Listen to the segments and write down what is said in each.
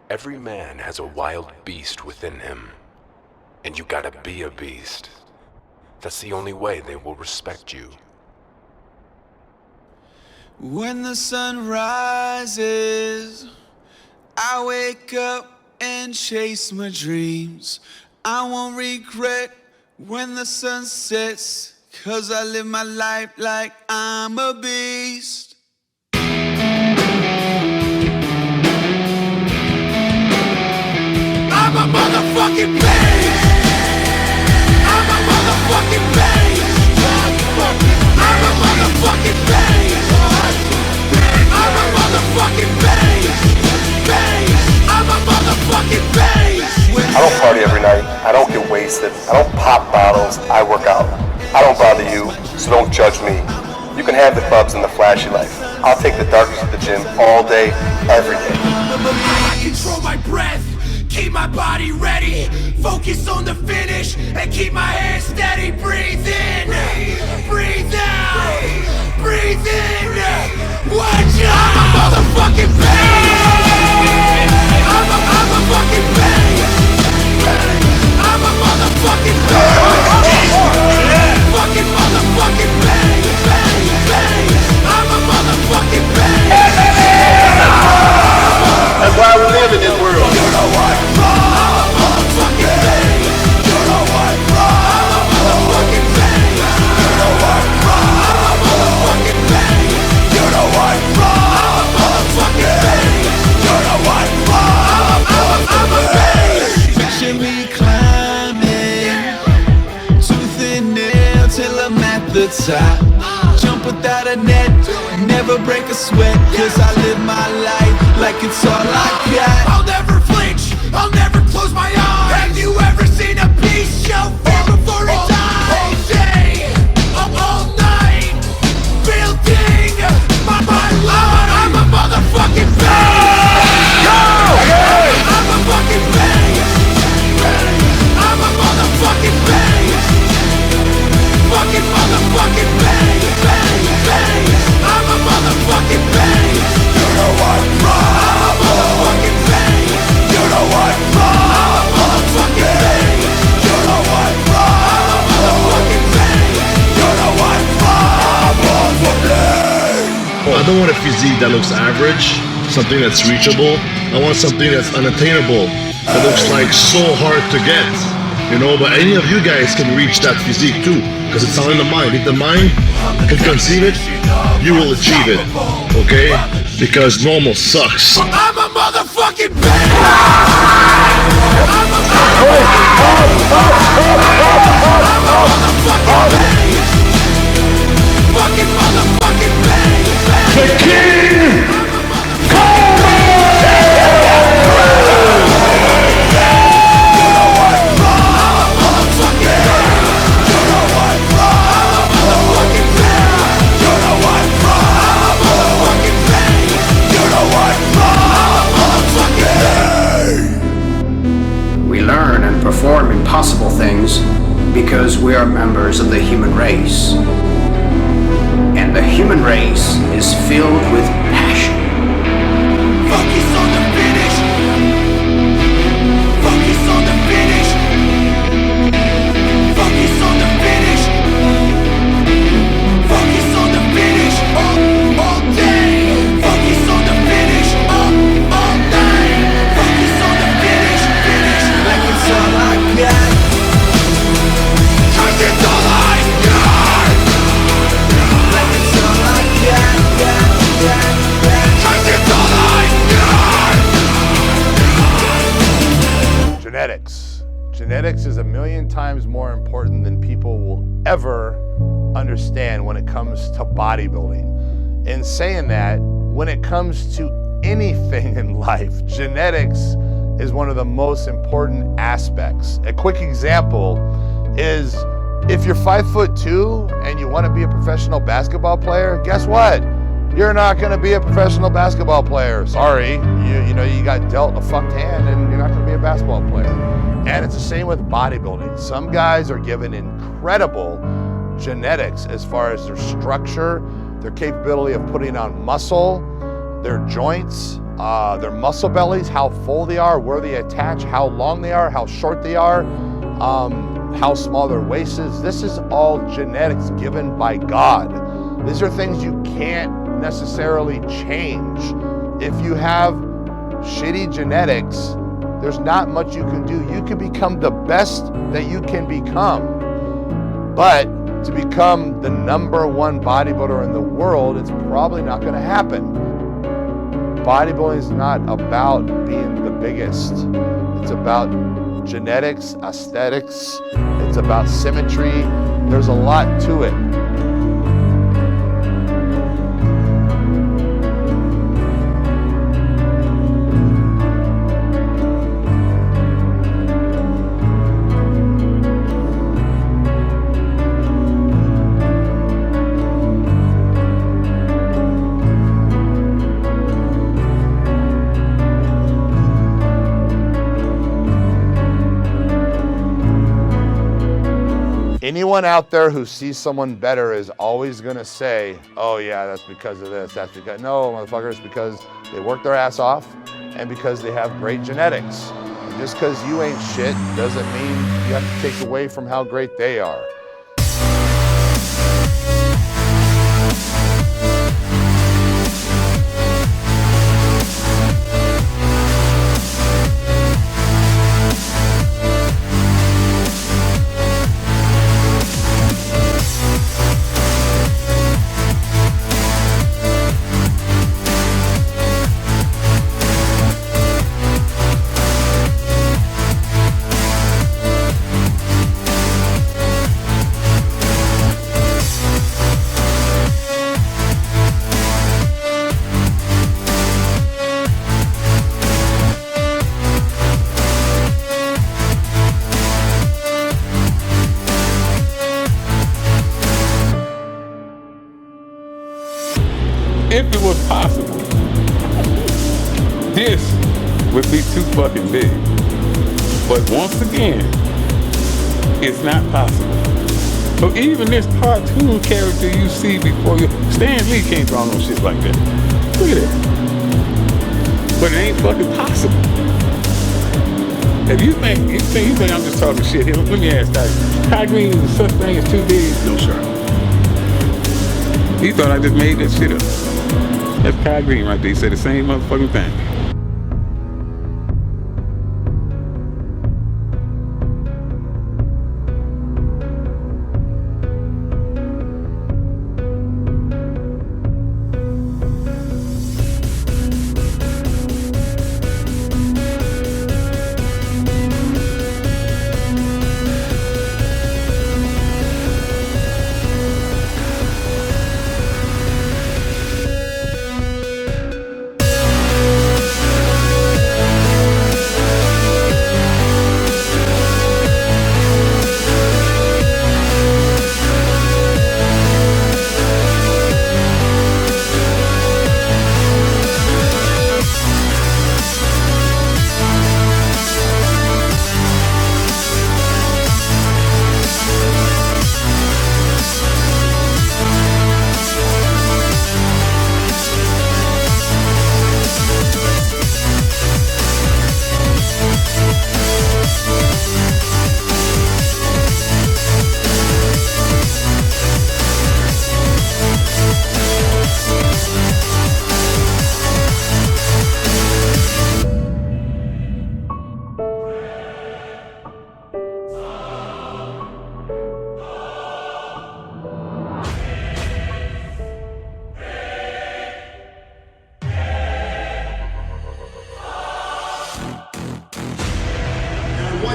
Every man has a wild beast within him, and you gotta be a beast. That's the only way they will respect you. When the sun rises, I wake up and chase my dreams. I won't regret when the sun sets, 'cause I live my life like I'm a beast. I'm a motherfucking beast. I'm a motherfucking beast. I'm a motherfucking beast. I'm a motherfucking beast. I'm a motherfucking beast. I don't party every night. I don't get wasted. I don't pop bottles. I work out. I don't bother you, so don't judge me. You can have the clubs and the flashy life. I'll take the darkness to the gym all day, every day. I control my breath, keep my body ready, focus on the finish, and keep my hands steady. Breathe in, breathe out, breathe in. Watch out! I'm a motherfucking beast. I'm a fucking beast. I'm a motherfucking beast. Fucking motherfucking beast. I'm a motherfucking beast. That's why we live in this world. You know what? I'm a motherfucking beast. You know what? I'm a motherfucking beast. You know what? I'm a motherfucking beast. You know what? I'm a motherfucking beast. You know what? I'm a beast. Picture me climbing, tooth and nail till I'm at the top. Jump without a net, never break a sweat, 'cause I live my life like it's all I got. I'll never flinch, I'll never close my eyes. Have you ever seen a beast show fear before it dies? All day, all night, building my life. I'm a motherfucking beast. I'm a fucking beast. I'm a motherfucking beast. Fucking motherfucking beast. I'm a motherfucking beast. You know what? I'm a motherfucking beast. You know what? I'm a motherfucking beast. You know what? I'm a motherfucking beast. You know what? I'm a motherfucking. I don't want a physique that looks average, something that's reachable. I want something that's unattainable, that looks like so hard to get. You know, but any of you guys can reach that physique too, because it's all in the mind. If the mind can conceive it, you will achieve it, okay? Because normal sucks. I'm a motherfucking beast. I'm a motherfucking beast. Fucking motherfucking beast. The king! We learn and perform impossible things because we are members of the human race. And the human race is filled with passion. Focus on the finish. Focus on the finish. Focus on the finish. Focus on the finish. All day. Focus on the finish. All night. Focus on the finish. Finish like it's all I got. 'Cause it's all I got. Like it's all I got. Cause it's all I got. Genetics. Genetics is a million times more important than people will ever understand when it comes to bodybuilding. In saying that, when it comes to anything in life, genetics is one of the most important aspects. A quick example is if you're 5'2" and you want to be a professional basketball player, guess what? You're not going to be a professional basketball player. Sorry, you got dealt a fucked hand and you're not going to be a basketball player. And it's the same with bodybuilding. Some guys are given incredible genetics as far as their structure, their capability of putting on muscle, their joints, their muscle bellies, how full they are, where they attach, how long they are, how short they are, how small their waist is. This is all genetics given by God. These are things you can't necessarily change. If you have shitty genetics, there's not much you can do. You can become the best that you can become. But to become the #1 bodybuilder in the world, it's probably not going to happen. Bodybuilding is not about being the biggest. It's about genetics, aesthetics. It's about symmetry. There's a lot to it. Anyone out there who sees someone better is always gonna say, oh yeah, that's because of this, that's because, no, motherfucker, it's because they work their ass off and because they have great genetics. And just because you ain't shit doesn't mean you have to take away from how great they are. If it was possible, this would be too fucking big. But once again, it's not possible. So even this cartoon character you see before you, Stan Lee can't draw no shit like that. Look at that. But it ain't fucking possible. If you think I'm just talking shit here, let me ask that. Kai Green is such thing as too big? No, sir. He thought I just made that shit up. That's Kai Green right there. He said the same motherfucking thing.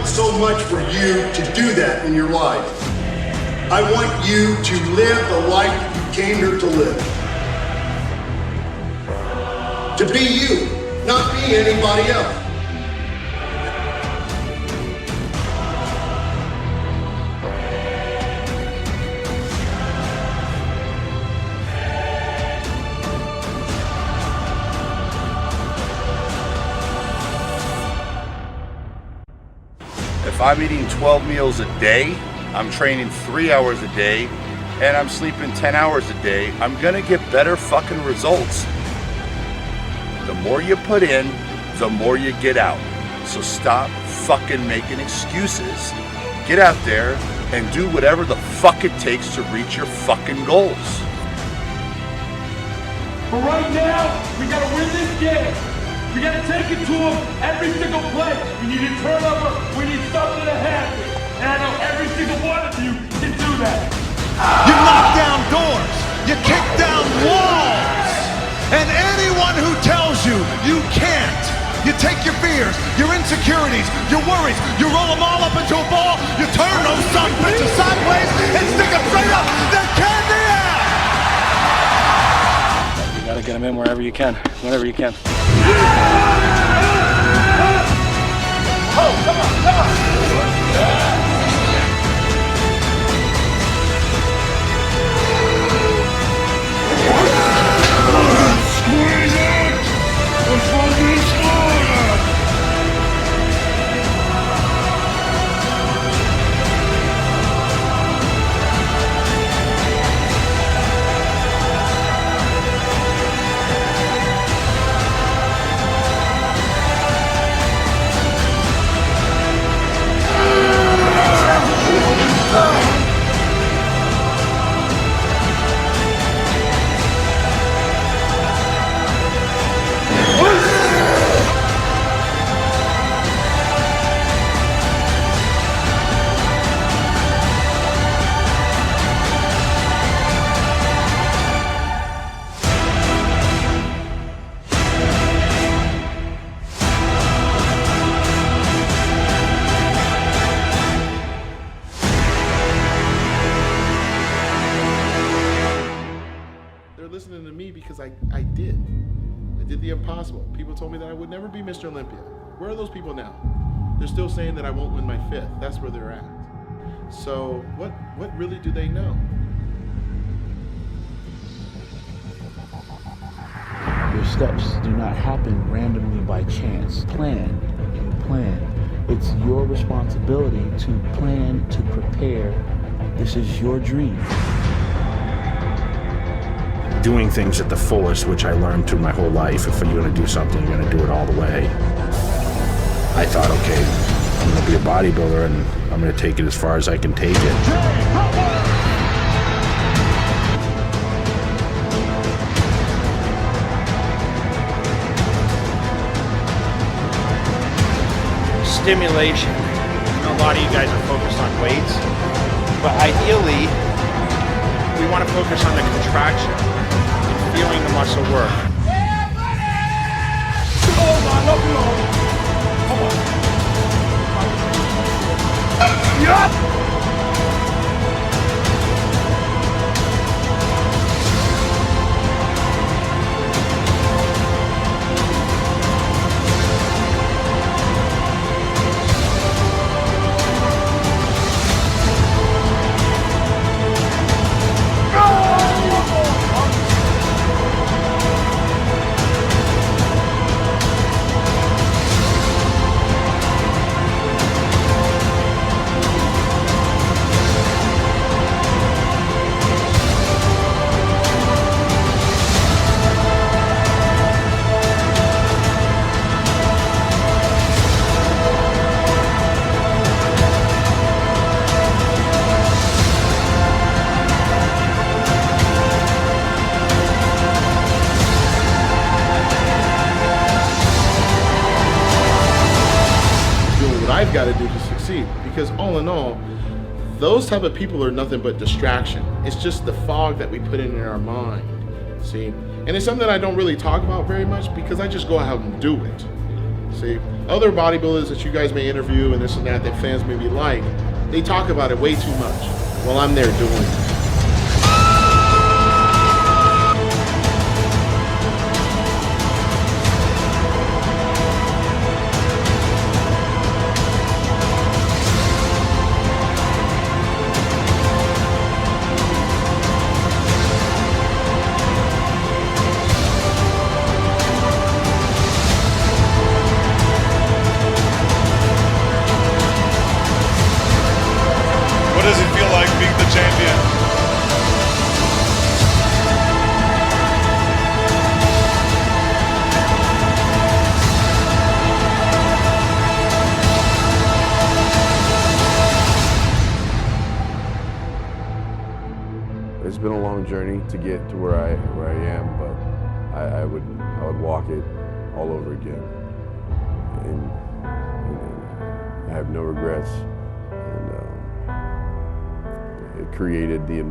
So much for you to do that in your life. I want you to live the life that you came here to live. To be you, not be anybody else. If I'm eating 12 meals a day, I'm training 3 hours a day, and I'm sleeping 10 hours a day, I'm gonna get better fucking results. The more you put in, the more you get out. So stop fucking making excuses. Get out there and do whatever the fuck it takes to reach your fucking goals. But right now, we gotta win this game. We gotta take it to them every single play. We need a turnover. We need something to happen. And I know every single one of you can do that. You knock down doors. You kick down walls. And anyone who tells you you can't, you take your fears, your insecurities, your worries, you roll them all up into a ball, you turn those son bitches sideways and stick them straight up the candy ass. You gotta get them in wherever you can, whenever you can. Oh, come on, come on. Squeeze it! The fucking score! Listening to me because I did the impossible. People told me that I would never be Mr. Olympia. Where are those people now? They're still saying that I won't win my 5th. That's where they're at. So what really do they know? Your steps do not happen randomly by chance. Plan and plan. It's your responsibility to plan, to prepare. This is your dream. Doing things at the fullest, which I learned through my whole life. If you're going to do something, you're going to do it all the way. I thought, okay, I'm going to be a bodybuilder and I'm going to take it as far as I can take it. Stimulation. I know a lot of you guys are focused on weights, but ideally, we want to focus on the contraction. Feeling the muscle work. I've got to do to succeed, because all in all, those type of people are nothing but distraction. It's just the fog that we put in our mind, see? And it's something that I don't really talk about very much because I just go out and do it, see? Other bodybuilders that you guys may interview and this and that fans maybe like, they talk about it way too much while I'm there doing it. What does it feel like being the champion? long journey to get to where I am, but I would walk it all over again. And I have no regrets. And it created the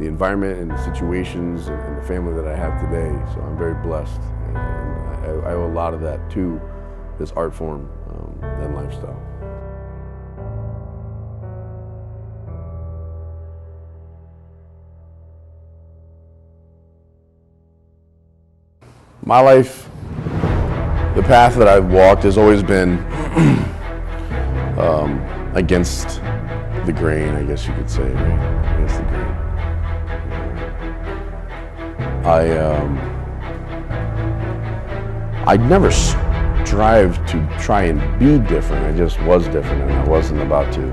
environment and the situations and the family that I have today. So I'm very blessed, and I owe a lot of that to this art form and lifestyle. My life, the path that I've walked has always been against the grain, I guess you could say, right? Against the grain. I never strive to try and be different. I just was different, and I wasn't about to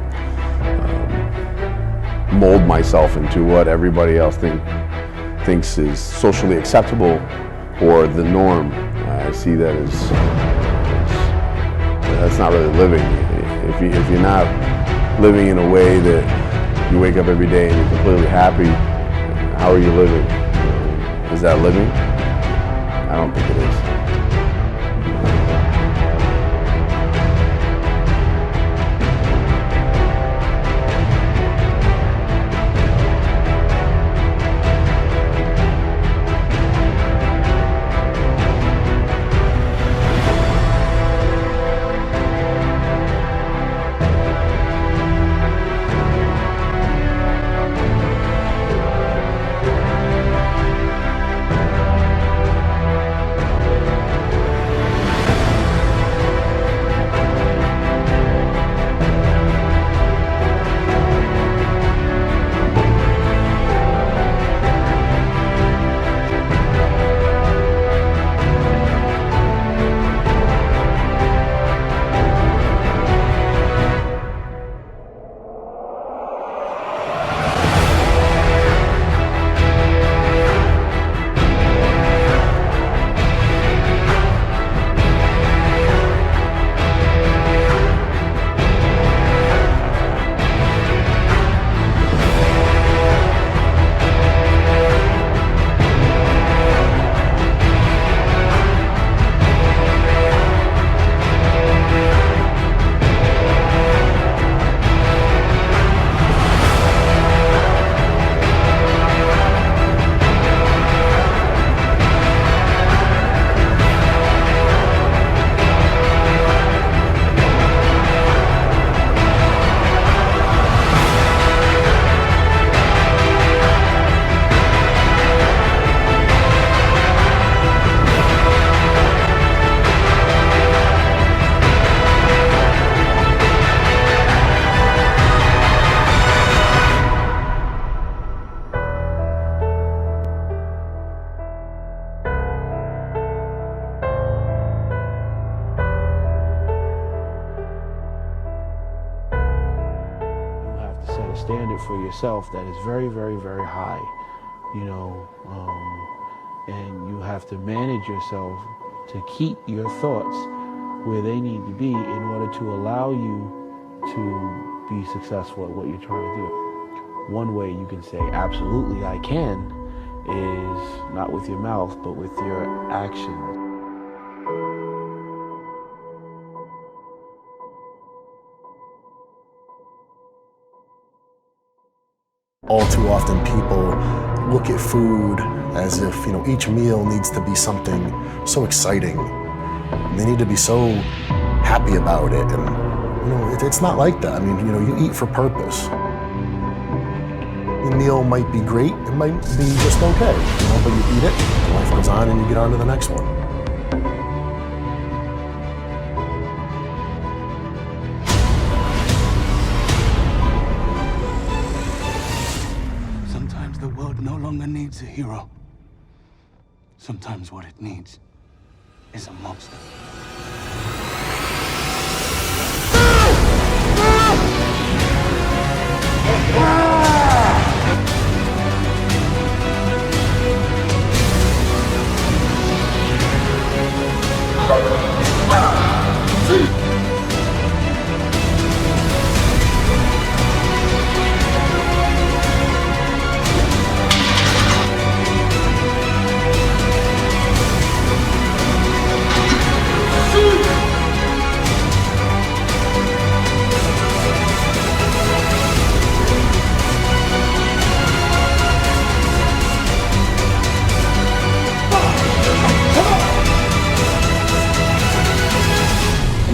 mold myself into what everybody else thinks is socially acceptable or the norm. I see that as that's not really living. If you're not living in a way that you wake up every day and you're completely happy, how are you living? Is that living? I don't think it is. Standard for yourself that is very, very, very high, you know, and you have to manage yourself to keep your thoughts where they need to be in order to allow you to be successful at what you're trying to do. One way you can say, absolutely I can, is not with your mouth, but with your actions. All too often people look at food as if, you know, each meal needs to be something so exciting. And they need to be so happy about it. And, you know, it's not like that. I mean, you know, you eat for purpose. The meal might be great, it might be just okay, you know, but you eat it, life goes on, and you get on to the next one. Needs a hero. Sometimes what it needs is a monster.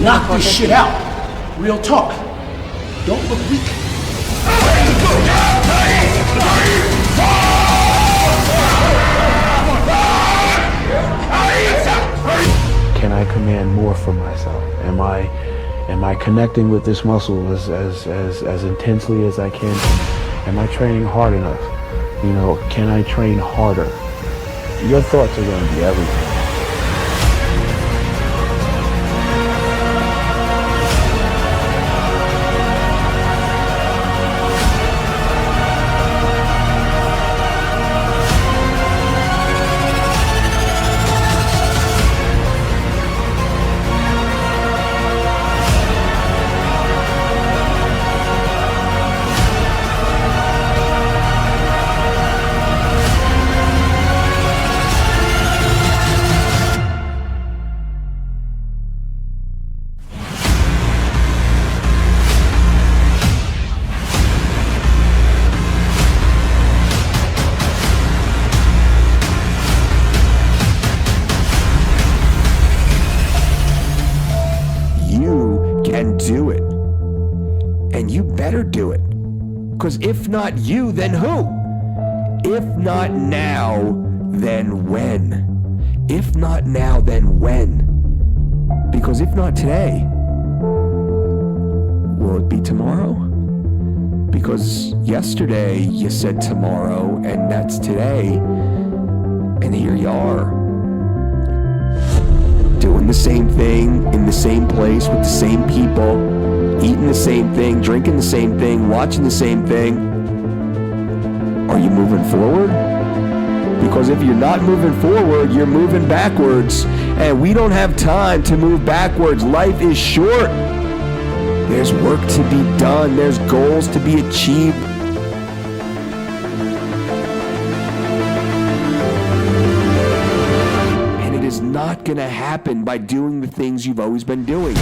knock this shit out. Real talk. Don't look weak. Can I command more for myself? Am I connecting with this muscle as intensely as I can? Am I training hard enough? You know, can I train harder? Your thoughts are going to be everything. Do it. And you better do it. Because if not you, then who? If not now, then when? If not now, then when? Because if not today, will it be tomorrow? Because yesterday you said tomorrow, and that's today, and here you are. Doing the same thing, in the same place, with the same people, eating the same thing, drinking the same thing, watching the same thing. Are you moving forward? Because if you're not moving forward, you're moving backwards. And we don't have time to move backwards. Life is short. There's work to be done. There's goals to be achieved. Not gonna happen by doing the things you've always been doing.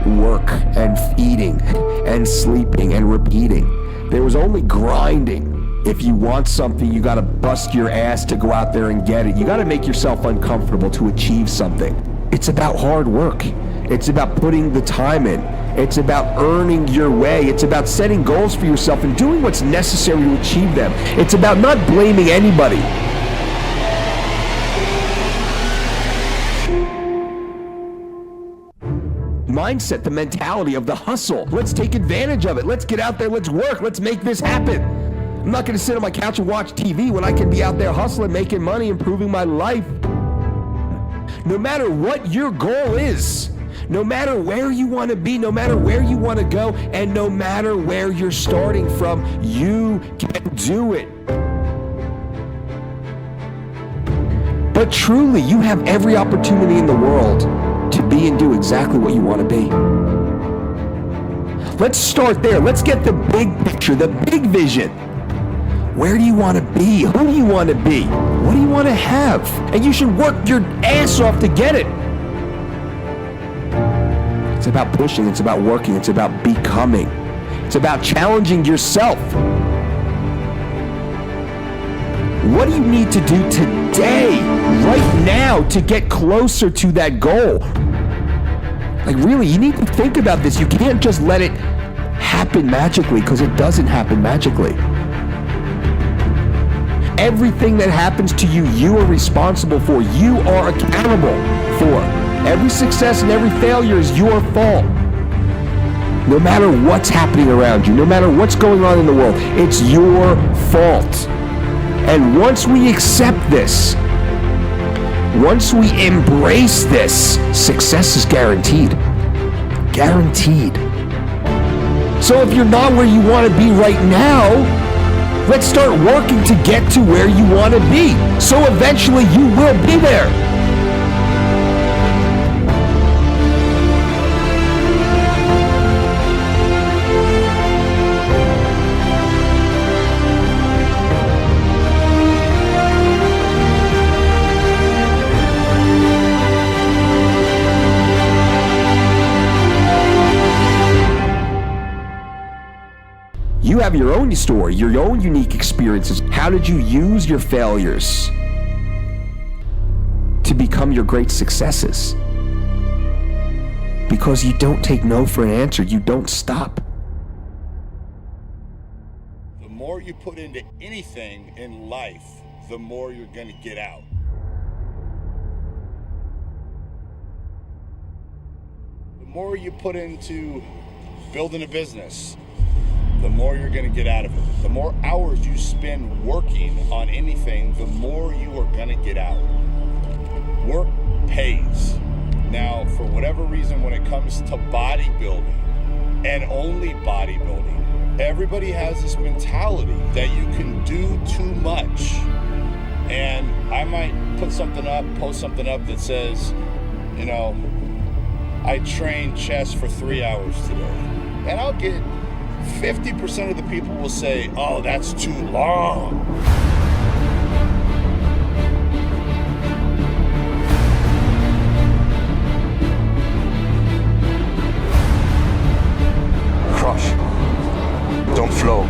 Work and feeding and sleeping and repeating. There was only grinding. If you want something, you gotta bust your ass to go out there and get it. You gotta make yourself uncomfortable to achieve something. It's about hard work. It's about putting the time in. It's about earning your way. It's about setting goals for yourself and doing what's necessary to achieve them. It's about not blaming anybody. Mindset, the mentality of the hustle. Let's take advantage of it. Let's get out there. Let's work. Let's make this happen. I'm not going to sit on my couch and watch TV when I can be out there hustling, making money, improving my life. No matter what your goal is, no matter where you want to be, no matter where you want to go, and no matter where you're starting from, you can do it. But truly, you have every opportunity in the world to be and do exactly what you want to be. Let's start there. Let's get the big picture, the big vision. Where do you want to be? Who do you want to be? What do you want to have? And you should work your ass off to get it. It's about pushing, it's about working, it's about becoming. It's about challenging yourself. What do you need to do today, right now, to get closer to that goal? Like really, you need to think about this. You can't just let it happen magically, because it doesn't happen magically. Everything that happens to you, you are responsible for. You are accountable for. Every success and every failure is your fault. No matter what's happening around you, no matter what's going on in the world, it's your fault. And once we accept this, once we embrace this, success is guaranteed. Guaranteed. So if you're not where you want to be right now, let's start working to get to where you want to be. So eventually you will be there. You have your own story, your own unique experiences. How did you use your failures to become your great successes? Because you don't take no for an answer. You don't stop. The more you put into anything in life, the more you're going to get out. The more you put into building a business, the more you're going to get out of it. The more hours you spend working on anything, the more you are going to get out. Work pays. Now, for whatever reason, when it comes to bodybuilding, and only bodybuilding, everybody has this mentality that you can do too much. And I might put something up, post something up that says, you know, I trained chest for 3 hours today. And I'll get 50% of the people will say, oh, that's too long. Crush. Don't flow.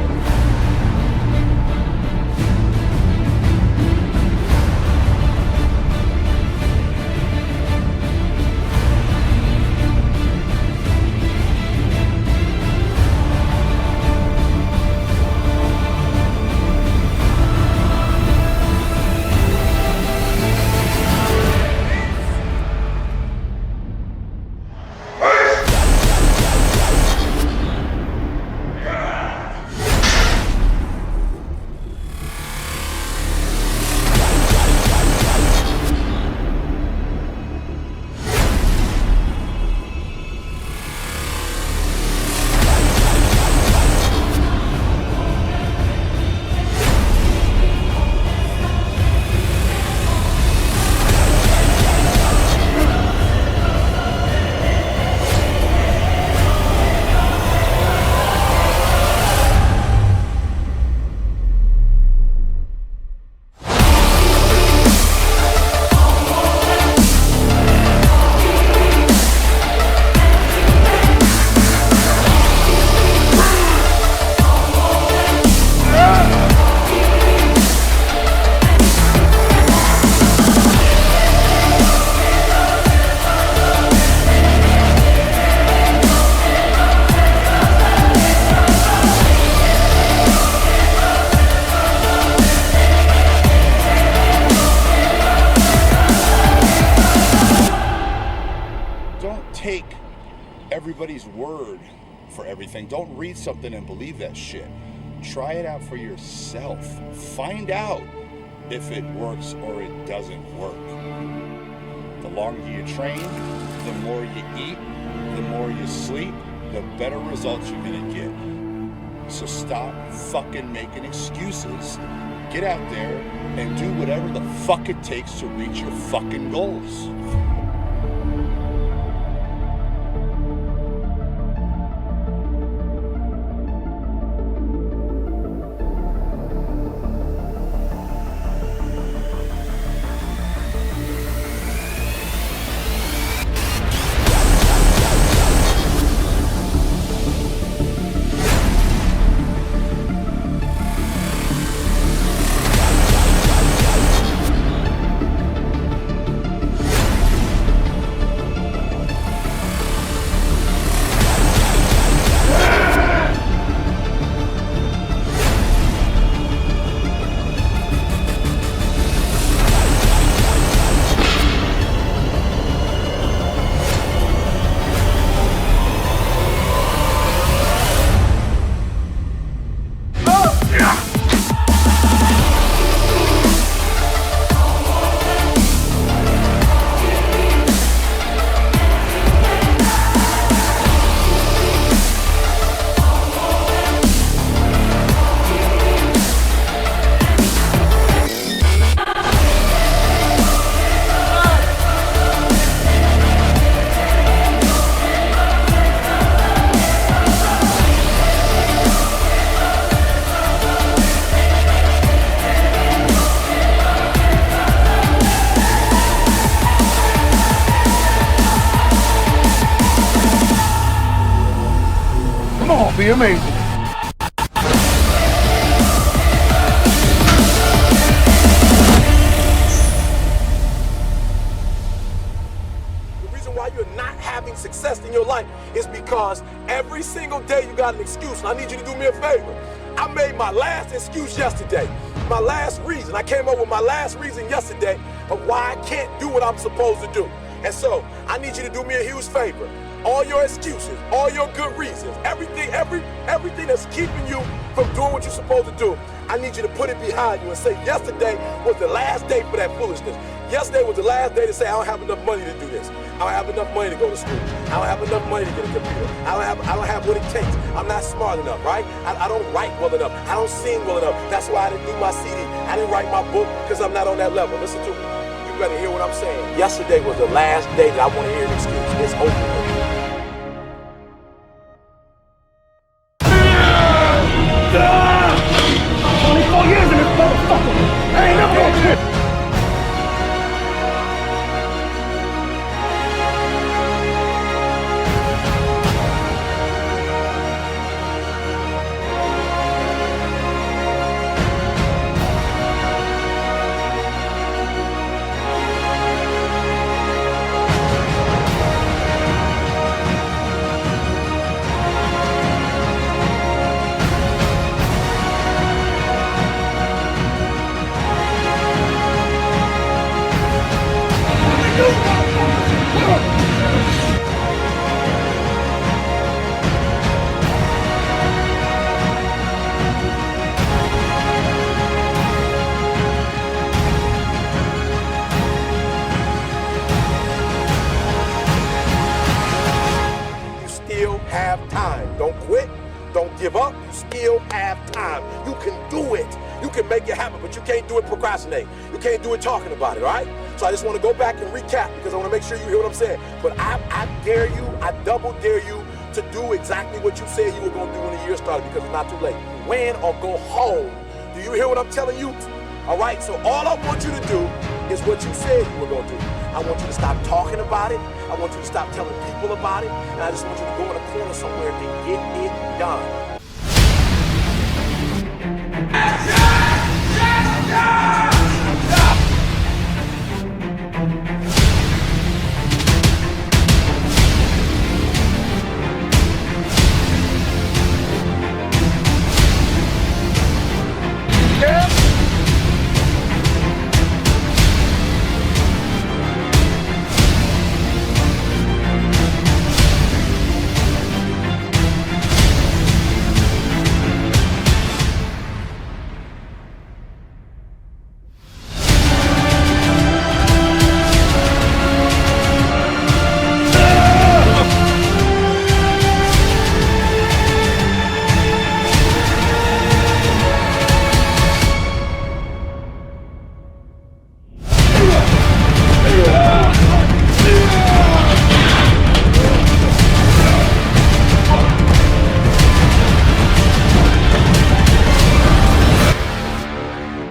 Everybody's word for everything. Don't read something and believe that shit. Try it out for yourself. Find out if it works or it doesn't work. The longer you train, the more you eat, the more you sleep, the better results you're gonna get. So stop fucking making excuses. Get out there and do whatever the fuck it takes to reach your fucking goals. pretty amazing. The reason why you're not having success in your life is because every single day you got an excuse. And I need you to do me a favor. I made my last excuse yesterday. My last reason. I came up with my last reason yesterday of why I can't do what I'm supposed to do. And so I need you to do me a huge favor. All your excuses, all your good reasons, everything that's keeping you from doing what you're supposed to do, I need you to put it behind you and say yesterday was the last day for that foolishness. Yesterday was the last day to say I don't have enough money to do this. I don't have enough money to go to school. I don't have enough money to get a computer. I don't have what it takes. I'm not smart enough, right? I don't write well enough. I don't sing well enough. That's why I didn't do my CD. I didn't write my book because I'm not on that level. Listen to me. You better hear what I'm saying. Yesterday was the last day that I want to hear an excuse. It's over with. 24 years in this motherfucker. I ain't never gonna quit. Have time. Don't quit. Don't give up. You still have time. You can do it. You can make it happen, but you can't do it procrastinating. You can't do it talking about it, all right? So I just want to go back and recap because I want to make sure you hear what I'm saying. But I dare you, I double dare you to do exactly what you said you were going to do when the year started because it's not too late. Win or go home. Do you hear what I'm telling you? All right, so all I want you to do is what you said you were going to do. I want you to stop talking about it. I want you to stop telling people about it. And I just want you to go in a corner somewhere and get it done.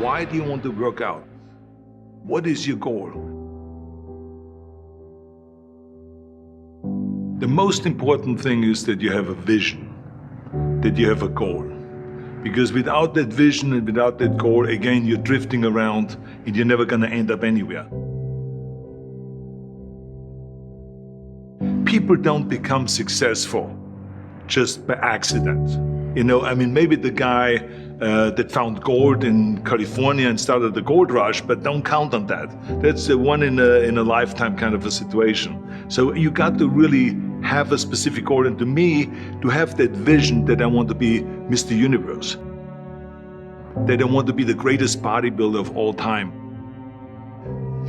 Why do you want to work out? What is your goal? The most important thing is that you have a vision, that you have a goal. Because without that vision and without that goal, again, you're drifting around and you're never going to end up anywhere. People don't become successful just by accident. You know, I mean, maybe the guy that found gold in California and started the gold rush, but don't count on that. That's a one in a lifetime kind of a situation. So you got to really have a specific goal, and to me, to have that vision that I want to be Mr. Universe, that I want to be the greatest bodybuilder of all time.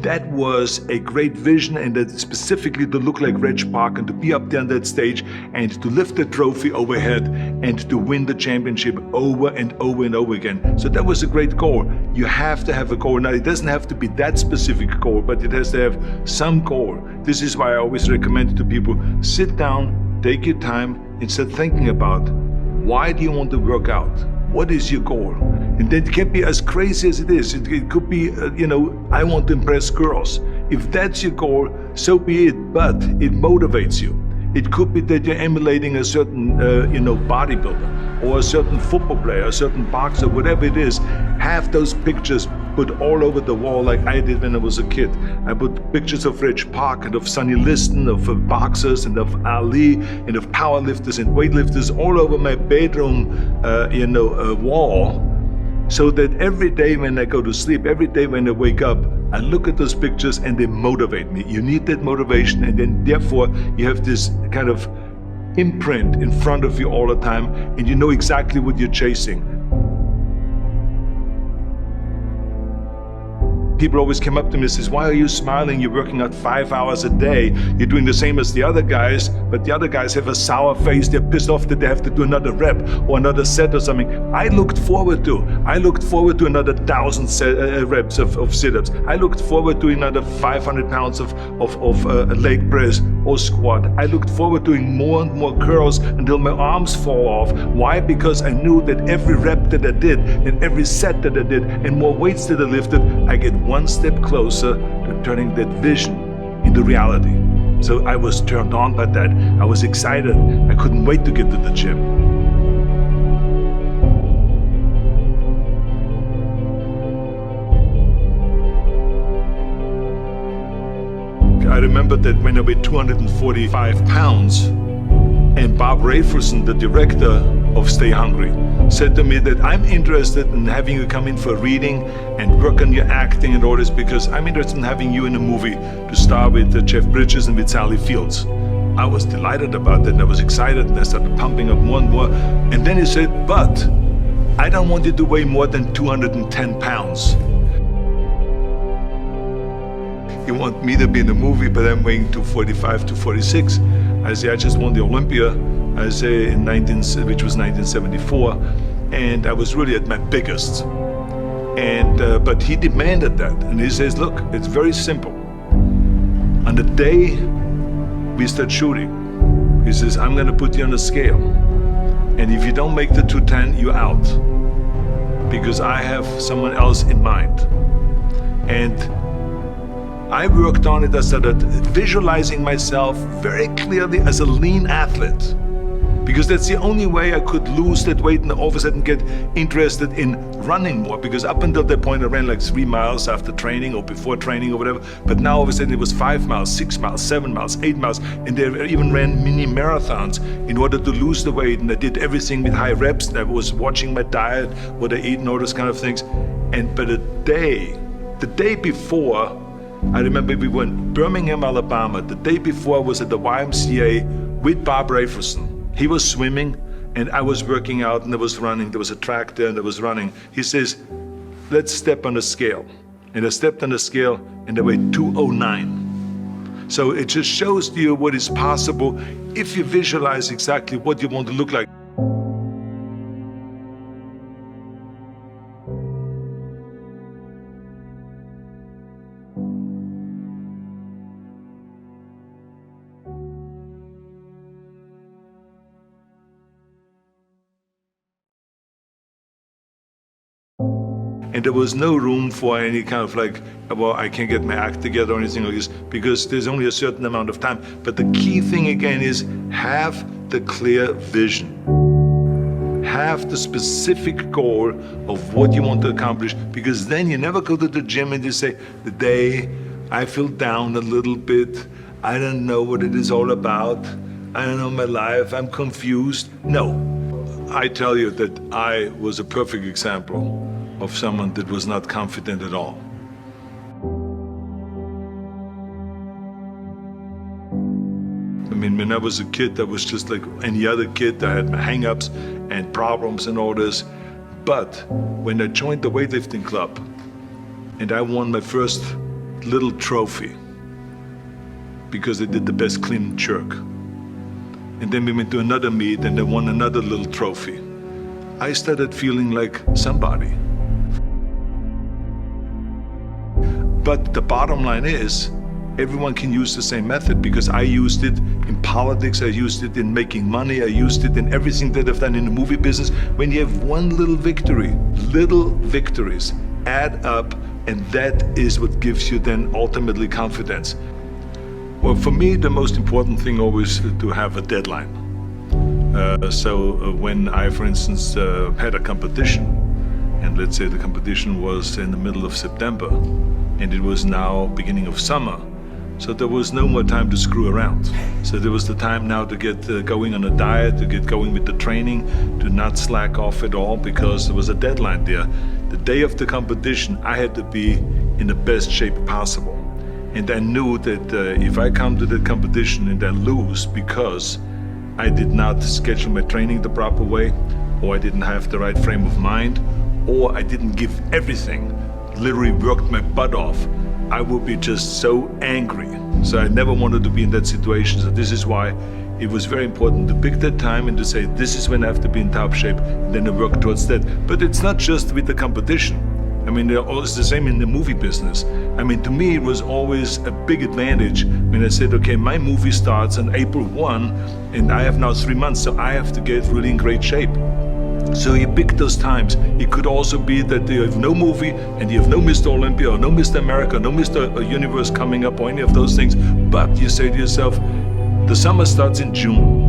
That was a great vision, and that specifically to look like Reg Park and to be up there on that stage and to lift the trophy overhead and to win the championship over and over and over again. So that was a great goal. You have to have a goal. Now, it doesn't have to be that specific goal, but it has to have some goal. This is why I always recommend to people, sit down, take your time, and start thinking about, why do you want to work out? What is your goal? And that can be as crazy as it is. It could be, I want to impress girls. If that's your goal, so be it, but it motivates you. It could be that you're emulating a certain, bodybuilder or a certain football player, a certain boxer, whatever it is. Have those pictures put all over the wall like I did when I was a kid. I put pictures of Reg Park and of Sonny Liston, of boxers and of Ali and of powerlifters and weightlifters all over my bedroom, wall. So that every day when I go to sleep, every day when I wake up, I look at those pictures and they motivate me. You need that motivation, and then therefore you have this kind of imprint in front of you all the time, and you know exactly what you're chasing. People always come up to me and says, why are you smiling? You're working out 5 hours a day. You're doing the same as the other guys, but the other guys have a sour face. They're pissed off that they have to do another rep or another set or something. I looked forward to another 1,000 reps of sit-ups. I looked forward to another 500 pounds of leg press or squat. I looked forward to doing more and more curls until my arms fall off. Why? Because I knew that every rep that I did and every set that I did and more weights that I lifted, I get one step closer to turning that vision into reality. So I was turned on by that. I was excited. I couldn't wait to get to the gym. I remember that when I weighed 245 pounds, and Bob Raferson, the director of Stay Hungry, said to me that I'm interested in having you come in for a reading and work on your acting and all this because I'm interested in having you in a movie to star with Jeff Bridges and with Sally Fields. I was delighted about that and I was excited and I started pumping up more and more. And then he said, but I don't want you to weigh more than 210 pounds. You want me to be in the movie, but I'm weighing 245, 246. I say, I just won the Olympia, I say, which was 1974, and I was really at my biggest. And but he demanded that, and he says, look, it's very simple. On the day we start shooting, he says, I'm gonna put you on a scale, and if you don't make the 210, you're out, because I have someone else in mind. And I worked on it. I started visualizing myself very clearly as a lean athlete, because that's the only way I could lose that weight and all of a sudden get interested in running more, because up until that point I ran like 3 miles after training or before training or whatever, but now all of a sudden it was 5 miles, 6 miles, 7 miles, 8 miles, and they even ran mini marathons in order to lose the weight, and I did everything with high reps, and I was watching my diet, what I eat and all those kind of things. And but the day before, I remember we were in Birmingham, Alabama. The day before I was at the YMCA with Bob Raferson. He was swimming and I was working out and I was running. There was a track there and I was running. He says, let's step on the scale. And I stepped on the scale and I weighed 209. So it just shows to you what is possible if you visualize exactly what you want to look like. And there was no room for any kind of like, well, I can't get my act together or anything like this, because there's only a certain amount of time. But the key thing again is have the clear vision. Have the specific goal of what you want to accomplish, because then you never go to the gym and you say, the day I feel down a little bit, I don't know what it is all about, I don't know my life, I'm confused. No, I tell you that I was a perfect example of someone that was not confident at all. I mean, when I was a kid, I was just like any other kid. I had my hang-ups and problems and all this. But when I joined the weightlifting club and I won my first little trophy because I did the best clean and jerk, and then we went to another meet and I won another little trophy, I started feeling like somebody. But the bottom line is, everyone can use the same method, because I used it in politics, I used it in making money, I used it in everything that I've done in the movie business. When you have one little victory, little victories add up, and that is what gives you then ultimately confidence. Well, for me, the most important thing always to have a deadline. So when I, for instance, had a competition, and let's say the competition was in the middle of September, and it was now beginning of summer, so there was no more time to screw around. So there was the time now to get going on a diet, to get going with the training, to not slack off at all, because there was a deadline there. The day of the competition, I had to be in the best shape possible. And I knew that if I come to the competition and I lose because I did not schedule my training the proper way, or I didn't have the right frame of mind, or I didn't give everything, literally worked my butt off, I would be just so angry. So I never wanted to be in that situation. So this is why it was very important to pick that time and to say, this is when I have to be in top shape, and then to work towards that. But it's not just with the competition. I mean, it's the same in the movie business. I mean, to me, it was always a big advantage when I said, okay, my movie starts on April 1, and I have now 3 months, so I have to get really in great shape. So you pick those times. It could also be that you have no movie and you have no Mr. Olympia or no Mr. America, no Mr. Universe coming up or any of those things. But you say to yourself, the summer starts in June.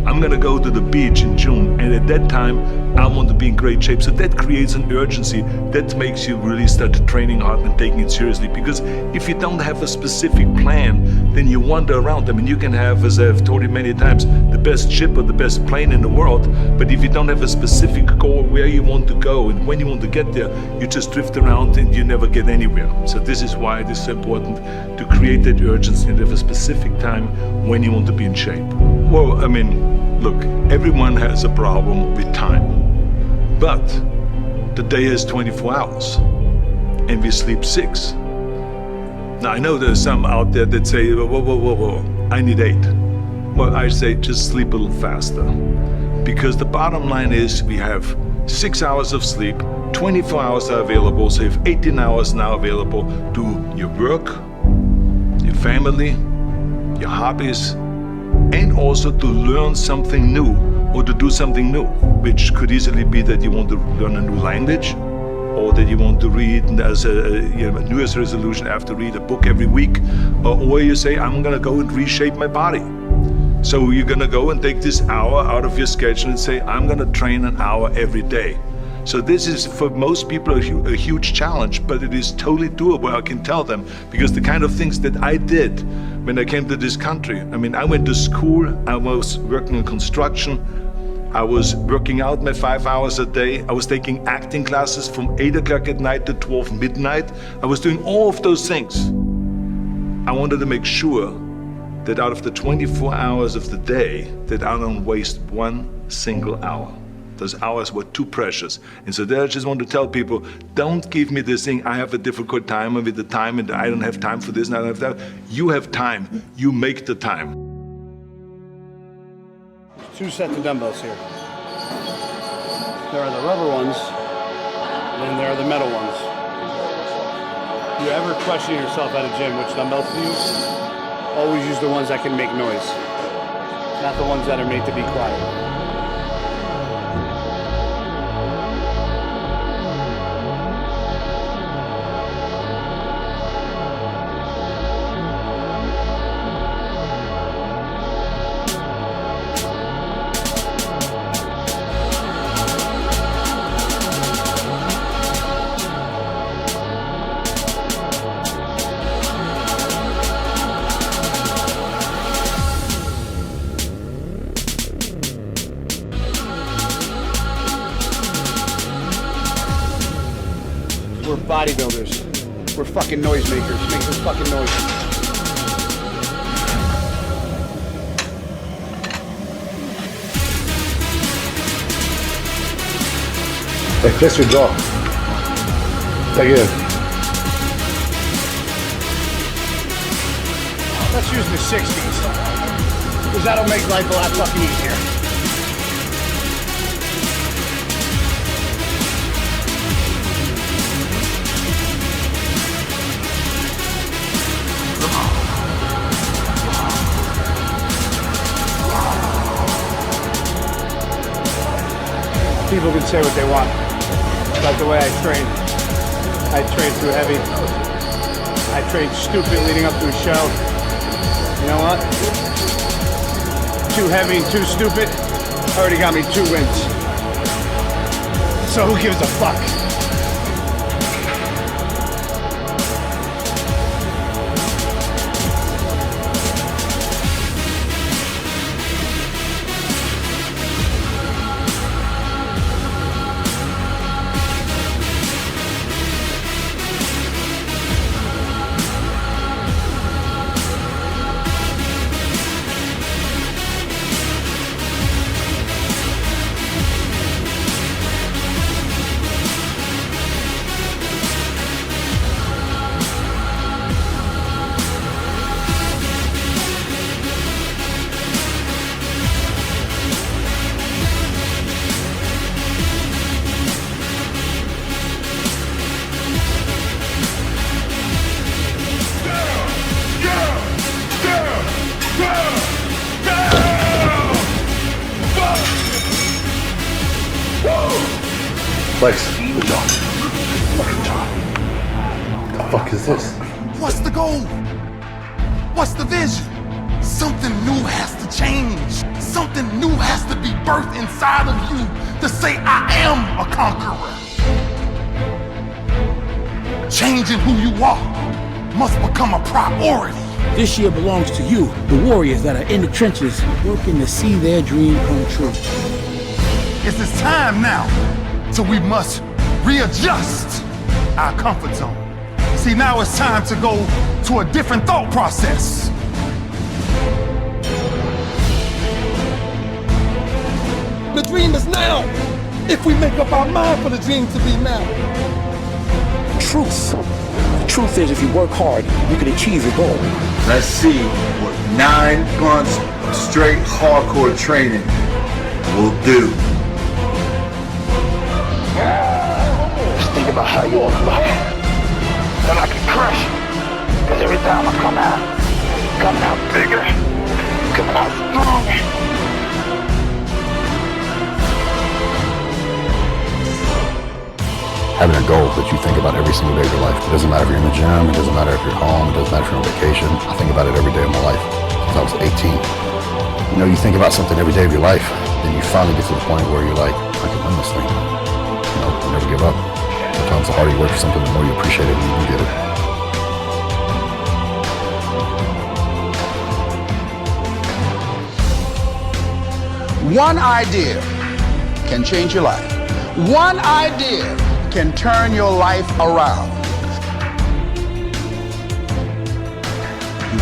I'm gonna go to the beach in June, and at that time, I want to be in great shape. So that creates an urgency that makes you really start training hard and taking it seriously. Because if you don't have a specific plan, then you wander around. I mean, you can have, as I've told you many times, the best ship or the best plane in the world, but if you don't have a specific goal where you want to go and when you want to get there, you just drift around and you never get anywhere. So this is why it is so important to create that urgency and have a specific time when you want to be in shape. Well, I mean, look, everyone has a problem with time. But the day is 24 hours and we sleep 6. Now I know there's some out there that say, whoa, I need 8. Well, I say just sleep a little faster. Because the bottom line is we have 6 hours of sleep, 24 hours are available, so you have 18 hours now available to your work, your family, your hobbies, and also to learn something new or to do something new, which could easily be that you want to learn a new language, or that you want to read as a New Year's resolution, I have to read a book every week, or you say, I'm gonna go and reshape my body. So you're gonna go and take this hour out of your schedule and say, I'm gonna train an hour every day. So this is, for most people, a huge challenge, but it is totally doable, I can tell them, because the kind of things that I did when I came to this country, I mean, I went to school, I was working in construction, I was working out my 5 hours a day, I was taking acting classes from 8 o'clock at night to 12 midnight, I was doing all of those things. I wanted to make sure that out of the 24 hours of the day, that I don't waste one single hour. Those hours were too precious. And so there I just want to tell people, don't give me this thing, I have a difficult time with the time and I don't have time for this and I don't have that. You have time, you make the time. 2 sets of dumbbells here. There are the rubber ones, and then there are the metal ones. If you ever question yourself at a gym which dumbbells to use, always use the ones that can make noise, not the ones that are made to be quiet. We're bodybuilders. We're fucking noisemakers. Make this fucking noise. Hey, press your jaw. Again. Let's use the 60s, because that'll make life a lot fucking easier. People can say what they want about the way I train. I train too heavy. I train stupid leading up to a show. You know, what? Too heavy, too stupid. Already got me 2 wins. So who gives a fuck? Flex, good job. Fucking job. The fuck is this? What's the goal? What's the vision? Something new has to change. Something new has to be birthed inside of you to say, I am a conqueror. Changing who you are must become a priority. This year belongs to you, the warriors that are in the trenches, working to see their dream come true. It's this time now, so we must readjust our comfort zone. See, now it's time to go to a different thought process. The dream is now, if we make up our mind for the dream to be now. Truth. The truth is, if you work hard, you can achieve your goal. Let's see what 9 months of straight hardcore training will do. Just think about how you look like. Then I can crush you. Because every time I come out bigger, coming out stronger. Having a goal that you think about every single day of your life. It doesn't matter if you're in the gym, it doesn't matter if you're home, it doesn't matter if you're on vacation. I think about it every day of my life since I was 18. You know, you think about something every day of your life, then you finally get to the point where you're like, I can win this thing. You know, you never give up. Sometimes the harder you work for something, the more you appreciate it and you can get it. One idea can change your life. One idea can turn your life around.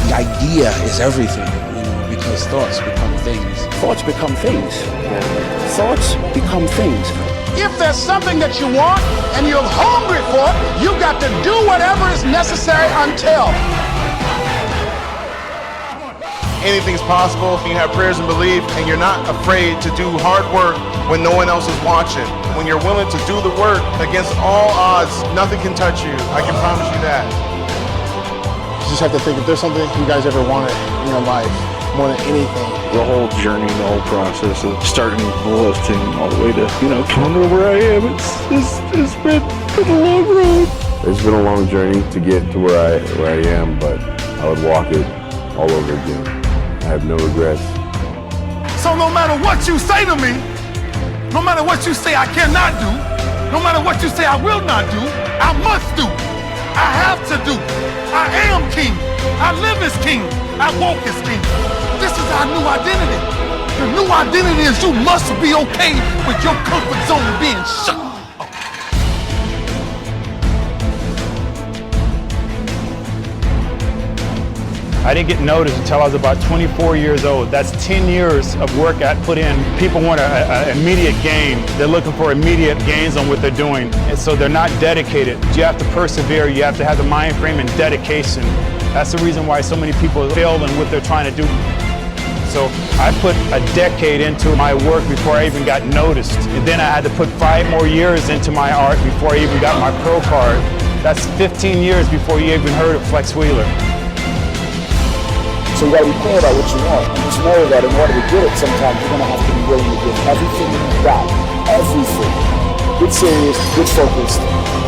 The idea is everything, you know, because thoughts become things. Thoughts become things. Thoughts become things. If there's something that you want and you're hungry for it, you got to do whatever is necessary until. Anything's possible. You have prayers and belief, and you're not afraid to do hard work when no one else is watching. When you're willing to do the work against all odds, nothing can touch you. I can promise you that. You just have to think, if there's something you guys ever wanted in your life, more than anything. The whole journey, the whole process of starting lifting all the way to, coming to where I am, it's been a long road. It's been a long journey to get to where I am, but I would walk it all over again. I have no regrets. So no matter what you say to me, no matter what you say I cannot do, no matter what you say I will not do, I must do. I have to do. I am king. I live as king. I walk as king. This is our new identity. The new identity is you must be okay with your comfort zone being shut. I didn't get noticed until I was about 24 years old. That's 10 years of work I put in. People want an immediate gain. They're looking for immediate gains on what they're doing. And so they're not dedicated. You have to persevere. You have to have the mind frame and dedication. That's the reason why so many people fail in what they're trying to do. So I put a decade into my work before I even got noticed. And then I had to put 5 more years into my art before I even got my pro card. That's 15 years before you even heard of Flex Wheeler. So you gotta be clear about what you want. And just know that in order to get it, sometimes you're gonna have to be willing to give everything that you've got. Everything. Get serious, get focused.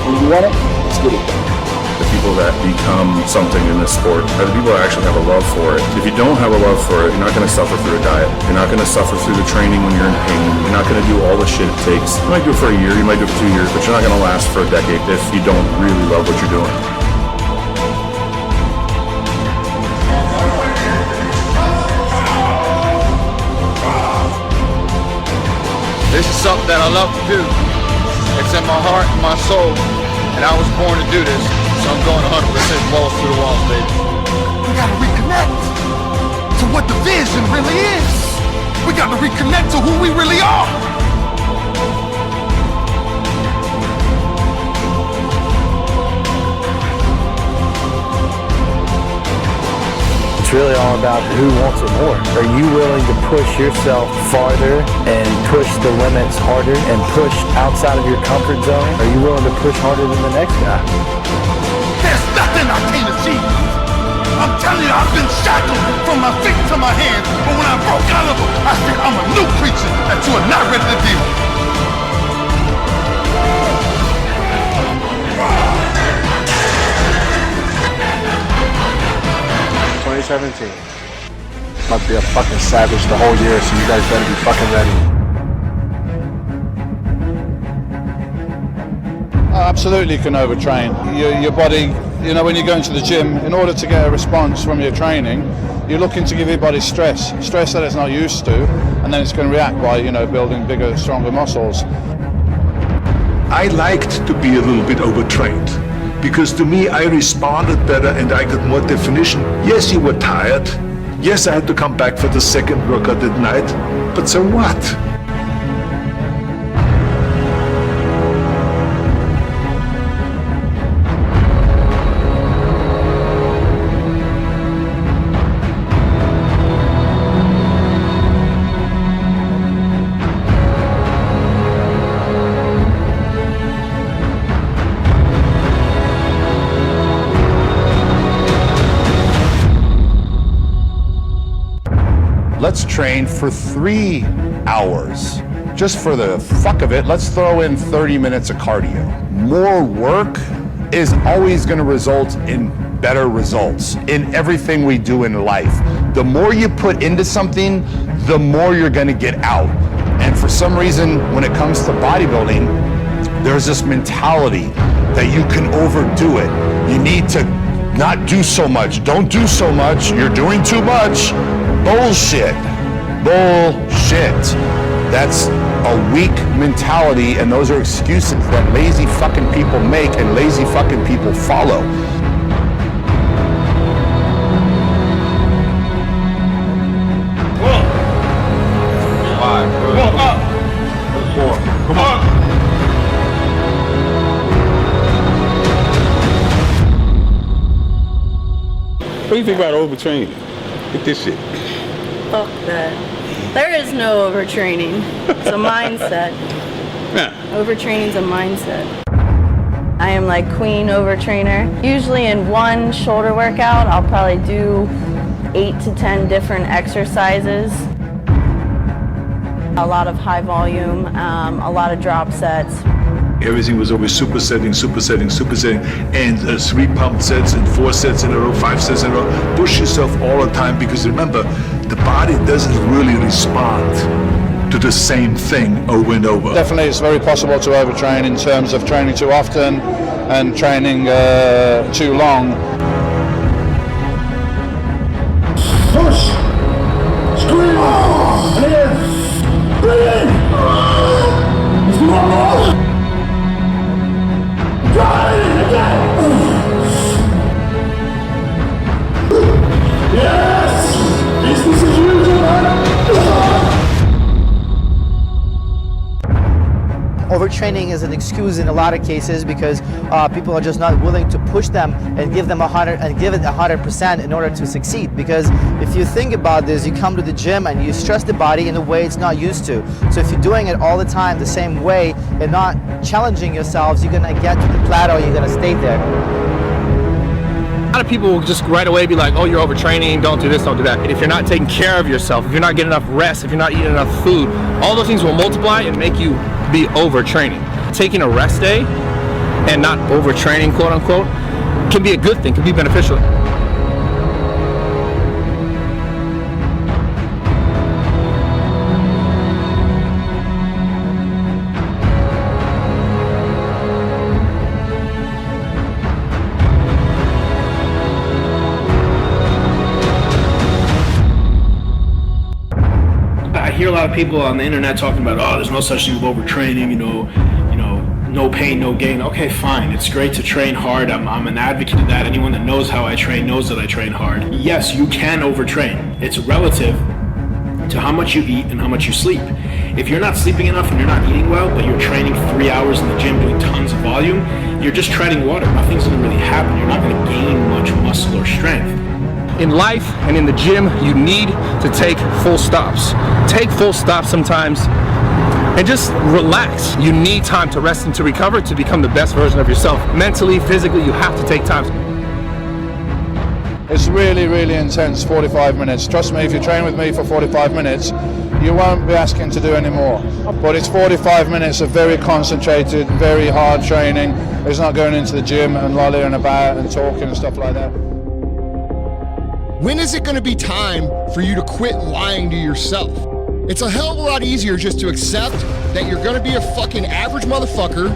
When you want it, let's get it done. If you people that become something in this sport are the people that actually have a love for it. If you don't have a love for it, you're not going to suffer through a diet. You're not going to suffer through the training when you're in pain. You're not going to do all the shit it takes. You might do it for a year, you might do it for 2 years, but you're not going to last for a decade if you don't really love what you're doing. This is something that I love to do. It's in my heart and my soul, and I was born to do this, so I'm going 100% balls to the walls, baby. We gotta reconnect to what the vision really is. We gotta reconnect to who we really are. It's really all about who wants it more. Are you willing to push yourself farther and push the limits harder and push outside of your comfort zone? Are you willing to push harder than the next guy? There's nothing I can't achieve. I'm telling you, I've been shackled from my feet to my hands, but when I broke out of them, I said, I'm a new creature that you are not ready to deal with. 2017. About to be a fucking savage the whole year, so you guys better be fucking ready. Absolutely, you can overtrain. Your body, you know, when you go into the gym, in order to get a response from your training, you're looking to give your body stress that it's not used to, and then it's going to react by, you know, building bigger, stronger muscles. I liked to be a little bit overtrained, because to me I responded better and I got more definition. Yes, you were tired. Yes, I had to come back for the second workout at night, but so what? Let's train for 3 hours. Just for the fuck of it, let's throw in 30 minutes of cardio. More work is always going to result in better results in everything we do in life. The more you put into something, the more you're going to get out. And for some reason, when it comes to bodybuilding, there's this mentality that you can overdo it. You need to not do so much. Don't do so much. You're doing too much. Bullshit. Bullshit. That's a weak mentality, and those are excuses that lazy fucking people make and lazy fucking people follow. What do you think about overtraining? Get this shit. Fuck that. There is no overtraining. It's a mindset. Yeah. Overtraining's a mindset. I am like queen overtrainer. Usually in one shoulder workout, I'll probably do 8 to 10 different exercises. A lot of high volume, a lot of drop sets. Everything was always supersetting, and 3 pump sets and 4 sets in a row, 5 sets in a row. Push yourself all the time, because remember, the body doesn't really respond to the same thing over and over. Definitely, it's very possible to overtrain in terms of training too often and training too long. Push! Scream! And again! Breathe in! It's normal! Drive it again! Yes! Business as usual, man! Overtraining is an excuse in a lot of cases because people are just not willing to push them and give them 100% in order to succeed. Because if you think about this, you come to the gym and you stress the body in a way it's not used to. So if you're doing it all the time the same way and not challenging yourselves, you're gonna get to the plateau, you're gonna stay there. A lot of people will just right away be like, oh, you're overtraining, don't do this, don't do that. And if you're not taking care of yourself, if you're not getting enough rest, if you're not eating enough food, all those things will multiply and make you be overtraining. Taking a rest day and not overtraining, quote unquote, can be a good thing, can be beneficial. I hear a lot of people on the internet talking about, oh, there's no such thing as overtraining, no pain, no gain. Okay, fine. It's great to train hard. I'm an advocate of that. Anyone that knows how I train knows that I train hard. Yes, you can overtrain. It's relative to how much you eat and how much you sleep. If you're not sleeping enough and you're not eating well, but you're training 3 hours in the gym doing tons of volume, you're just treading water. Nothing's gonna really happen. You're not gonna gain much muscle or strength. In life and in the gym, you need to take full stops. Take full stops sometimes and just relax. You need time to rest and to recover to become the best version of yourself. Mentally, physically, you have to take time. It's really, really intense, 45 minutes. Trust me, if you train with me for 45 minutes, you won't be asking to do any more. But it's 45 minutes of very concentrated, very hard training. It's not going into the gym and lollying about and talking and stuff like that. When is it going to be time for you to quit lying to yourself? It's a hell of a lot easier just to accept that you're going to be a fucking average motherfucker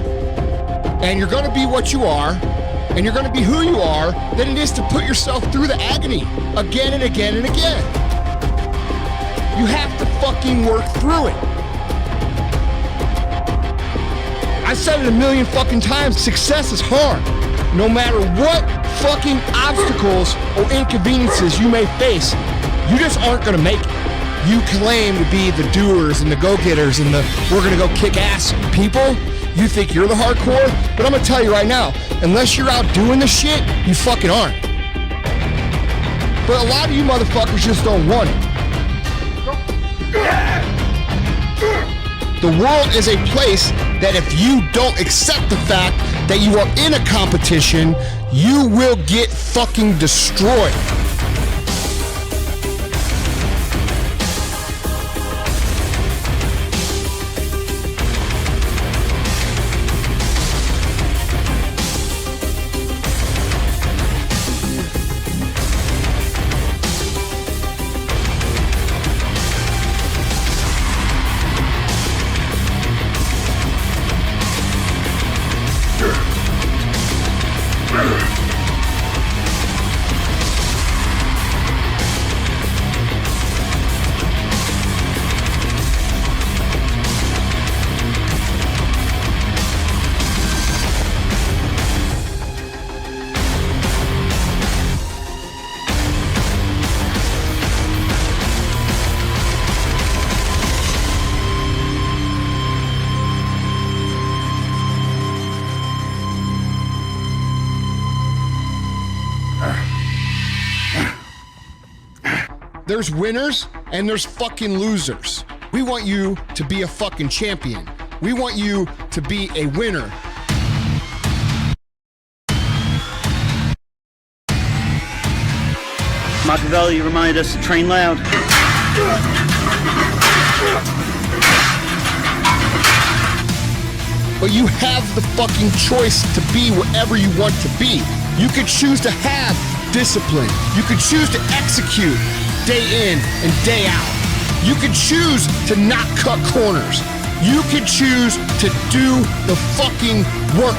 and you're going to be what you are and you're going to be who you are than it is to put yourself through the agony again and again and again. You have to fucking work through it. I said it a million fucking times, success is hard. No matter what fucking obstacles or inconveniences you may face, you just aren't gonna make it. You claim to be the doers and the go-getters and the we're gonna go kick ass people. You think you're the hardcore, but I'm gonna tell you right now, unless you're out doing the shit, you fucking aren't. But a lot of you motherfuckers just don't want it. The world is a place that if you don't accept the fact that you are in a competition, you will get fucking destroyed. There's winners and there's fucking losers. We want you to be a fucking champion. We want you to be a winner. Machiavelli reminded us to train loud. But you have the fucking choice to be whatever you want to be. You could choose to have discipline. You could choose to execute day in and day out. You could choose to not cut corners. You could choose to do the fucking work.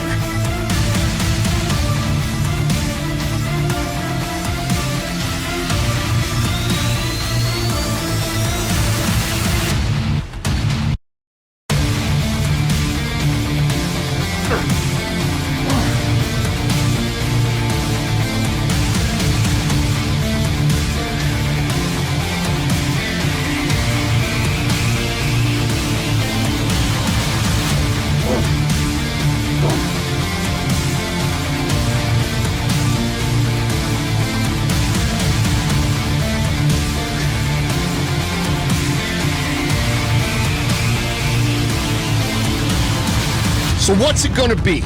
So what's it gonna be?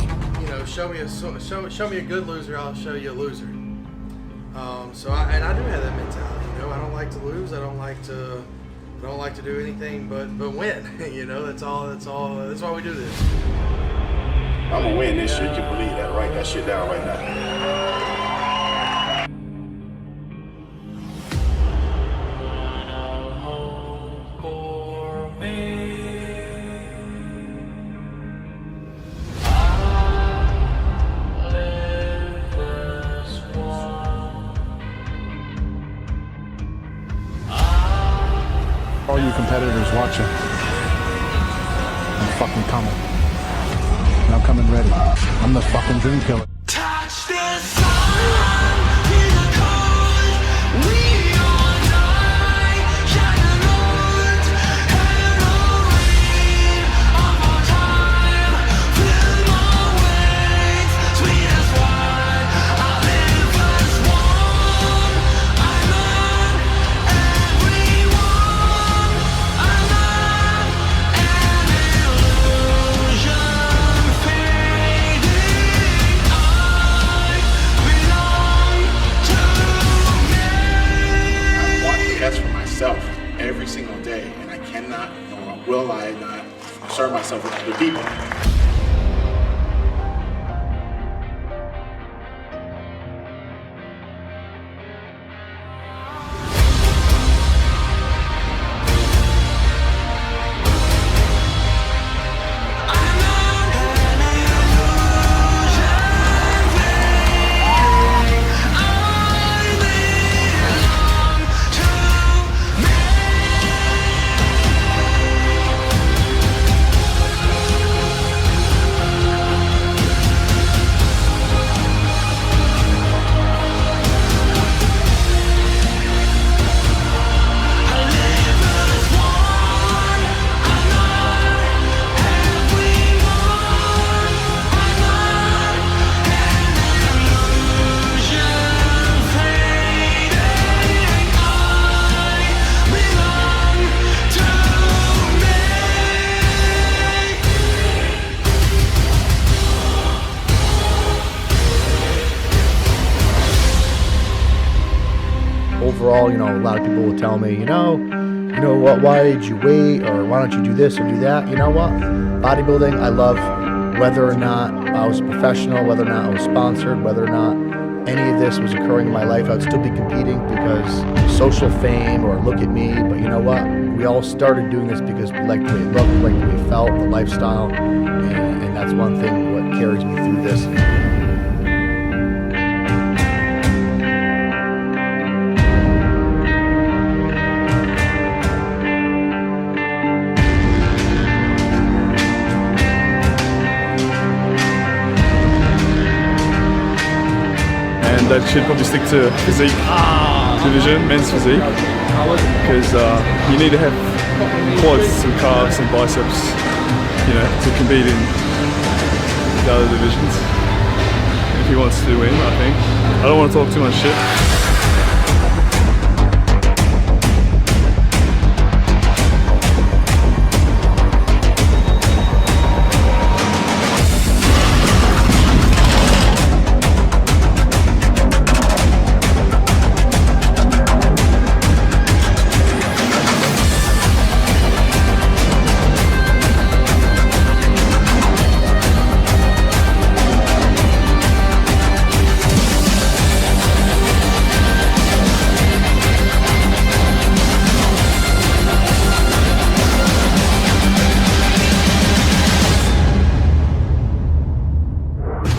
You know, show me a good loser, I'll show you a loser. I do have that mentality. You know, I don't like to lose. I don't like to do anything but win. You know, that's why we do this. I'm gonna win this year. You can believe that. Write that shit down right now. All you competitors watching, I'm fucking coming. And I'm coming ready. I'm the fucking dream killer. Touch the sun, feel the cold. We all die, shining light, and the rain of our time. Fill my wings, sweet as wine. I live as one. I love everyone. I love an illusion fading. I want the best for myself every single day, and I cannot, nor will I not concern myself with other people. Overall, you know, a lot of people will tell me, you know what, why did you wait, or why don't you do this or do that? You know what? Bodybuilding, I love, whether or not I was a professional, whether or not I was sponsored, whether or not any of this was occurring in my life, I'd still be competing because social fame or look at me. But you know what? We all started doing this because we liked the way it looked, we liked the way it felt, the lifestyle, and that's one thing what carries me through this. I should probably stick to physique division, men's physique, because you need to have quads and calves and biceps, you know, to compete in the other divisions. If he wants to win, I think. I don't want to talk too much shit.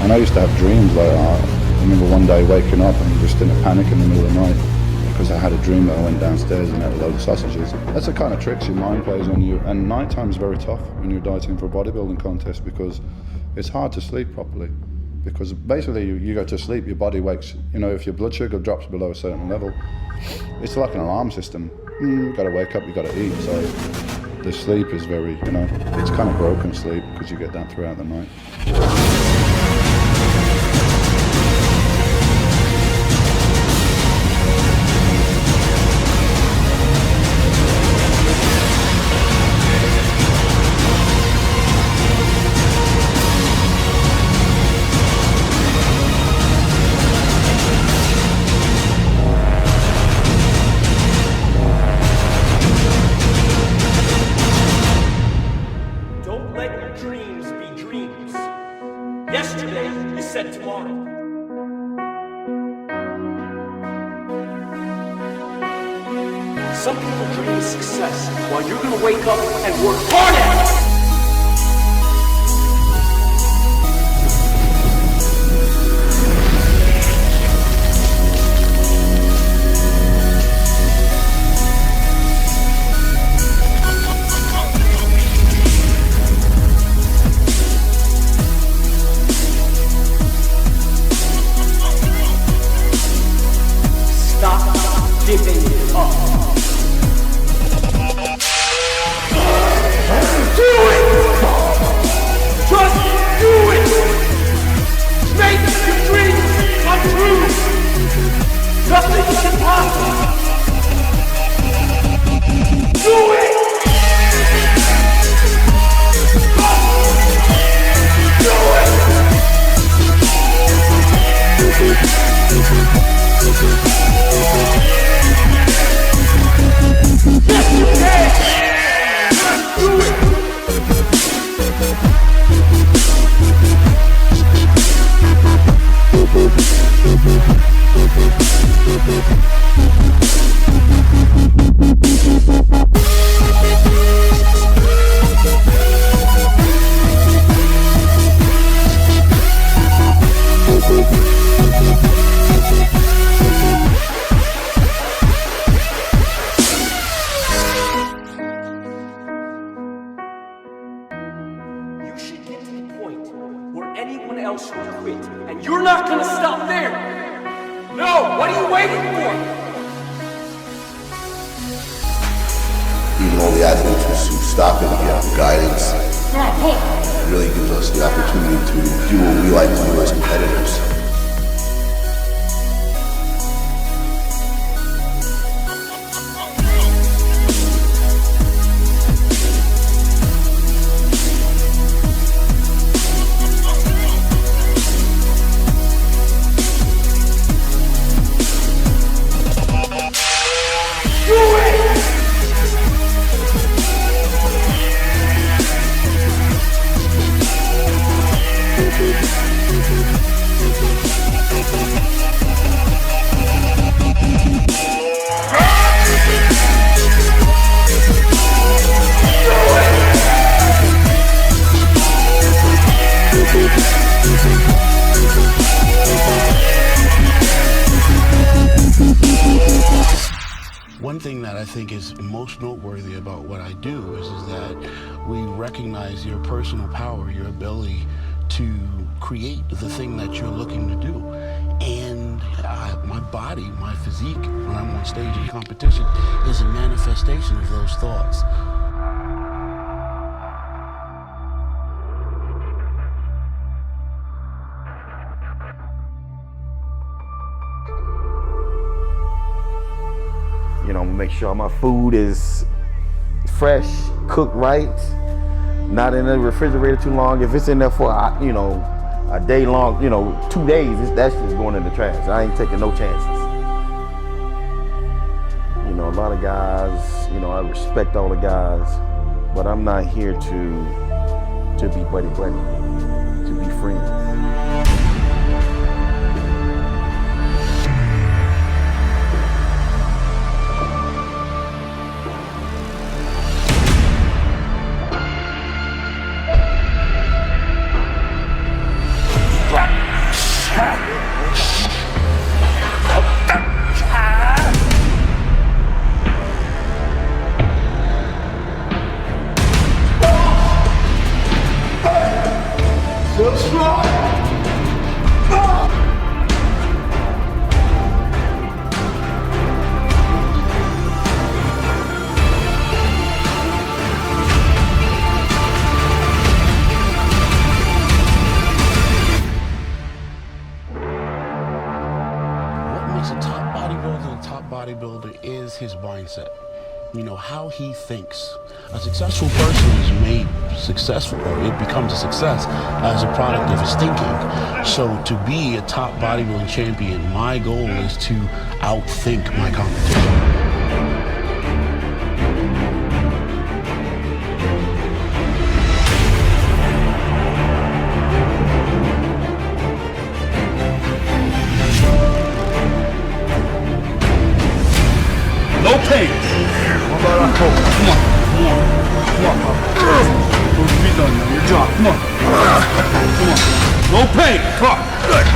And I used to have dreams like I remember one day waking up and just in a panic in the middle of the night because I had a dream that I went downstairs and had a load of sausages. That's the kind of tricks your mind plays on you, and night time is very tough when you're dieting for a bodybuilding contest because it's hard to sleep properly. Because basically you go to sleep, your body wakes, you know, if your blood sugar drops below a certain level, it's like an alarm system. You gotta wake up, you gotta eat. So the sleep is very, you know, it's kind of broken sleep because you get that throughout the night. Don't let your dreams be dreams. Some people dream of success while you're gonna wake up and work hard at it. Stop giving up. Do it! Just do it! Make your dreams come true! Nothing is impossible! Do it! Yes, you can! Just do it! You should get to the point where anyone else would quit, and you're not gonna stop there. No, what are you waiting for? Even all the athletes who stop and get guidance, it really gives us the opportunity to do what we like to do as competitors. One thing that I think is most noteworthy about what I do is that we recognize your personal power, your ability to create the thing that you're looking to do. And my body, my physique, when I'm on stage in competition, is a manifestation of those thoughts. You know, make sure my food is fresh, cooked right, not in the refrigerator too long. If it's in there for, a day long, 2 days, that's just going in the trash. I ain't taking no chances. You know, a lot of guys, I respect all the guys, but I'm not here to be buddy-buddy, to be friends. His mindset, how he thinks. A successful person is made successful, or it becomes a success as a product of his thinking. So to be a top bodybuilding champion, my goal is to outthink my competition. No pain. brother. Come on. What you be done now? Your job. Come on. Come on. No pain. Come on. Good.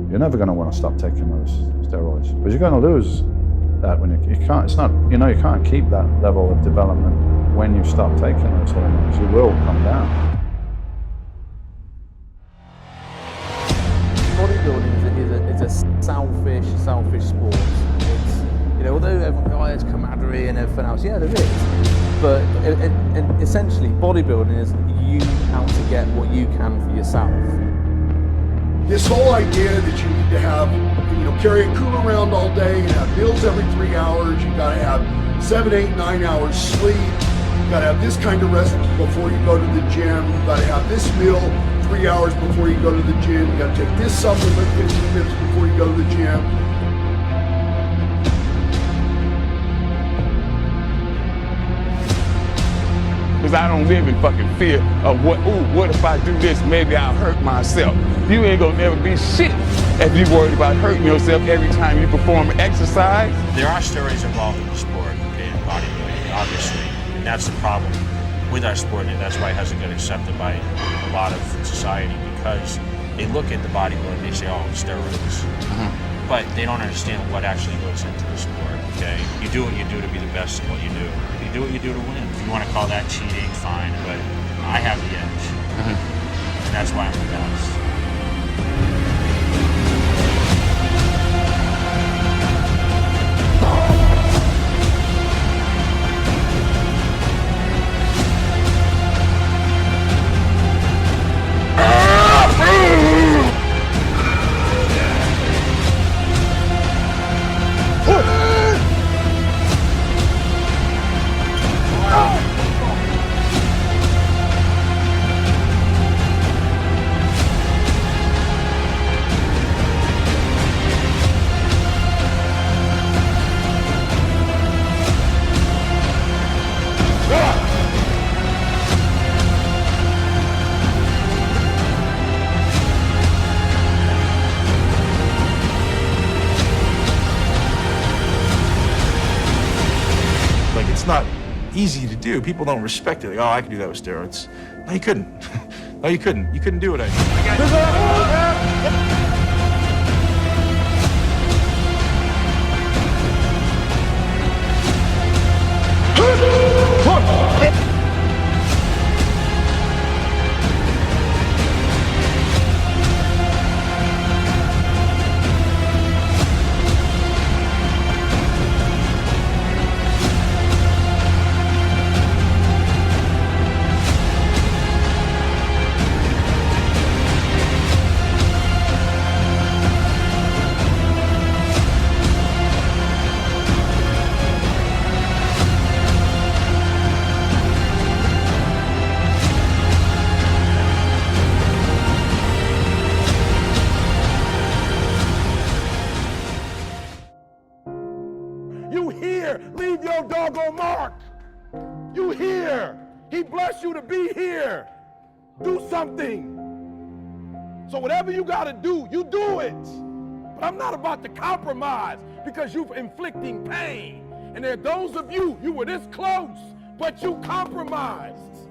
You're never going to want to stop taking those steroids, because you're going to lose that when you can't. It's not, you know, you can't keep that level of development when you stop taking those hormones. You will come down. Bodybuilding is a selfish sport. It's, you know, although everyone goes, oh, there's camaraderie and everything else, yeah, there is. But essentially, bodybuilding is you out to get what you can for yourself. This whole idea that you need to have, you know, carry a cooler around all day and have meals every 3 hours, you gotta have 7, 8, 9 hours sleep, you gotta have this kind of rest before you go to the gym, you gotta have this meal 3 hours before you go to the gym, you gotta take this supplement 15 minutes before you go to the gym. Because I don't live in fucking fear of what if I do this, maybe I'll hurt myself. You ain't gonna never be shit if you worried about hurting yourself every time you perform an exercise. There are steroids involved in the sport, in bodybuilding, obviously. And that's the problem with our sport, and that's why it hasn't been accepted by a lot of society, because they look at the bodybuilding and they say, oh, steroids. But they don't understand what actually goes into the sport, okay? You do what you do to be the best at what you do. You do what you do to win. If you want to call that cheating, fine, but I have the edge. And that's why I'm the best. It's not easy to do. People don't respect it. Like, oh, I can do that with steroids. No, you couldn't. No, you couldn't. You couldn't do it. You here, leave your doggone mark. You here. He blessed you to be here. Do something. So whatever you gotta do, you do it. But I'm not about to compromise because you're inflicting pain. And there are those of you, you were this close, but you compromised.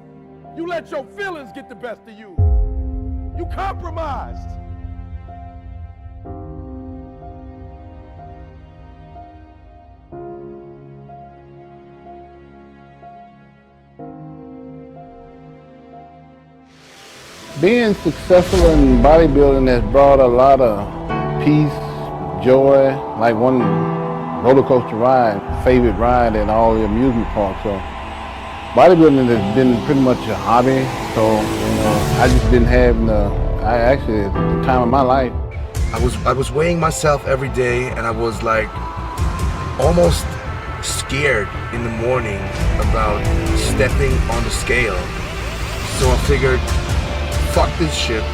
You let your feelings get the best of you. You compromised. Being successful in bodybuilding has brought a lot of peace, joy, like one roller coaster ride, favorite ride at all the amusement parks. So bodybuilding has been pretty much a hobby. So, I just didn't have at the time of my life. I was weighing myself every day, and I was like almost scared in the morning about stepping on the scale. So I figured, fuck this shit.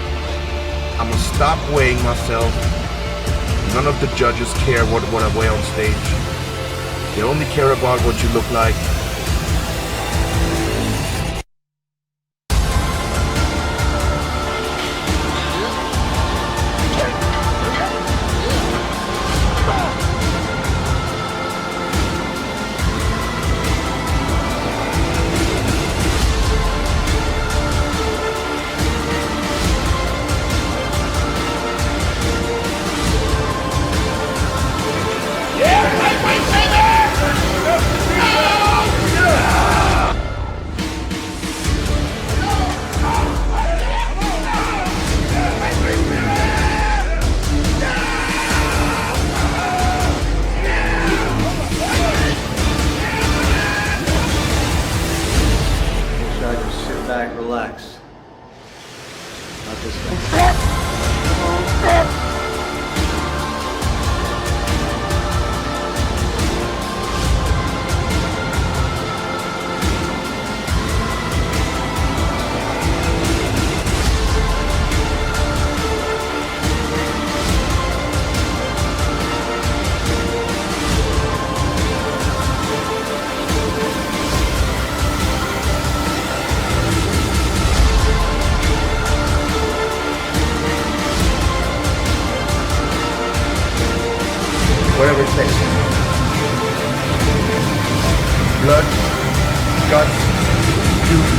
I'm gonna stop weighing myself. None of the judges care what I weigh on stage. They only care about what you look like. Back, relax. Not this guy. Whatever it takes. Blood, guts, juice.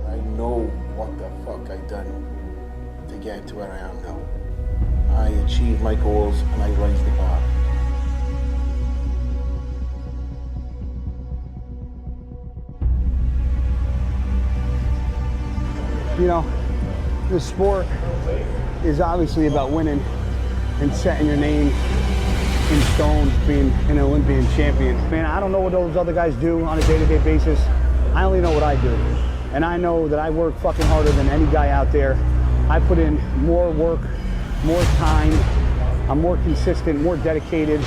I know what the fuck I done to get to where I am now. I achieved my goals and I raised the bar. You know, this sport is obviously about winning and setting your name in stone, being an Olympian champion. Man, I don't know what those other guys do on a day-to-day basis. I only know what I do. And I know that I work fucking harder than any guy out there. I put in more work, more time. I'm more consistent, more dedicated.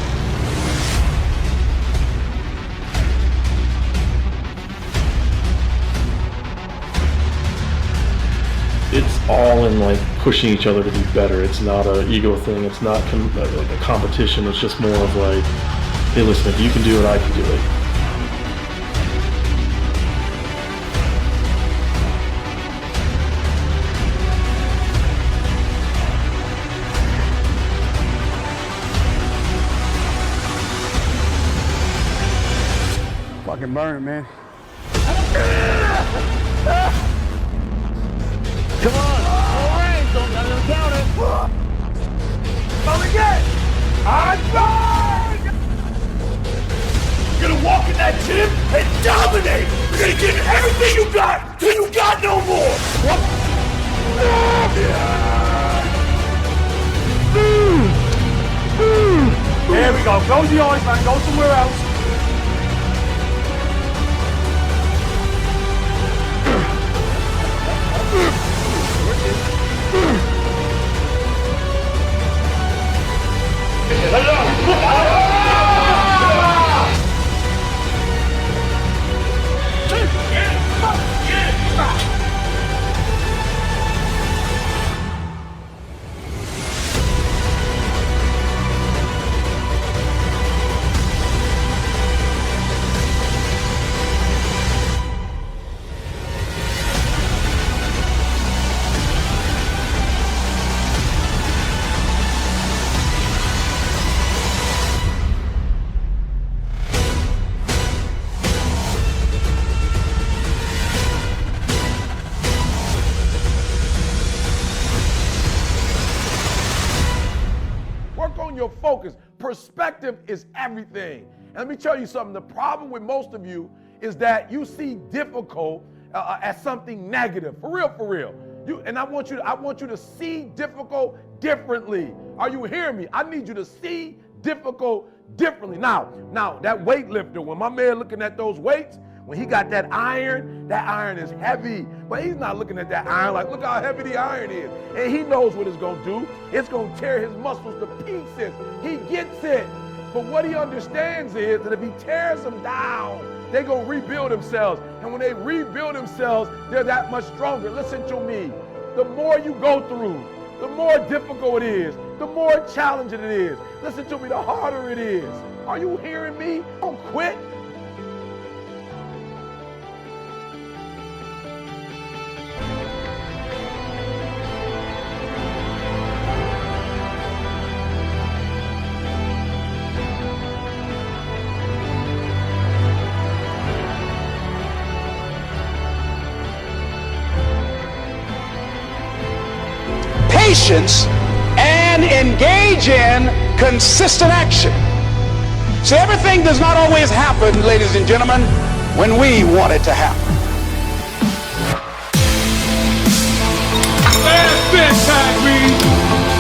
It's all in like pushing each other to be better. It's not an ego thing. It's not a competition. It's just more of like, hey, listen, if you can do it, I can do it. Fucking burn, man. Come on! All right, don't let him count it! Come again! I'm fine! You're gonna walk in that gym and dominate! You're gonna give it everything you got till you got no more! There we go. Close the eyes, man. Go somewhere else. focus. Perspective is everything. And let me tell you something. The problem with most of you is that you see difficult as something negative. For real, for real. I want you to see difficult differently. Are you hearing me? I need you to see difficult differently. Now that weightlifter, when my man looking at those weights, when he got that iron is heavy. But he's not looking at that iron like, look how heavy the iron is. And he knows what it's gonna do. It's gonna tear his muscles to pieces. He gets it. But what he understands is that if he tears them down, they're gonna rebuild themselves. And when they rebuild themselves, they're that much stronger. Listen to me. The more you go through, the more difficult it is, the more challenging it is. Listen to me, the harder it is. Are you hearing me? Don't quit. Patience and engage in consistent action. See, everything does not always happen, ladies and gentlemen, when we want it to happen. Last bit, Tyree,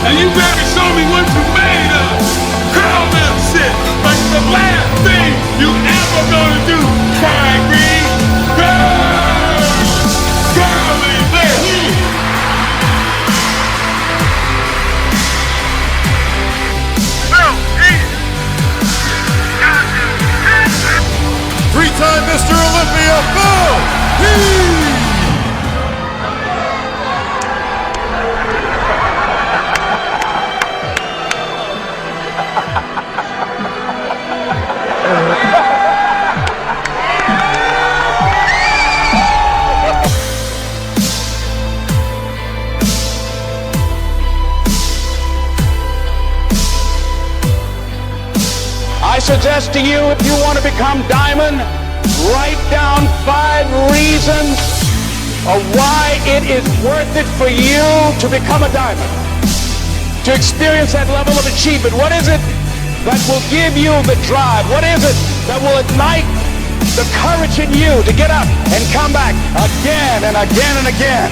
and you better show me what you made of. Curl that shit like the last thing you ever gonna do, Tyree. Curly this. 3-time Mr. Olympia, Phil! I suggest to you, if you want to become diamond, write down 5 reasons of why it is worth it for you to become a diamond, to experience that level of achievement. What is it that will give you the drive? What is it that will ignite the courage in you to get up and come back again and again and again?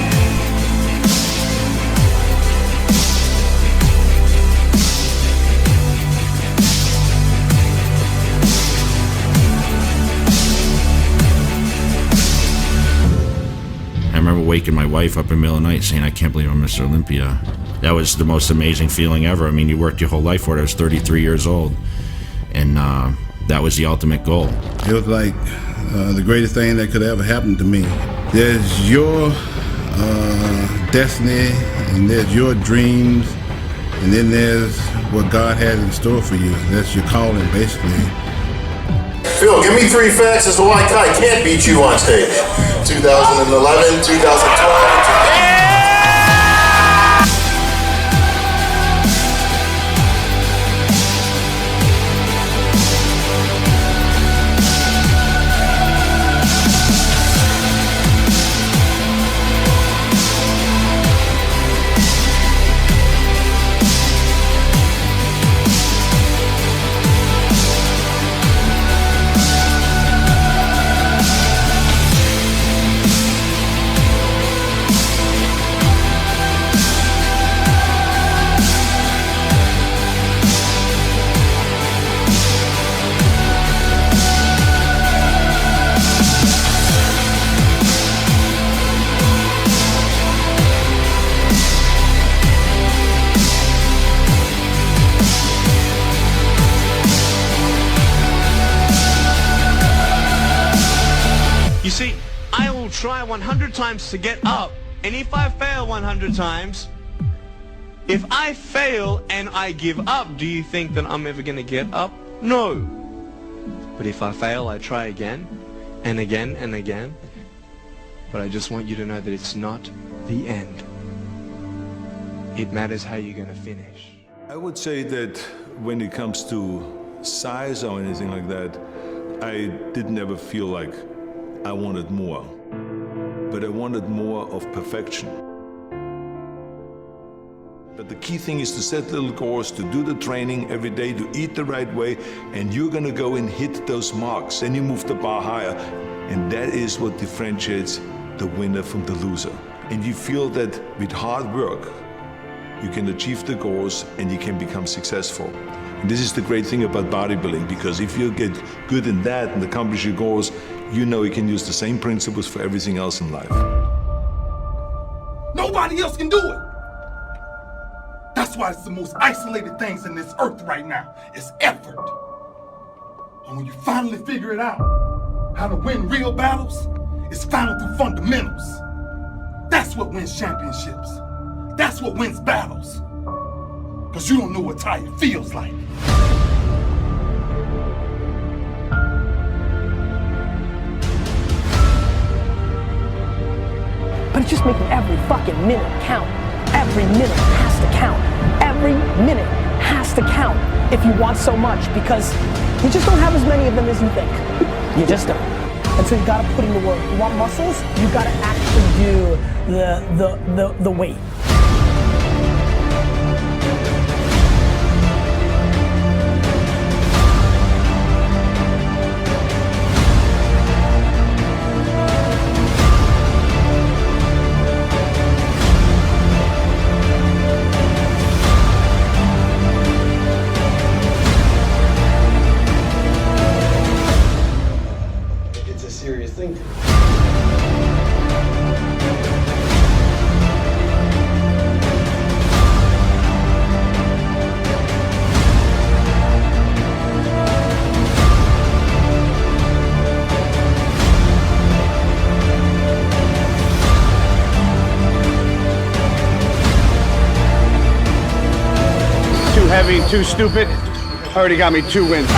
I remember waking my wife up in the middle of the night saying, I can't believe I'm Mr. Olympia. That was the most amazing feeling ever. I mean, you worked your whole life for it. I was 33 years old. And that was the ultimate goal. It was like the greatest thing that could ever happen to me. There's your destiny, and there's your dreams, and then there's what God has in store for you. That's your calling, basically. Phil, give me 3 facts as to why Kai can't beat you on stage. 2011, 2012, You see, I will try 100 times to get up, and if I fail 100 times, if I fail and I give up, do you think that I'm ever going to get up? No. But if I fail, I try again, and again, and again. But I just want you to know that it's not the end. It matters how you're going to finish. I would say that when it comes to size or anything like that, I didn't ever feel like I wanted more, but I wanted more of perfection. But the key thing is to set little goals, to do the training every day, to eat the right way, and you're gonna go and hit those marks. Then you move the bar higher. And that is what differentiates the winner from the loser. And you feel that with hard work, you can achieve the goals and you can become successful. And this is the great thing about bodybuilding, because if you get good in that and accomplish your goals, you know you can use the same principles for everything else in life. Nobody else can do it. That's why it's the most isolated things in this earth right now. It's effort. And when you finally figure it out, how to win real battles, it's found through fundamentals. That's what wins championships. That's what wins battles. Because you don't know what tired feels like. But it's just making every fucking minute count. Every minute has to count. Every minute has to count if you want so much, because you just don't have as many of them as you think. You just don't. And so you gotta put in the work. You want muscles? You gotta actually do the weight. It's a serious thing. Too heavy, too stupid. Already got me 2 wins.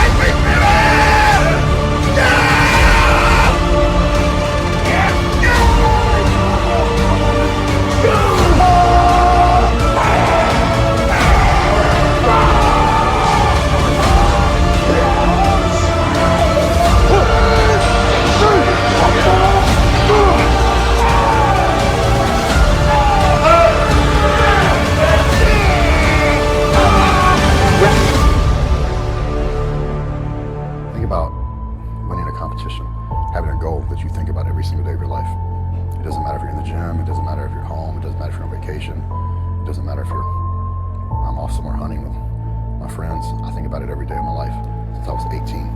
Think about winning a competition, having a goal that you think about every single day of your life. It doesn't matter if you're in the gym, it doesn't matter if you're home, it doesn't matter if you're on vacation, it doesn't matter if I'm off somewhere hunting with my friends. I think about it every day of my life since I was 18.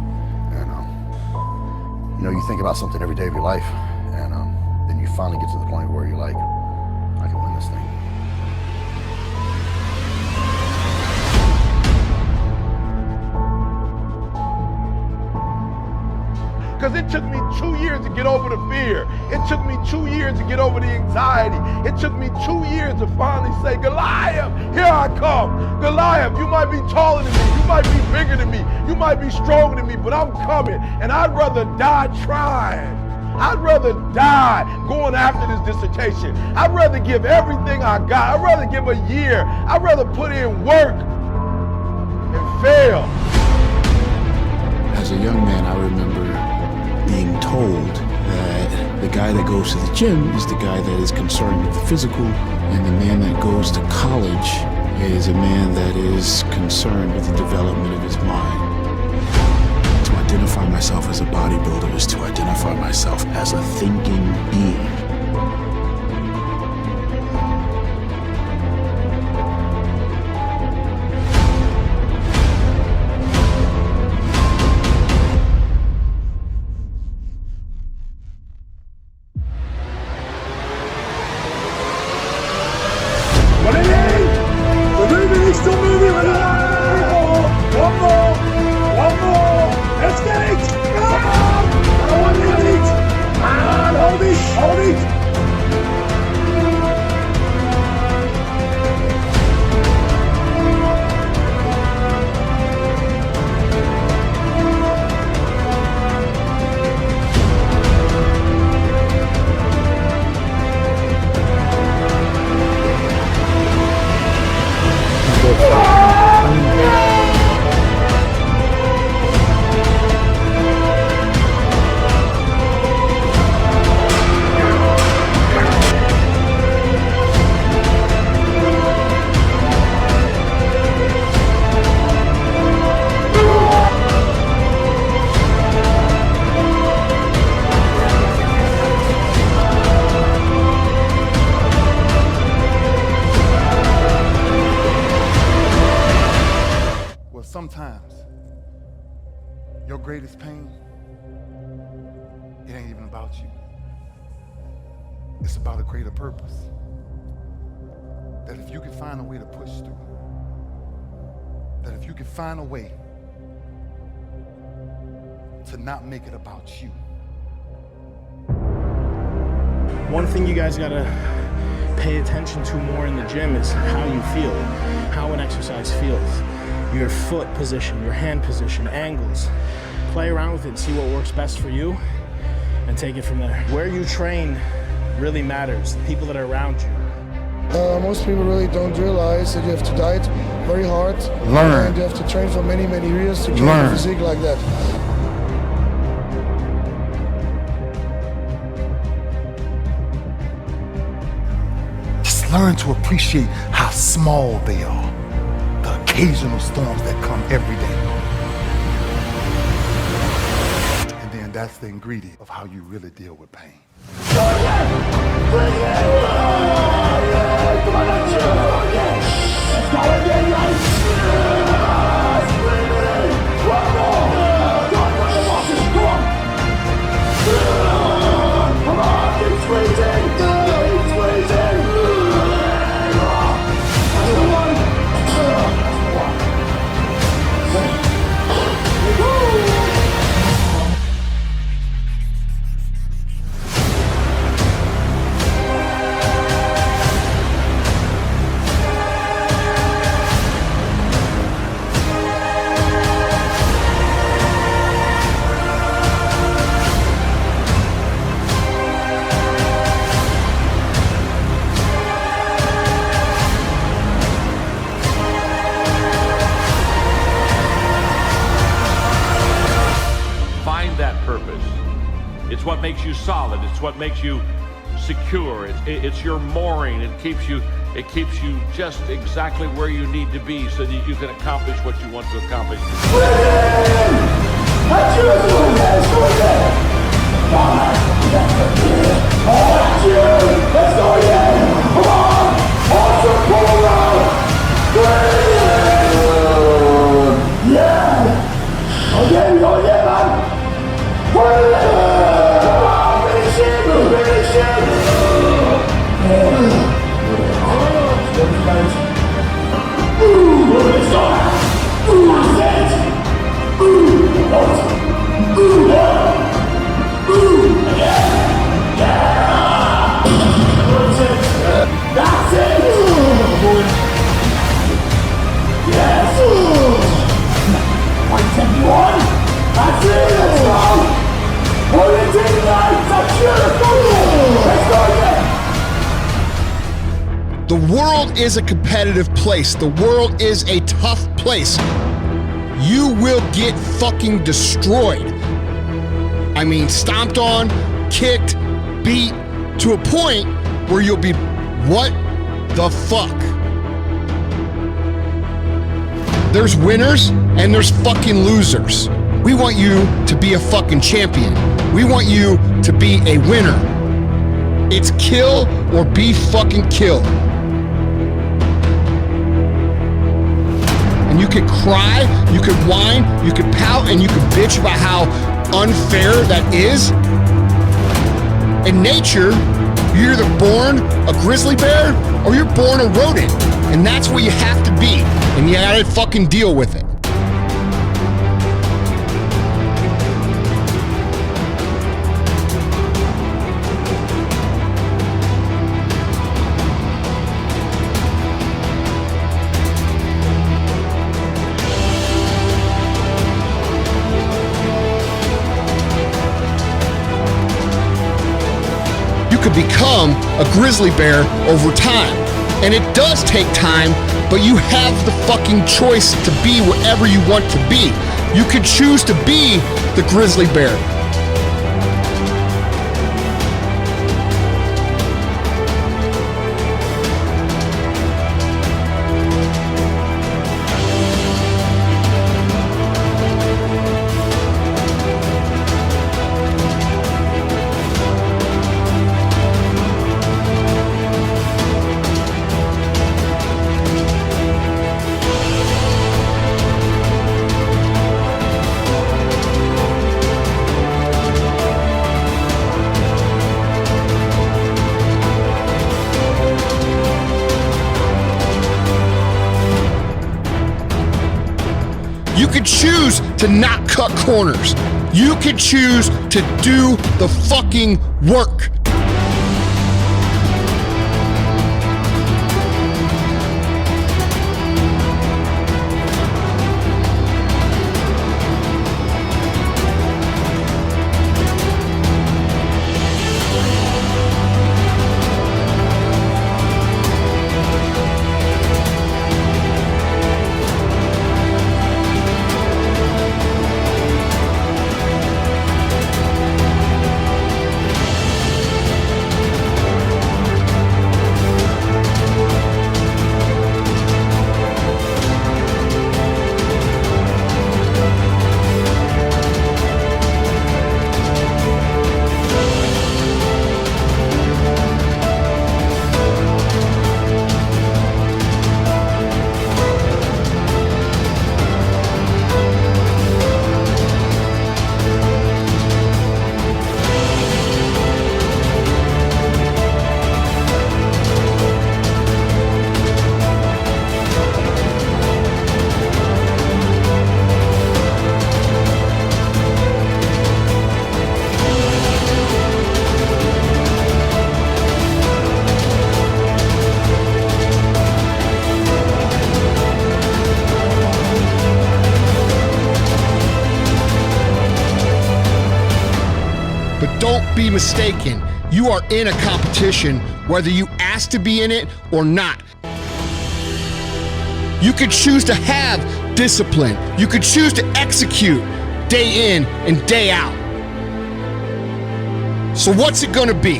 And you think about something every day of your life, and then you finally get to the point where you're like, I can win this thing. Because it took me 2 years to get over the fear. It took me 2 years to get over the anxiety. It took me 2 years to finally say, Goliath, here I come. Goliath, you might be taller than me. You might be bigger than me. You might be stronger than me, but I'm coming. And I'd rather die trying. I'd rather die going after this dissertation. I'd rather give everything I got. I'd rather give a year. I'd rather put in work and fail. As a young man, I remember being told that the guy that goes to the gym is the guy that is concerned with the physical, and the man that goes to college is a man that is concerned with the development of his mind. To identify myself as a bodybuilder is to identify myself as a thinking being. Hold it! Your greatest pain, it ain't even about you. It's about a greater purpose. That if you can find a way to push through, that if you can find a way to not make it about you. One thing you guys gotta pay attention to more in the gym is how you feel, how an exercise feels. Your foot position, your hand position, angles. Play around with it and see what works best for you and take it from there. Where you train really matters, the people that are around you. Most people really don't realize that you have to diet very hard. Learn. And you have to train for many, many years to keep Learn. a physique like that. Just learn to appreciate how small they are. The occasional storms that come every day. And then that's the ingredient of how you really deal with pain. It's what makes you solid. It's what makes you secure. It's your mooring. It keeps you just exactly where you need to be so that you can accomplish what you want to accomplish. The world is a competitive place. The world is a tough place. You will get fucking destroyed. I mean, stomped on, kicked, beat, to a point where you'll be, what the fuck? There's winners and there's fucking losers. We want you to be a fucking champion. We want you to be a winner. It's kill or be fucking killed. And you could cry, you could whine, you could pout, and you could bitch about how unfair that is. In nature, you're either born a grizzly bear or you're born a rodent. And that's what you have to be. And you gotta fucking deal with it. Become a grizzly bear over time. And it does take time, but you have the fucking choice to be whatever you want to be. You could choose to be the grizzly bear. choose to not cut corners. You can choose to do the fucking work. But don't be mistaken, you are in a competition whether you ask to be in it or not. You could choose to have discipline. You could choose to execute day in and day out. So what's it gonna be?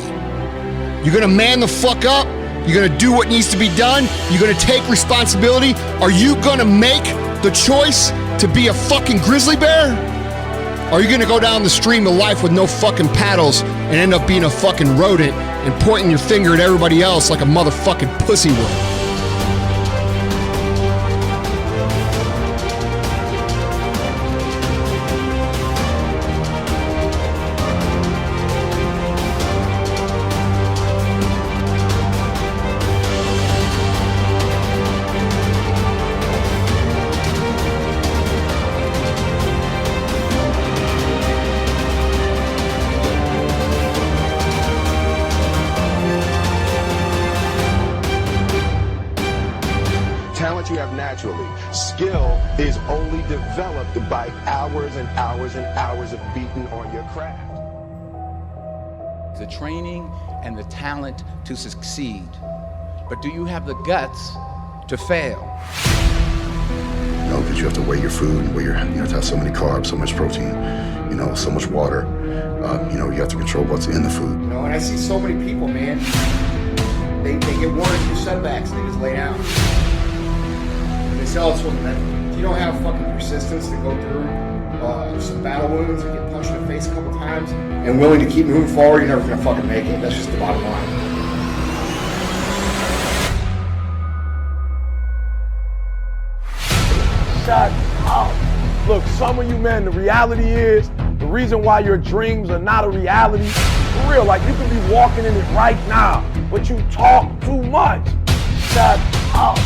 You're gonna man the fuck up? You're gonna do what needs to be done? You're gonna take responsibility? Are you gonna make the choice to be a fucking grizzly bear? Or are you gonna go down the stream of life with no fucking paddles and end up being a fucking rodent and pointing your finger at everybody else like a motherfucking pussy would? Talent you have naturally. Skill is only developed by hours and hours and hours of beating on your craft. The training and the talent to succeed. But do you have the guts to fail? You know, because you have to weigh your food, and weigh your, you know, to have so many carbs, so much protein, you know, so much water. You know, you have to control what's in the food. You know, and I see so many people, man, they get one or two setbacks and they just lay down. And they say, oh, it's what if you don't have fucking persistence to go through some battle wounds and get punched in the face a couple times and willing to keep moving forward, you're never gonna fucking make it. That's just the bottom line. Shut up. Look, some of you men, the reality is, the reason why your dreams are not a reality, for real, like you could be walking in it right now, but you talk too much. Shut up.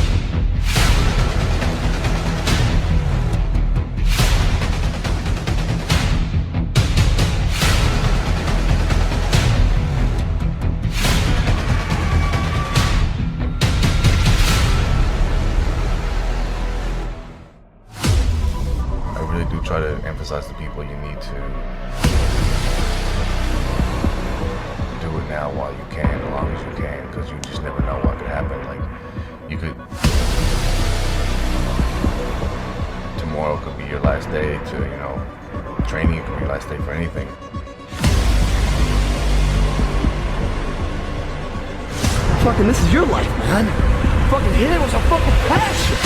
Try to emphasize to people you need to do it now while you can, as long as you can, because you just never know what could happen. Like, you could, tomorrow could be your last day to, you know, training could be your last day for anything. Fucking, this is your life, man. Fucking hit it with a fucking passion.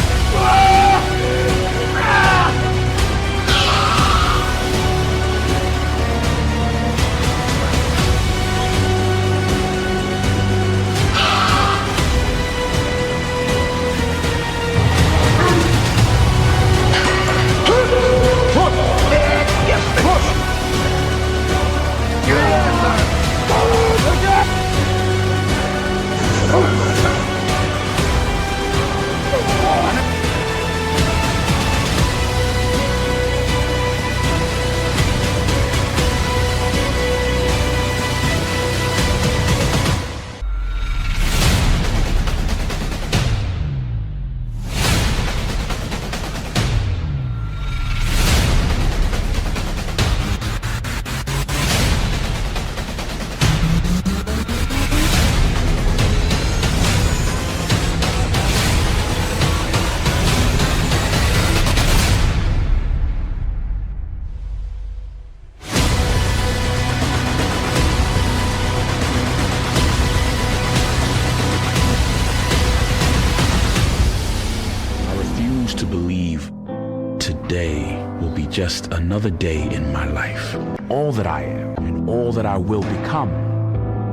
just another day in my life. All that I am and all that I will become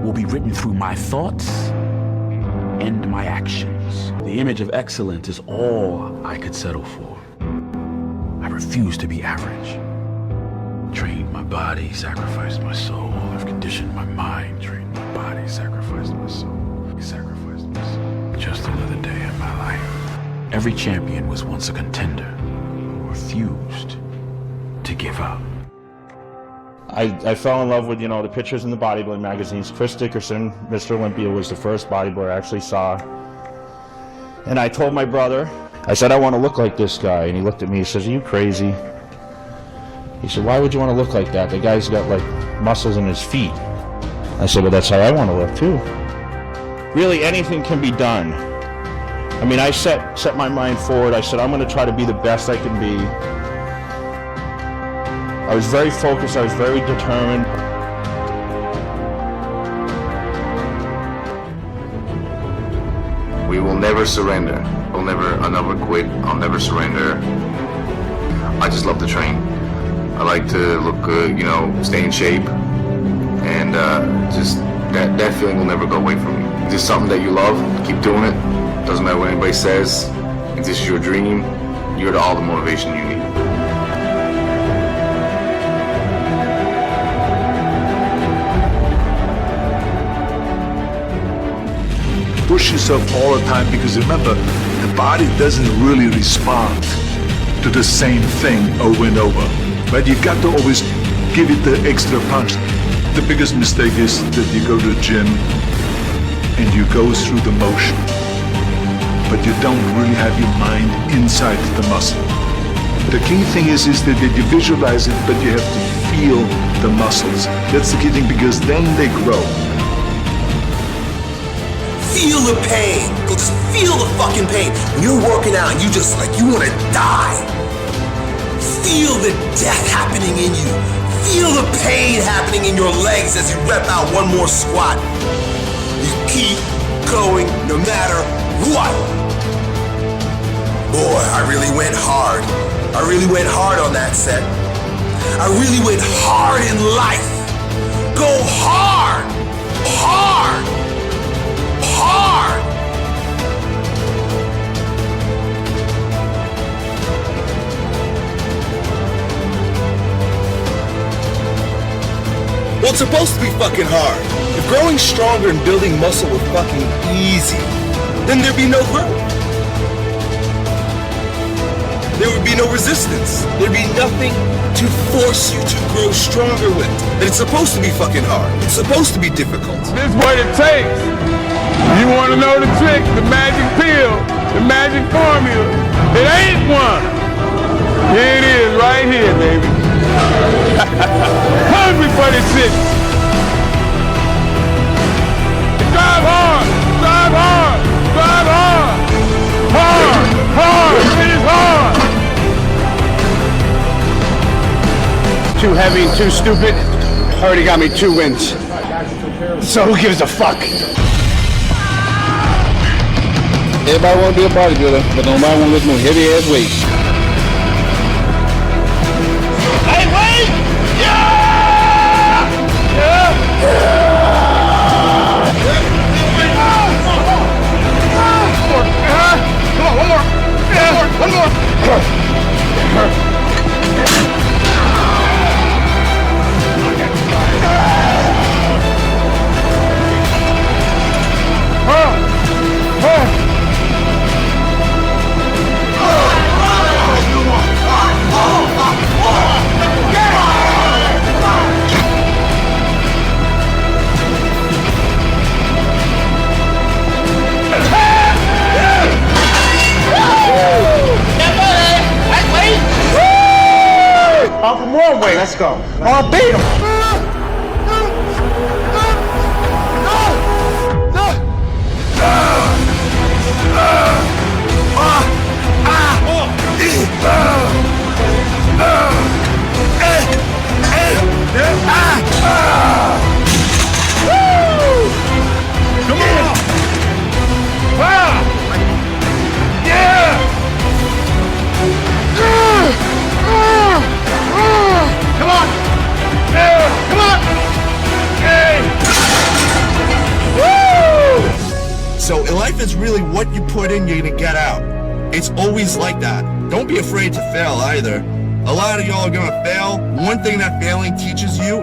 will be written through my thoughts and my actions. The image of excellence is all I could settle for. I refuse to be average. Trained my body, sacrificed my soul. I've conditioned my mind, trained my body, sacrificed my soul. Sacrificed my soul. Just another day in my life. Every champion was once a contender who refused to give up. I fell in love with, the pictures in the bodybuilding magazines. Chris Dickerson, Mr. Olympia, was the first bodybuilder I actually saw. And I told my brother, I said, I want to look like this guy. And he looked at me, he says, are you crazy? He said, why would you want to look like that? The guy's got like muscles in his feet. I said, well, that's how I want to look too. Really, anything can be done. I mean, I set my mind forward. I said, I'm going to try to be the best I can be. I was very focused. I was very determined. We will never surrender. I'll never quit. I'll never surrender. I just love to train. I like to look good, stay in shape. And just that feeling will never go away from me. It's just something that you love. Keep doing it. Doesn't matter what anybody says. If this is your dream, you're all the motivation you need. Push yourself all the time, because remember, the body doesn't really respond to the same thing over and over. But you got to always give it the extra punch. The biggest mistake is that you go to the gym and you go through the motion, but you don't really have your mind inside the muscle. The key thing is that you visualize it, but you have to feel the muscles. That's the key thing, because then they grow. Feel the pain. Just feel the fucking pain. When you're working out and you just you want to die. Feel the death happening in you. Feel the pain happening in your legs as you rep out one more squat. You keep going no matter what. Boy, I really went hard. I really went hard on that set. I really went hard in life. Go hard. Hard. Hard. Well, it's supposed to be fucking hard. If growing stronger and building muscle were fucking easy, then there'd be no growth. There would be no resistance. There'd be nothing to force you to grow stronger with. But it's supposed to be fucking hard. It's supposed to be difficult. This is what it takes. You want to know the trick, the magic pill, the magic formula. It ain't one. Here it is, right here, baby. Hungry for this shit. Drive hard, drive hard, drive hard. Hard, hard, it is hard. Too heavy, too stupid. Already got me 2 wins. So who gives a fuck? Everybody want to be a bodybuilder, but nobody want to lift no heavy ass weights. Hey, wait! Yeah! Yeah! Come on, one more. Yeah, one more. Up for more weight, let's go. I'll beat him. Come on! Yeah! life is really what you put in, you're gonna get out. It's always like that. Don't be afraid to fail either. A lot of y'all are gonna fail. One thing that failing teaches you,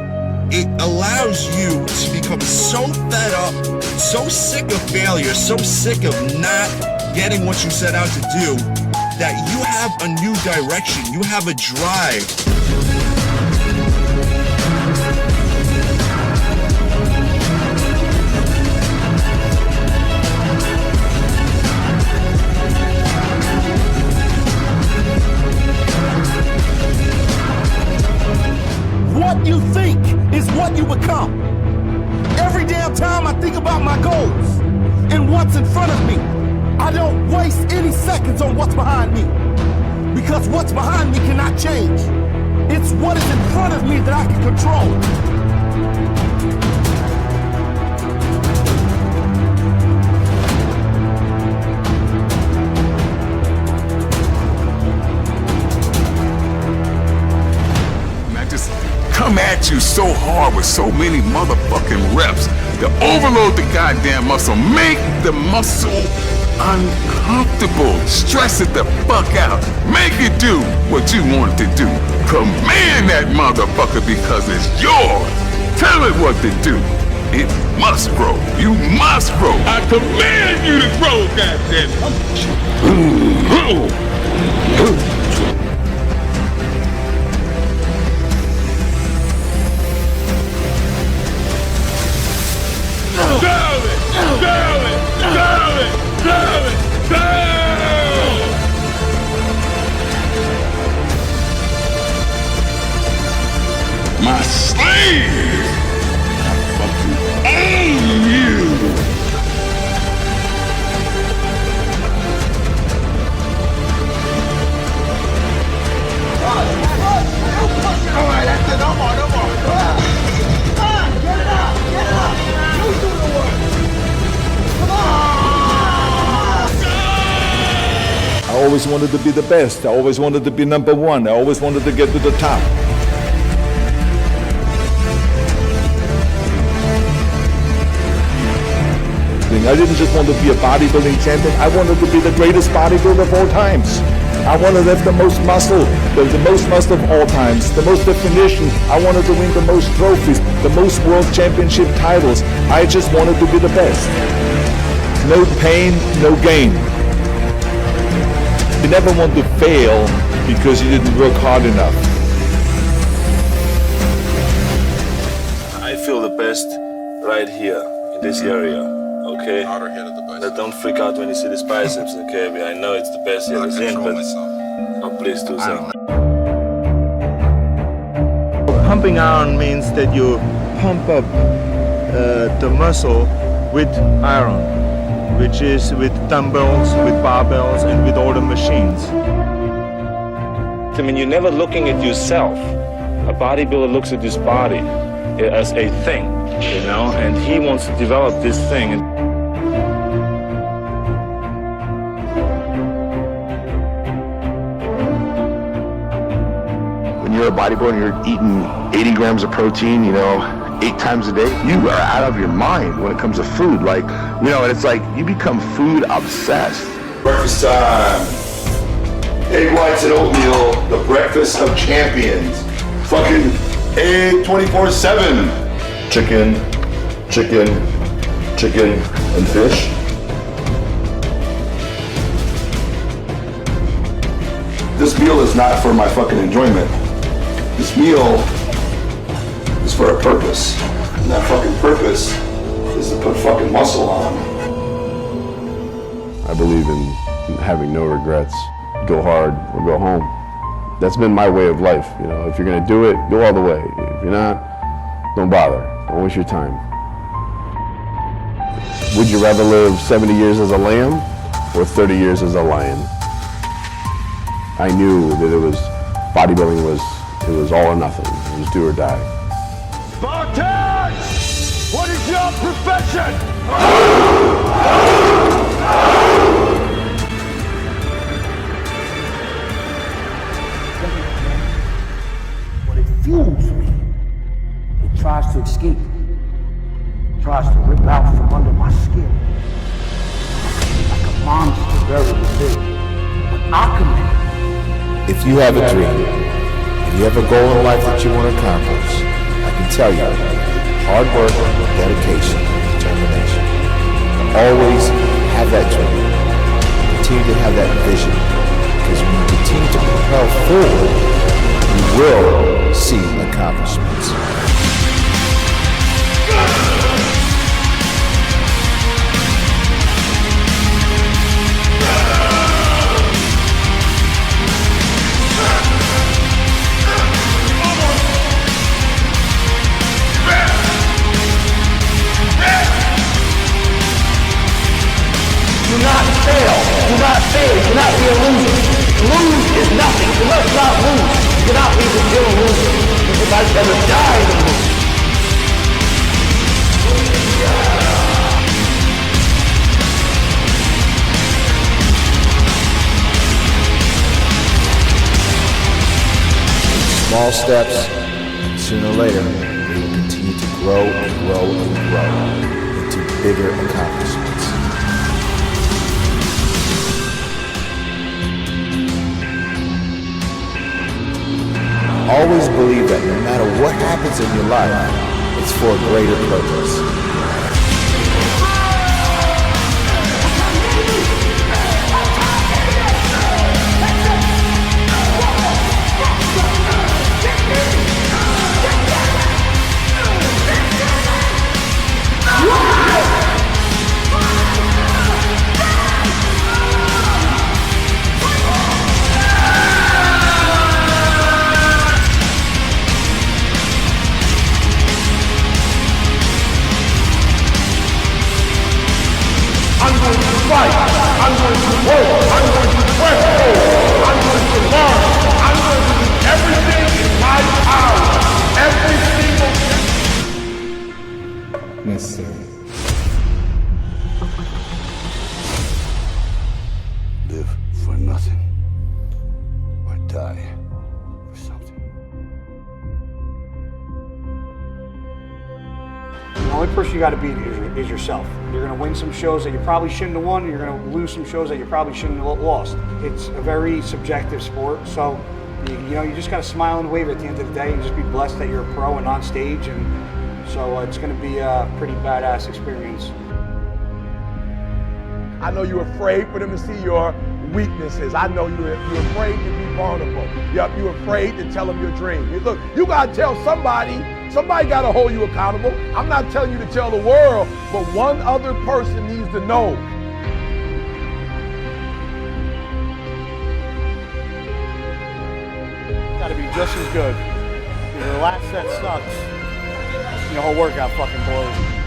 it allows you to become so fed up, so sick of failure, so sick of not getting what you set out to do, that you have a new direction, you have a drive. What you think is what you become. Every damn time I think about my goals and what's in front of me, I don't waste any seconds on what's behind me. Because what's behind me cannot change. It's what is in front of me that I can control. Come at you so hard with so many motherfucking reps to overload the goddamn muscle, make the muscle uncomfortable, stress it the fuck out, make it do what you want it to do, command that motherfucker because it's yours, tell it what to do, it must grow, you must grow, I command you to grow, goddamn. My slave! I fucking own you! Alright, that's it. No more, no more. Come on, get it up, get it up. You do the work. Come on! I always wanted to be the best. I always wanted to be number one. I always wanted to get to the top. I didn't just want to be a bodybuilding champion. I wanted to be the greatest bodybuilder of all times. I wanted to have the most muscle, the most muscle of all times, the most definition. I wanted to win the most trophies, the most world championship titles. I just wanted to be the best. No pain, no gain. You never want to fail because you didn't work hard enough. I feel the best right here in this area. Okay? Don't freak out when you see these biceps, okay? I know it's the best you ever seen, but oh, please do something. Pumping iron means that you pump up the muscle with iron, which is with dumbbells, with barbells, and with all the machines. I mean, you're never looking at yourself. A bodybuilder looks at his body as a thing, you know, and he wants to develop this thing. When you're a bodybuilder and you're eating 80 grams of protein, you know, 8 times a day, you are out of your mind when it comes to food. Like, you know, and it's like you become food obsessed. Breakfast time. Egg whites and oatmeal, the breakfast of champions. Fucking egg 24/7. Chicken, chicken, chicken, and fish. This meal is not for my fucking enjoyment. This meal is for a purpose. And that fucking purpose is to put fucking muscle on. I believe in having no regrets. Go hard or go home. That's been my way of life. You know, if you're gonna do it, go all the way. If you're not, don't bother. Don't waste your time. Would you rather live 70 years as a lamb or 30 years as a lion? I knew that it was, bodybuilding was all or nothing. It was do or die. Spartan! What is your profession? But it fuels me. It tries to escape. It tries to rip out from under my skin. monster, very big. Aquaman. If you have a dream, if you have a goal in life that you want to accomplish, I can tell you, hard work, dedication, determination. Always have that dream. Continue to have that vision. Because when you continue to propel forward, you will see accomplishments. Do not fail. Do not fail. You cannot be a loser. Lose is nothing. You must not lose. You cannot be the real loser. You might never die to lose. Small steps, and sooner or later, they will continue to grow and grow and grow into bigger accomplishments. Always believe that no matter what happens in your life, it's for a greater purpose. I'm going to fight. I'm going to work. I'm going to press forward. I'm going to learn. I'm going to do everything in my power. Every single Necessary. Live for nothing or die for something. The only person you got to beat is yourself. You're going to win some shows that you probably shouldn't have won. You're going to lose some shows that you probably shouldn't have lost. It's a very subjective sport, so you just got to smile and wave at the end of the day and just be blessed that you're a pro and on stage. And so it's going to be a pretty badass experience. I know you're afraid for them to see your weaknesses. I know you're afraid to be vulnerable. You're afraid to tell them your dream. Look, you gotta tell somebody gotta hold you accountable. I'm not telling you to tell the world, but one other person needs to know. Gotta be just as good. If the last set sucks, your whole workout fucking blows.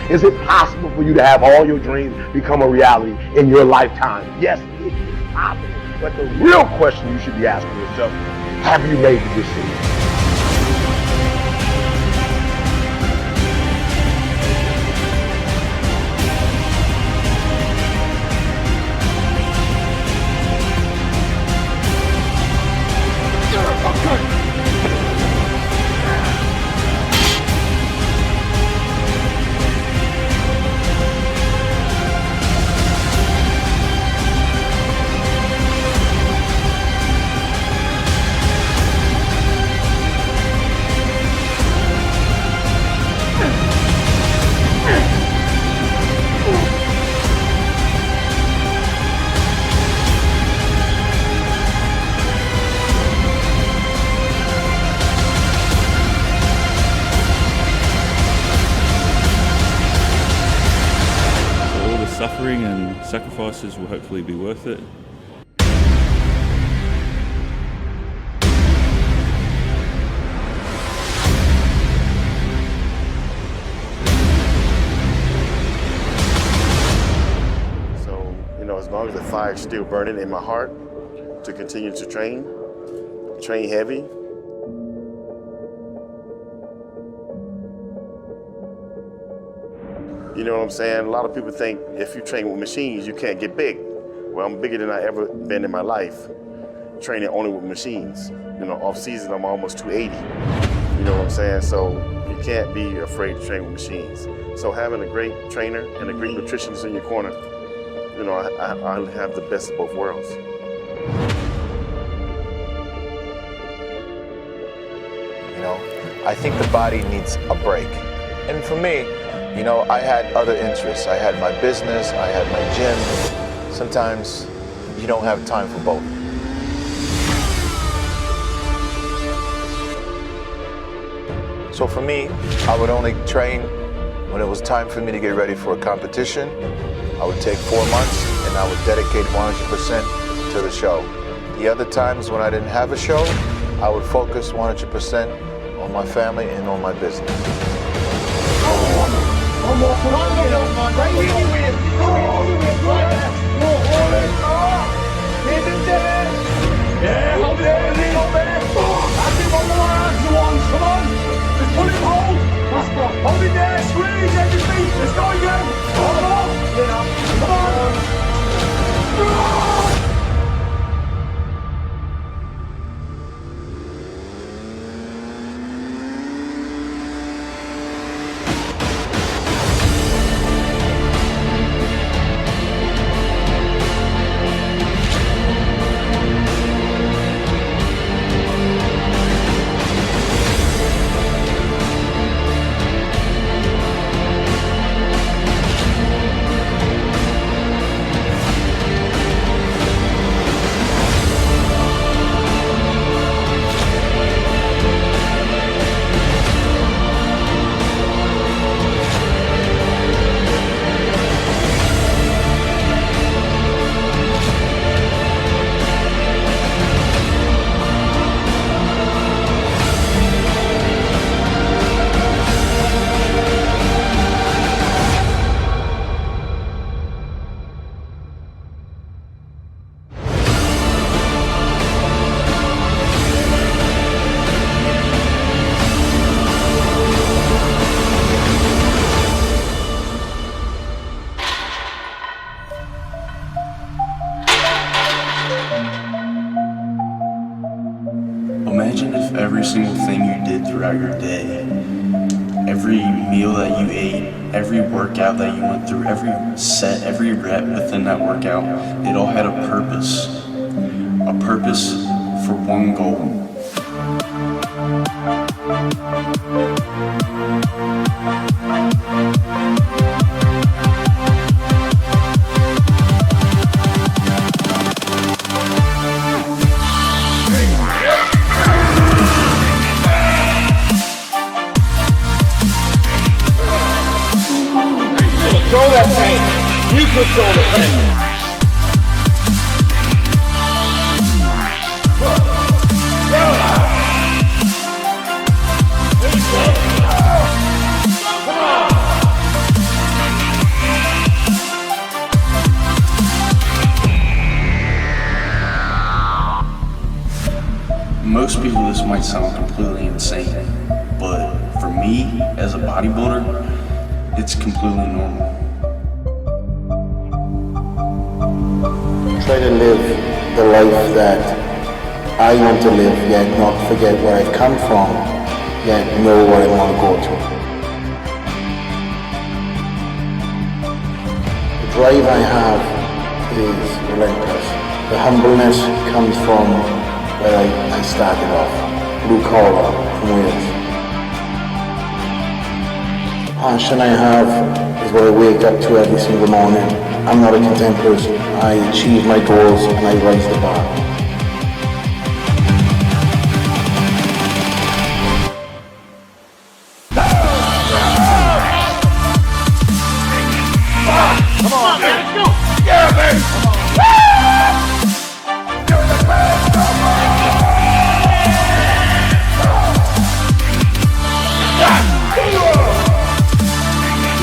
Is it possible for you to have all your dreams become a reality in your lifetime? Yes, it is possible. But the real question you should be asking yourself, have you made the decision? suffering and sacrifices will hopefully be worth it. So, as long as the fire's still burning in my heart to continue to train heavy, you know what I'm saying? A lot of people think if you train with machines, you can't get big. Well, I'm bigger than I ever been in my life, training only with machines. Off season, I'm almost 280. You know what I'm saying? So you can't be afraid to train with machines. So having a great trainer and a great nutritionist in your corner, I have the best of both worlds. I think the body needs a break. And for me, I had other interests. I had my business, I had my gym. Sometimes you don't have time for both. So for me, I would only train when it was time for me to get ready for a competition. I would take 4 months and I would dedicate 100% to the show. The other times when I didn't have a show, I would focus 100% on my family and on my business. Yeah, hold it there, little bit. That's it, one more hands to one. Come on. Just pull it, hold. Hold it there, squeeze everything. Let's go again. Come on. Come on. Imagine if every single thing you did throughout your day, every meal that you ate, every workout that you went through, every set, every rep within that workout, it all had a purpose for one goal. Control that pain. You control the pain. Most people, this might sound completely insane, but for me, as a bodybuilder, it's completely normal. Try to live the life that I want to live, yet not forget where I've come from, yet know where I want to go to. The drive I have is relentless. The humbleness comes from where I started off, blue collar from Wales. The passion I have is what I wake up to every single morning. I'm not a content person. I achieve my goals and I rise the bar. Come on, man. Let's go. Yeah, baby. Give it the best. Come on.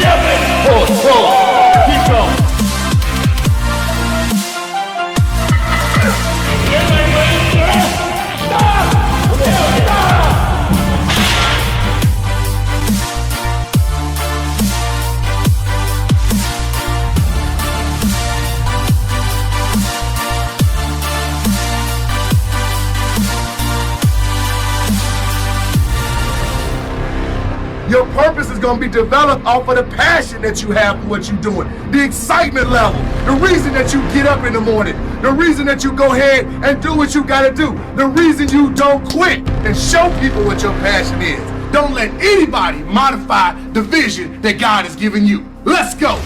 Yeah, baby. Pull. Keep going. Your purpose is going to be developed off of the passion that you have for what you're doing, the excitement level, the reason that you get up in the morning, the reason that you go ahead and do what you got to do, the reason you don't quit and show people what your passion is. Don't let anybody modify the vision that God has given you. Let's go.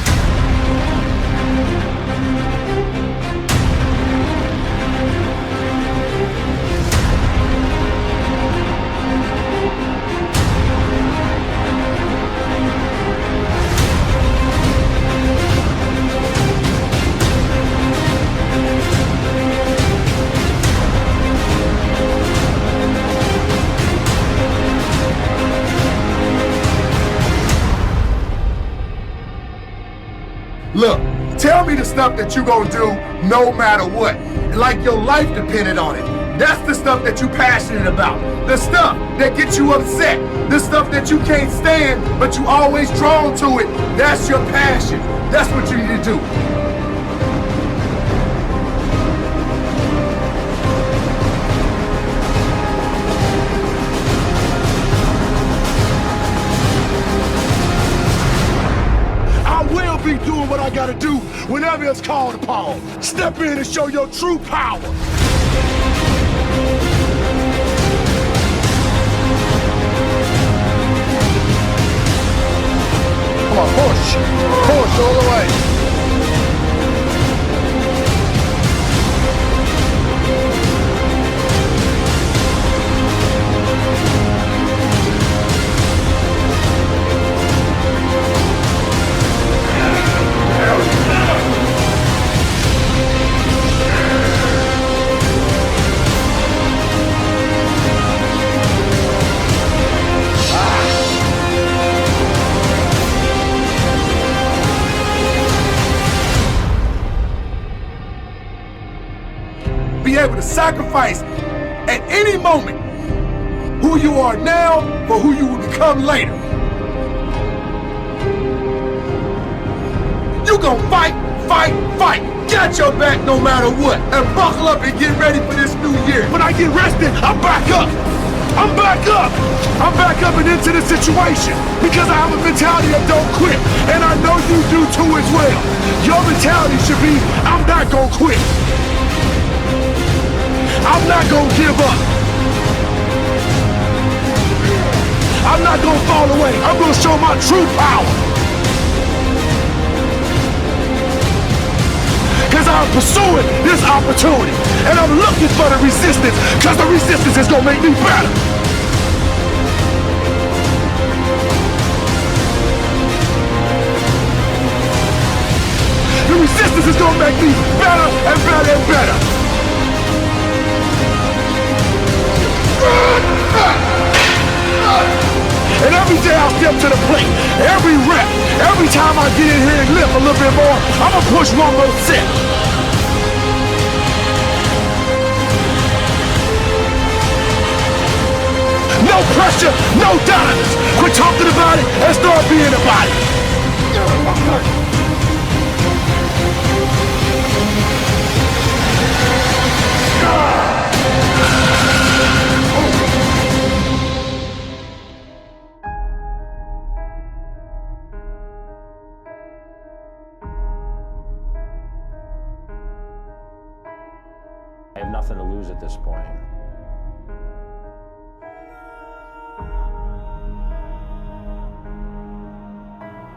Look, tell me the stuff that you gonna do no matter what. Like your life depended on it. That's the stuff that you passionate about. The stuff that gets you upset. The stuff that you can't stand, but you always drawn to it. That's your passion. That's what you need to do. Be doing what I gotta do whenever it's called upon. Step in and show your true power. Come on, push all the way. Be able to sacrifice at any moment who you are now for who you will become later. You gon' fight. Got your back no matter what. And buckle up and get ready for this new year. When I get rested, I'm back up. I'm back up and into the situation because I have a mentality of don't quit. And I know you do too as well. Your mentality should be, I'm not gonna quit. I'm not gonna give up. I'm not gonna fall away. I'm gonna show my true power. Cause I'm pursuing this opportunity. And I'm looking for the resistance, cause the resistance is gonna make me better. The resistance is gonna make me better and better and better. And every day I step to the plate, every rep, every time I get in here and lift a little bit more, I'ma push one more set. No pressure, no diamonds. Quit talking about it and start being about it. I have nothing to lose at this point.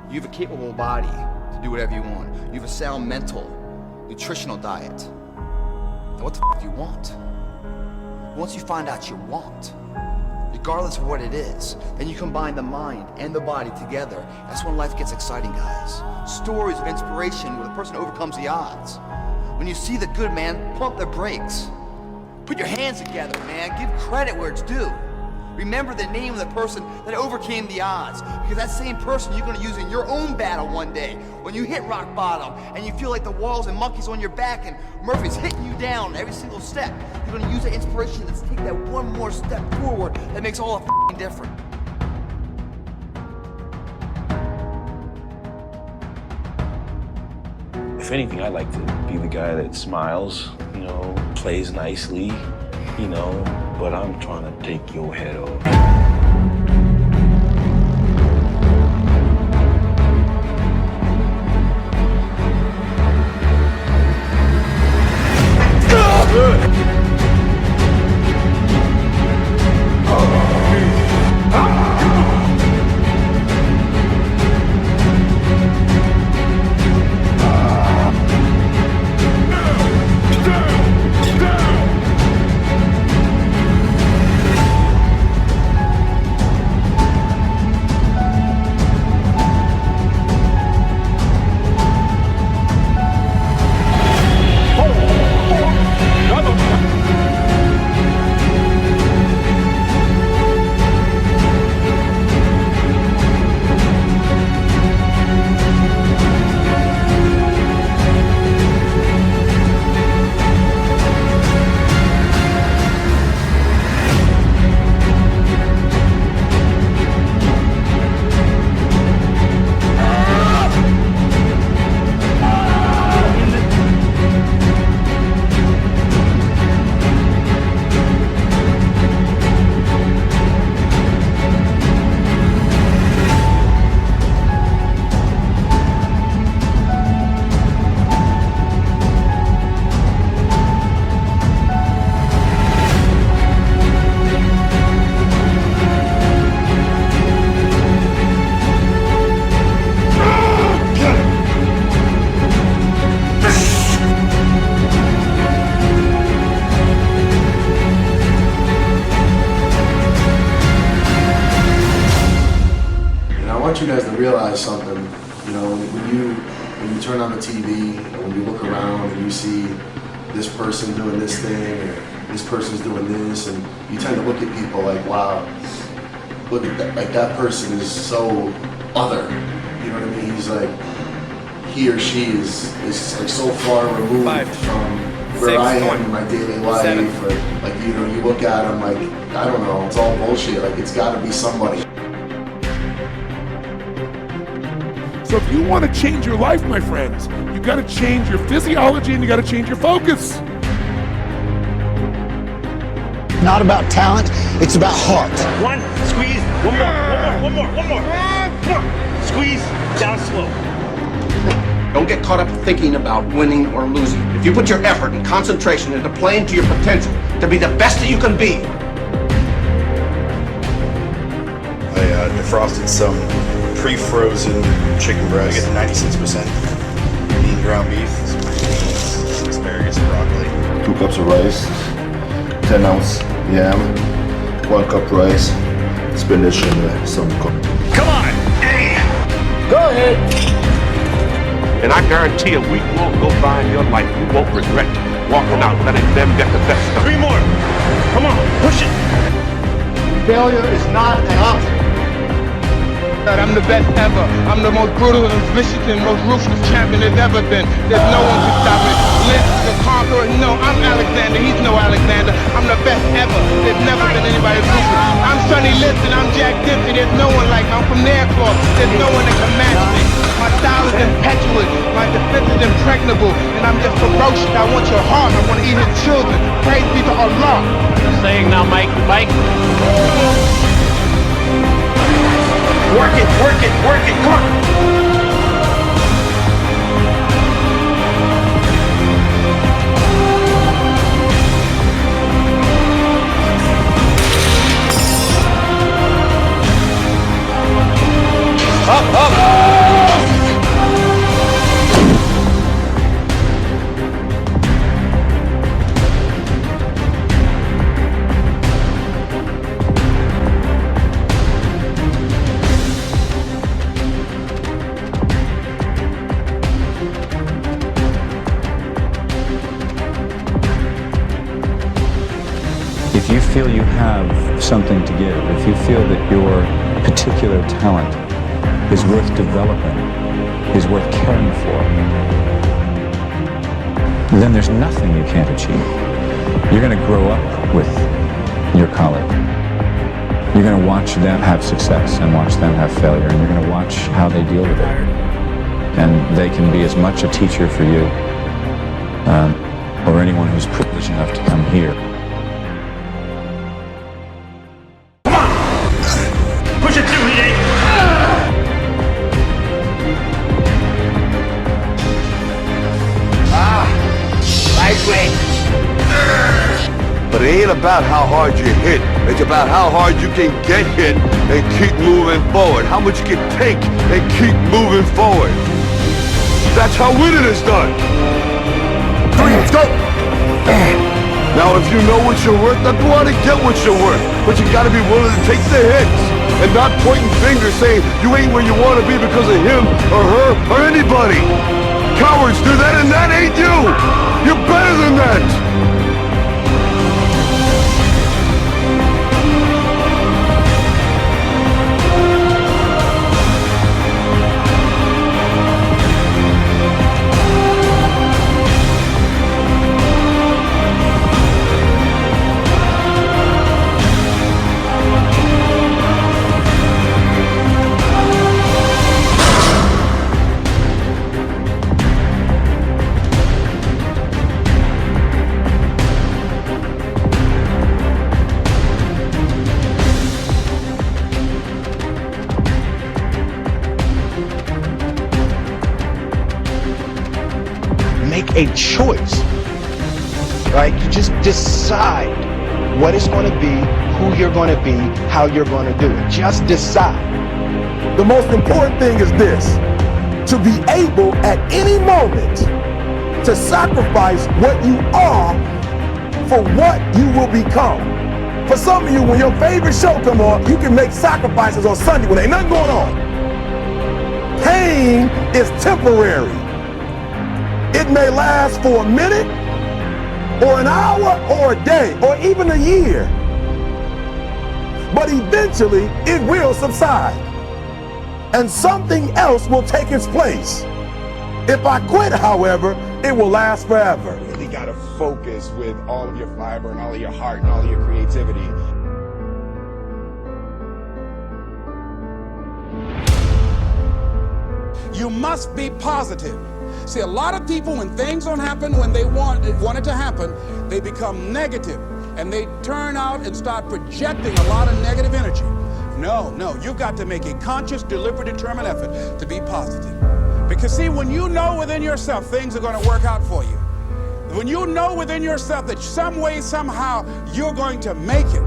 You have a capable body to do whatever you want. You have a sound mental, nutritional diet. Now what the f do you want? Once you find out you want, regardless of what it is. Then you combine the mind and the body together. That's when life gets exciting, guys. Stories of inspiration where the person overcomes the odds. When you see the good, man, pump the brakes. Put your hands together, man. Give credit where it's due. Remember the name of the person that overcame the odds, because that same person you're gonna use in your own battle one day. When you hit rock bottom and you feel like the walls and monkeys on your back and Murphy's hitting you down every single step, you're gonna use that inspiration to take that one more step forward that makes all the f***ing difference. If anything, I like to be the guy that smiles, you know, plays nicely, you know, but I'm trying to take your head off. I want you guys to realize something. You know, when you turn on the TV, and when you look around and you see this person doing this thing, or this person's doing this, and you tend to look at people like, wow, look at that, like that person is so other. You know what I mean? He's like, he or she is like so far removed from where I am in my daily life. Or like, you know, you look at him like, I don't know, it's all bullshit. Like, it's got to be somebody. So if you want to change your life, my friends, you got to change your physiology and you got to change your focus. Not about talent, it's about heart. One, squeeze, one more. Squeeze, down slow. Don't get caught up thinking about winning or losing. If you put your effort and concentration into playing to your potential, to be the best that you can be. I defrosted some pre-frozen chicken breast. I get 96% lean ground beef, some beans, asparagus, and broccoli. 2 cups of rice, 10 ounce yam, 1 cup rice, spinach, and some cooked. Come on! Hey! Go ahead! And I guarantee a week won't go by in your life you won't regret walking out letting them get the best stuff. 3 more! Come on, push it! Failure is not an option. I'm the best ever. I'm the most brutal and vicious and most ruthless champion there's ever been. There's no one can stop me. Liz the conqueror. No, I'm Alexander. He's no Alexander. I'm the best ever. There's never been anybody ruthless. I'm Sonny Liston. I'm Jack Dempsey. There's no one like me. I'm from their club. There's no one that can match me. My style is impetuous. My defense is impregnable. And I'm just ferocious. I want your heart. I want to eat his children. Praise be to Allah. Saying now, Mike. Work it, come on! Up! feel you have something to give, if you feel that your particular talent is worth developing, is worth caring for, then there's nothing you can't achieve. You're going to grow up with your colleague. You're going to watch them have success and watch them have failure, and you're going to watch how they deal with it. And they can be as much a teacher for you or anyone who's privileged enough to come here. Push it through, Heat. Lightweight. But it ain't about how hard you hit. It's about how hard you can get hit and keep moving forward. How much you can take and keep moving forward. That's how winning is done. 3, let's go. Now, if you know what you're worth, then go out and get what you're worth. But you gotta be willing to take the hits and not pointing fingers saying you ain't where you want to be because of him or her or anybody. Cowards do that, and that ain't you. You're better than that. Make a choice, right? You just decide what it's going to be, who you're going to be, how you're going to do it. Just decide. The most important thing is this: to be able at any moment to sacrifice what you are for what you will become. For some of you, when your favorite show come on, you can make sacrifices on Sunday when ain't nothing going on. Pain is temporary. It may last for a minute, or an hour, or a day, or even a year. But eventually, it will subside. And something else will take its place. If I quit, however, it will last forever. You really gotta focus with all of your fiber and all of your heart and all of your creativity. You must be positive. See, a lot of people, when things don't happen when they want it to happen, they become negative, and they turn out and start projecting a lot of negative energy. No, you've got to make a conscious, deliberate, determined effort to be positive. Because see, when you know within yourself things are going to work out for you, when you know within yourself that some way, somehow, you're going to make it.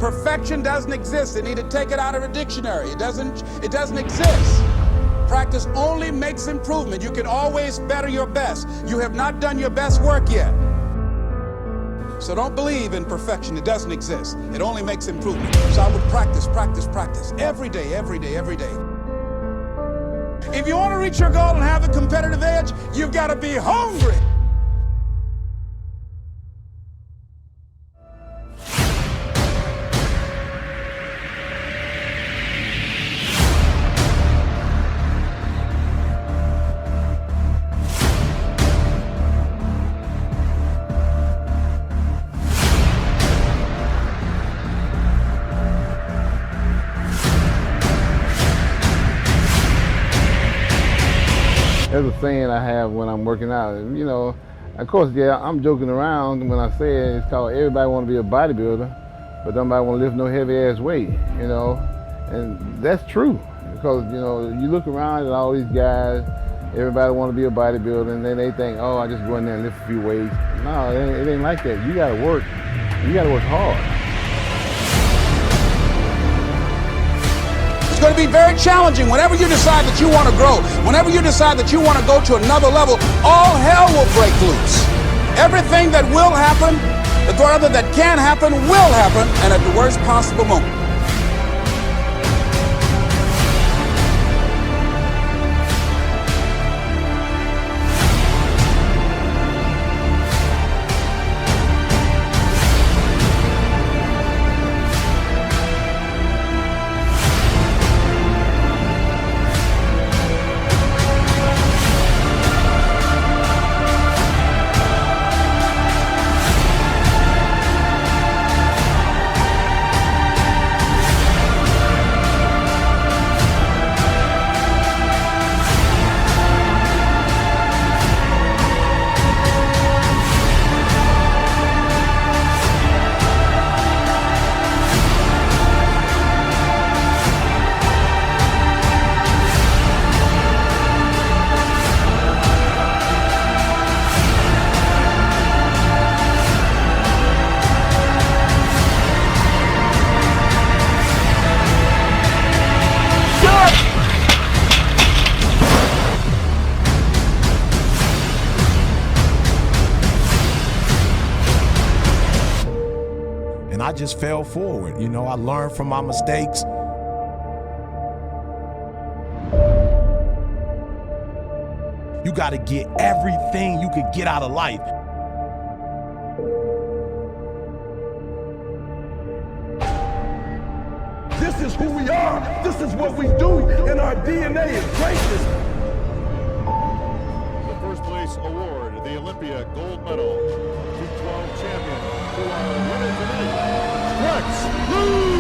Perfection doesn't exist. They need to take it out of the dictionary. It doesn't exist. Practice only makes improvement. You can always better your best. You have not done your best work yet. So don't believe in perfection. It doesn't exist. It only makes improvement. So I would practice every day, every day, every day. If you want to reach your goal and have the competitive edge, you've got to be hungry. There's a saying I have when I'm working out. You know, of course, yeah, I'm joking around when I say it. It's called everybody want to be a bodybuilder, but nobody want to lift no heavy ass weight, you know. And that's true, because, you know, you look around at all these guys, everybody want to be a bodybuilder, and then they think, oh, I just go in there and lift a few weights. No, it ain't like that. You gotta work hard. It's going to be very challenging whenever you decide that you want to grow, whenever you decide that you want to go to another level. All hell will break loose. Everything that will happen, or rather that can happen, will happen, and at the worst possible moment. just fell forward. You know, I learned from my mistakes. You got to get everything you could get out of life. This is who we are. This is what we do. And our DNA is greatness. The first place award, the Olympia gold medal, 212 champion, to our winner tonight, Rex Lewis.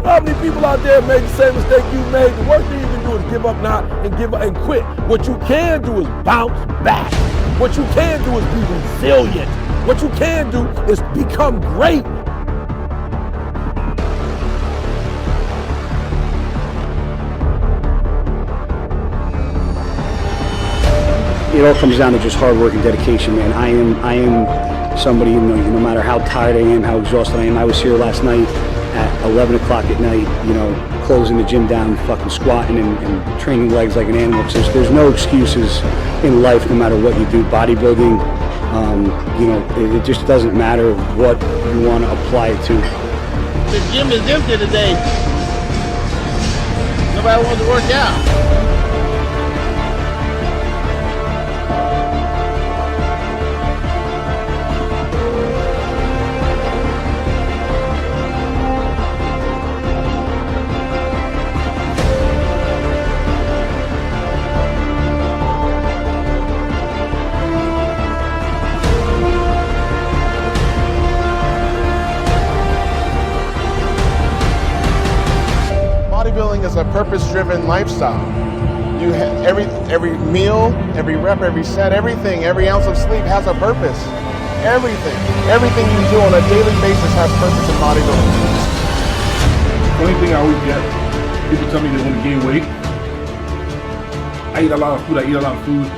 How many people out there made the same mistake you made? The worst thing you can do is give up now and give up and quit. What you can do is bounce back. What you can do is be resilient. What you can do is become great. It all comes down to just hard work and dedication, man. I am somebody, no matter how tired I am, how exhausted I am. I was here last night at 11 o'clock at night, closing the gym down, fucking squatting and training legs like an animal. So there's no excuses in life, no matter what you do. Bodybuilding, it just doesn't matter what you want to apply it to. The gym is empty today. Nobody wants to work out. Bodybuilding is a purpose-driven lifestyle. You have every meal, every rep, every set, everything, every ounce of sleep has a purpose. Everything you do on a daily basis has purpose in bodybuilding. The only thing I always get, people tell me they want to gain weight. I eat a lot of food.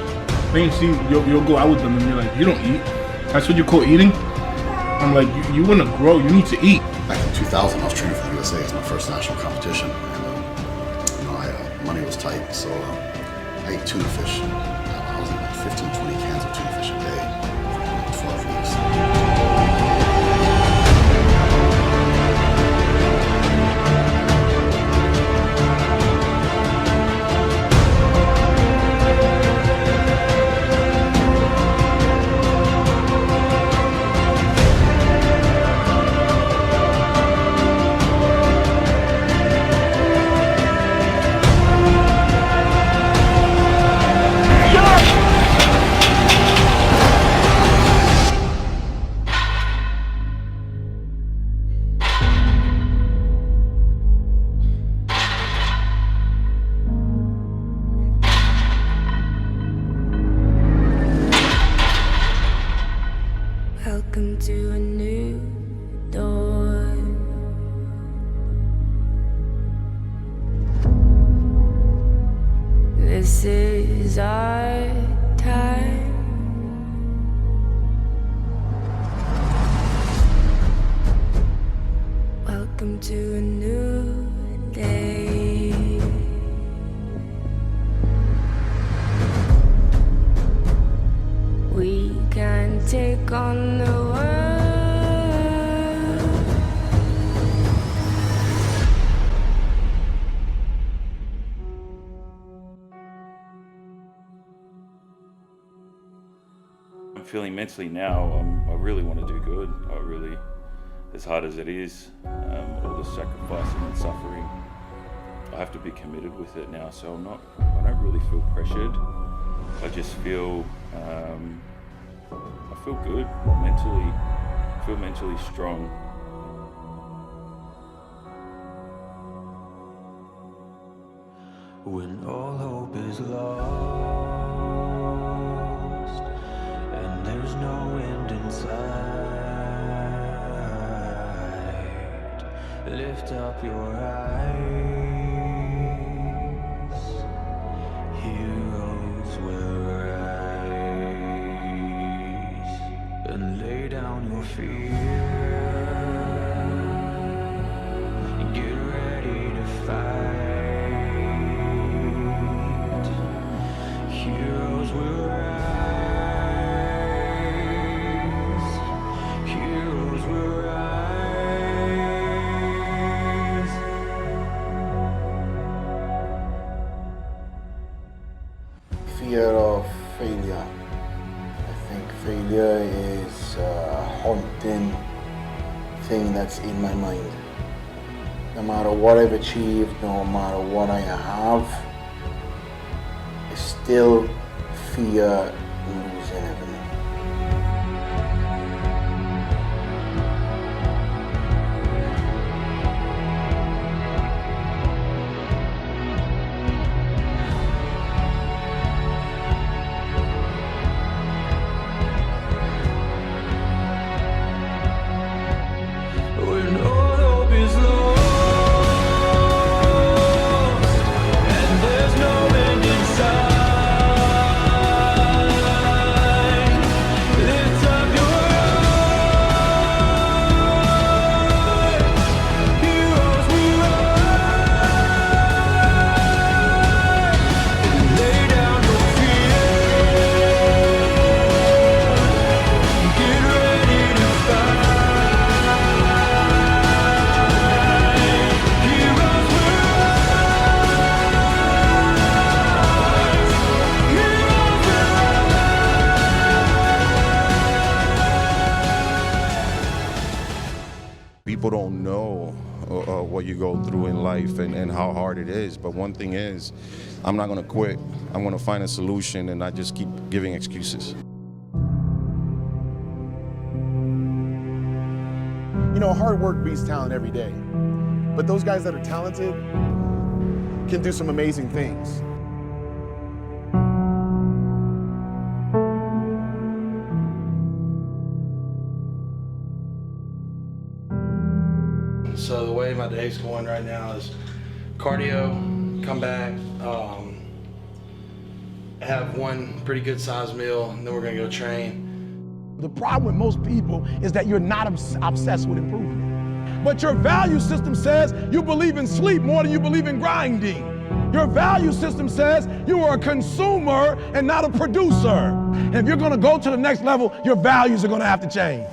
Then you see, you'll go out with them and you're like, you don't eat. That's what you call eating? I'm like, you want to grow, you need to eat. Back in 2000, I was training for the USA. It was my first national competition. Money was tight, so I ate tuna fish. I was eating like 15, 20 cans of tuna fish a day for 12 weeks. Welcome to a new dawn. This is our time. Welcome to a new day. We can take on the world. I'm feeling mentally now, I really want to do good. I really, as hard as it is, all the sacrificing and suffering, I have to be committed with it now. So I don't really feel pressured. I just feel, I feel good mentally. I feel mentally strong. When all hope is lost and there's no end in sight, lift up your eyes. Heroes will rise and lay down your fear. Get ready to fight. thing that's in my mind. No matter what I've achieved, no matter what I have, I still fear losing everything. When all hope is lost and there's no end in sight, lift up your eyes. Heroes we rise. Lay down your fear. Get ready to fight. People don't know what you go through in life and how hard it is. But one thing is, I'm not going to quit. I'm going to find a solution and not just keep giving excuses. You know, hard work beats talent every day. But those guys that are talented can do some amazing things. So the way my day's going right now is cardio, come back, have one pretty good sized meal, and then we're gonna go train. The problem with most people is that you're not obsessed with improvement. But your value system says you believe in sleep more than you believe in grinding. Your value system says you are a consumer and not a producer. And if you're gonna go to the next level, your values are gonna have to change.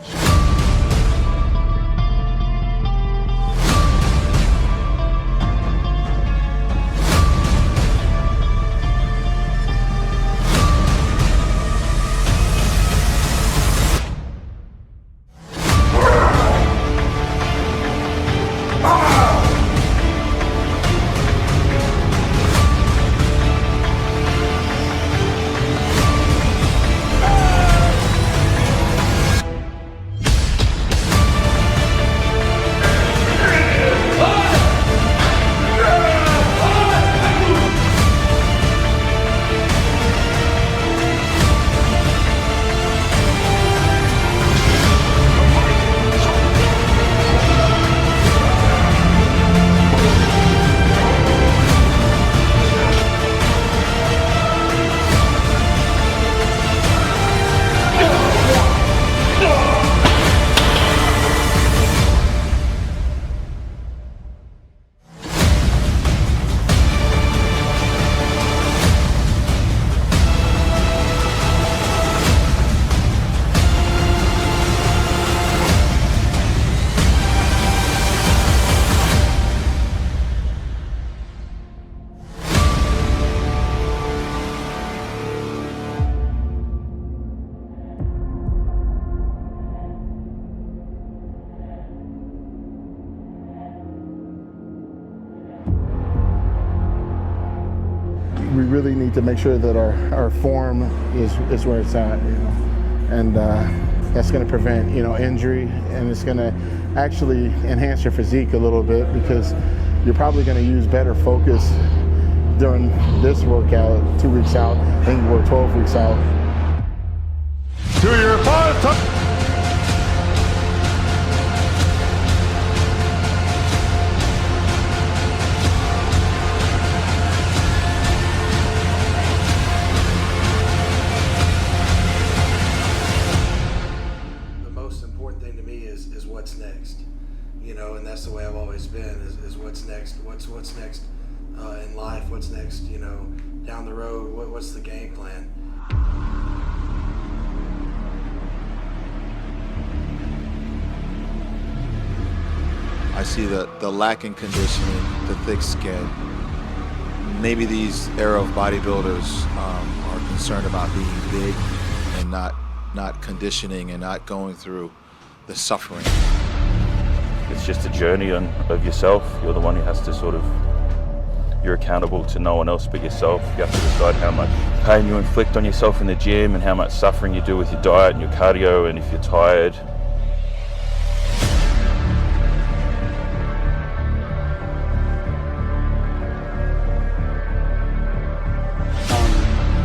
We really need to make sure that our form is where it's at, you know, and that's going to prevent, you know, injury, and it's going to actually enhance your physique a little bit because you're probably going to use better focus during this workout 2 weeks out than you were 12 weeks out. To your five. What's next, you know, and that's the way I've always been, is what's next, what's next in life, what's next, you know, down the road, what's the game plan. I see the lack in conditioning, the thick skin. Maybe these era of bodybuilders are concerned about being big and not conditioning and not going through the suffering. it's just a journey of yourself. You're the one who has to you're accountable to no one else but yourself. You have to decide how much pain you inflict on yourself in the gym and how much suffering you do with your diet and your cardio, and if you're tired.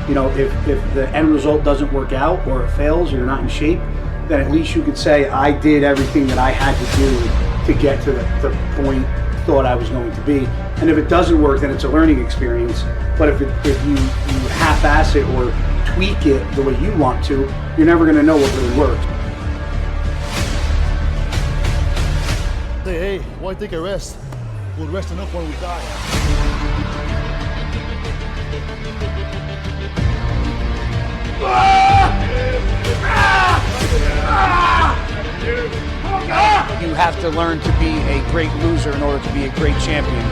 You know, if the end result doesn't work out or it fails or you're not in shape, then at least you could say, I did everything that I had to do to get to the point I thought I was going to be. And if it doesn't work, then it's a learning experience. But if you half-ass it or tweak it the way you want to, you're never going to know what really worked. Hey, why take a rest? We'll rest enough when we die. You have to learn to be a great loser in order to be a great champion.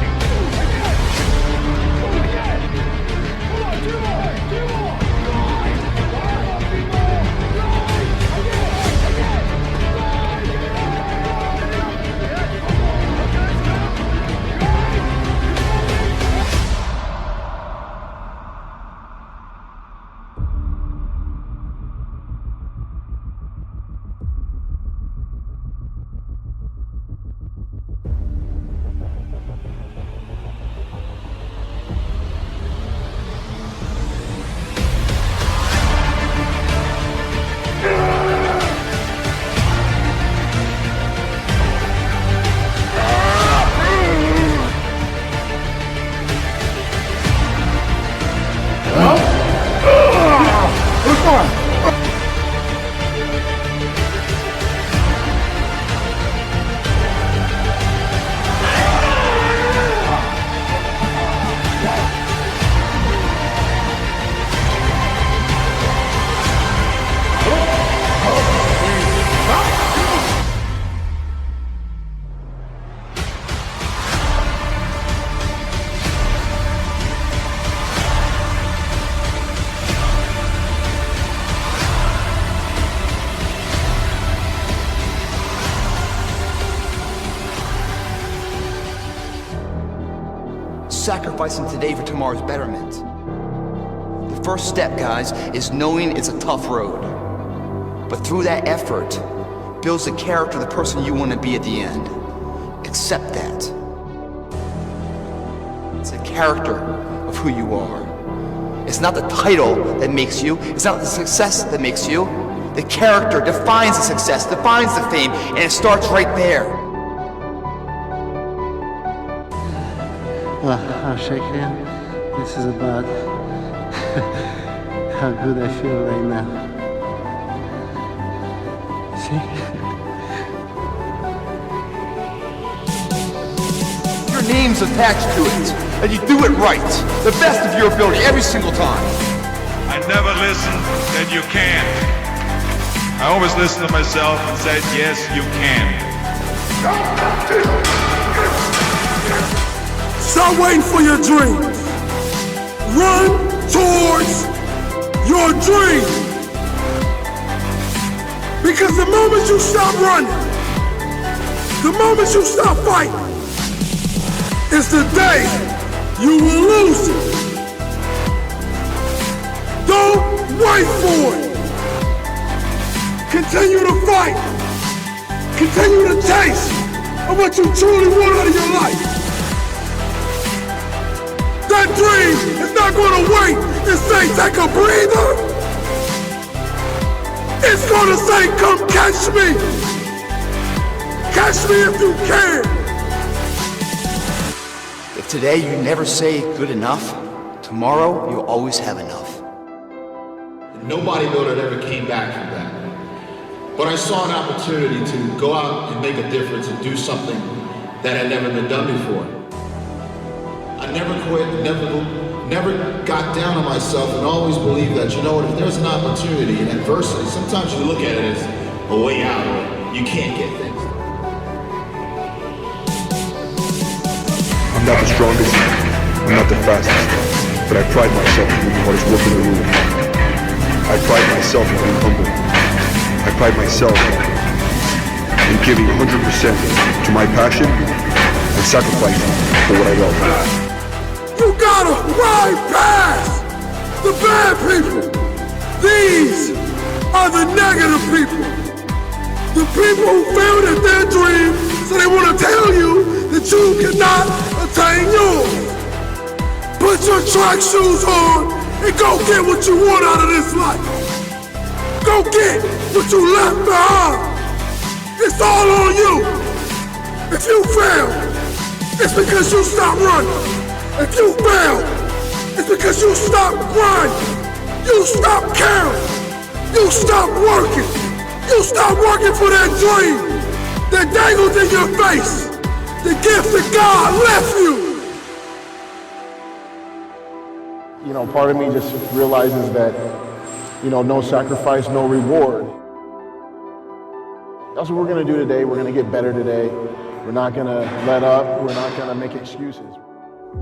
Sacrificing today for tomorrow's betterment. The first step, guys, is knowing it's a tough road. But through that effort, builds the character of the person you want to be at the end. Accept that. It's the character of who you are. It's not the title that makes you. It's not the success that makes you. The character defines the success, defines the fame, and it starts right there. I'll shake hands. This is about how good I feel right now. See? Your name's attached to it, and you do it right, the best of your ability every single time. I never listened, said you can't. I always listened to myself and said, yes, you can. Stop waiting for your dreams. Run towards your dream. Because the moment you stop running, the moment you stop fighting, is the day you will lose it. Don't wait for it. Continue to fight. Continue to taste of what you truly want out of your life. That dream is not going to wait and say, take a breather. It's going to say, come catch me. Catch me if you can. If today you never say good enough, tomorrow you'll always have enough. No bodybuilder ever came back from that. But I saw an opportunity to go out and make a difference and do something that had never been done before. I never quit, never got down on myself, and always believed that, you know what, if there's an opportunity in adversity, sometimes you look at it as a way out, or you can't get things. I'm not the strongest, I'm not the fastest, but I pride myself in being the hardest worker in the room. I pride myself in being humble. I pride myself and giving 100% to my passion and sacrifice for what I love. You gotta ride past the bad people. These are the negative people. The people who failed at their dream, so they want to tell you that you cannot attain yours. Put your track shoes on and go get what you want out of this life. Go get what you left behind. It's all on you. If you fail, it's because you stopped running. If you fail, it's because you stopped grinding. You stopped caring. You stopped working. You stopped working for that dream that dangled in your face. The gift that God left you. You know, part of me just realizes that, you know, no sacrifice, no reward. That's what we're gonna do today. We're gonna get better today. We're not gonna let up. We're not gonna make excuses.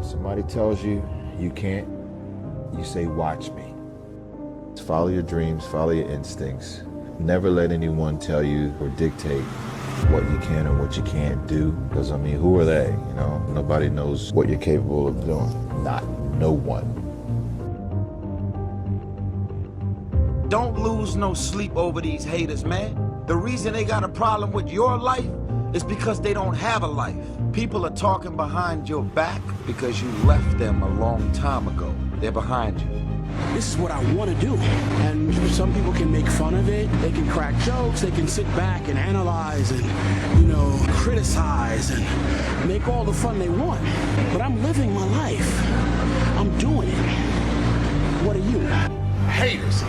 Somebody tells you you can't, you say, watch me. Follow your dreams, follow your instincts. Never let anyone tell you or dictate what you can or what you can't do. Because, I mean, who are they? You know, nobody knows what you're capable of doing. Not no one. Don't lose no sleep over these haters, man. The reason they got a problem with your life is because they don't have a life. People are talking behind your back because you left them a long time ago. They're behind you. This is what I want to do. And some people can make fun of it. They can crack jokes. They can sit back and analyze and, you know, criticize and make all the fun they want. But I'm living my life. I'm doing it. What are you? Haters.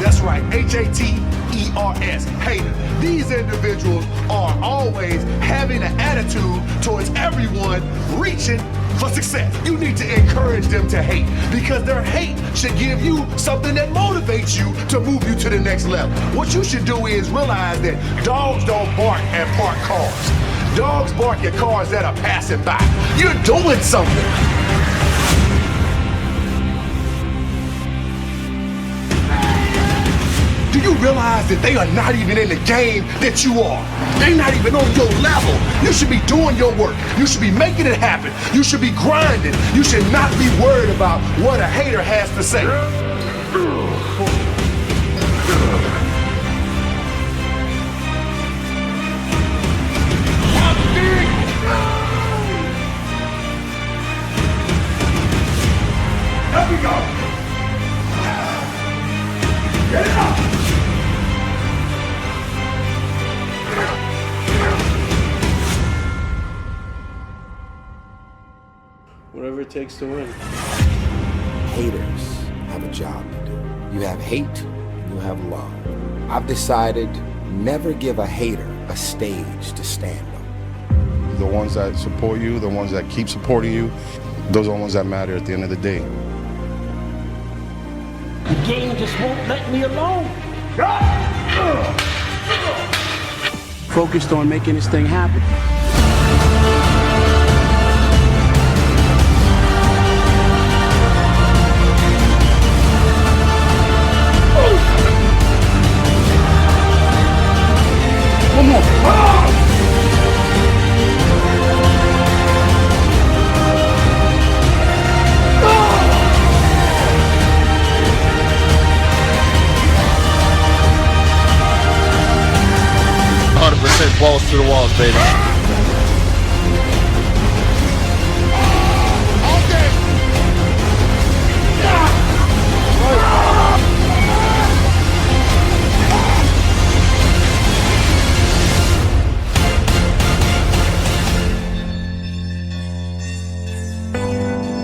That's right, H-A-T-E-R-S, hater. These individuals are always having an attitude towards everyone reaching for success. You need to encourage them to hate because their hate should give you something that motivates you to move you to the next level. What you should do is realize that dogs don't bark at parked cars. Dogs bark at cars that are passing by. You're doing something. Do you realize that they are not even in the game that you are? They're not even on your level. You should be doing your work. You should be making it happen. You should be grinding. You should not be worried about what a hater has to say. Here we go. Get it up. Whatever it takes to win. Haters have a job to do. You have hate, you have love. I've decided never give a hater a stage to stand on. The ones that support you, the ones that keep supporting you, those are the ones that matter at the end of the day. The game just won't let me alone. Focused on making this thing happen. One more. Balls to the walls, baby.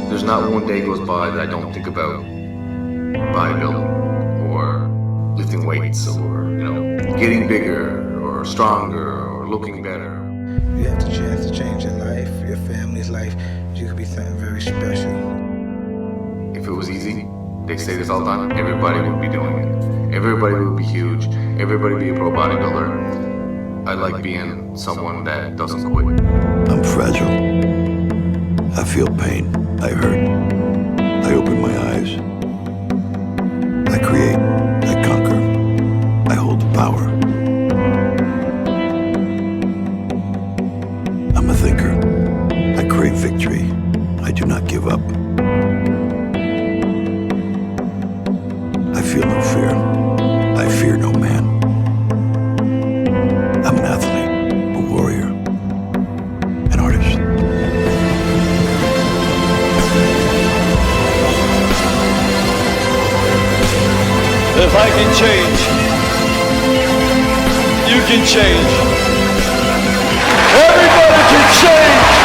There's not one day goes by that I don't think about bodybuilding or lifting weights or, you know, getting bigger or stronger or looking better. You have the chance to change your life, your family's life. You could be something very special. If it was easy, they say this all the time, everybody would be doing it. Everybody would be huge. Everybody would be a pro bodybuilder. I like being someone that doesn't quit. I'm fragile. I feel pain. I hurt. I open my eyes. I create. I conquer. I hold the power. not give up. I feel no fear. I fear no man. I'm an athlete, a warrior, an artist. If I can change, you can change. Everybody can change.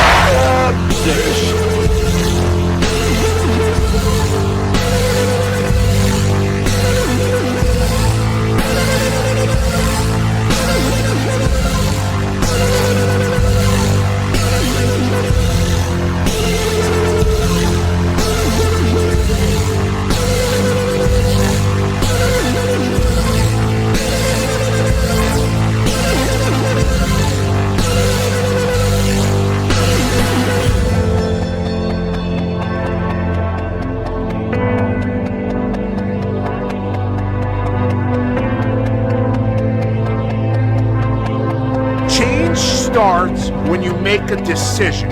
Change starts when you make a decision,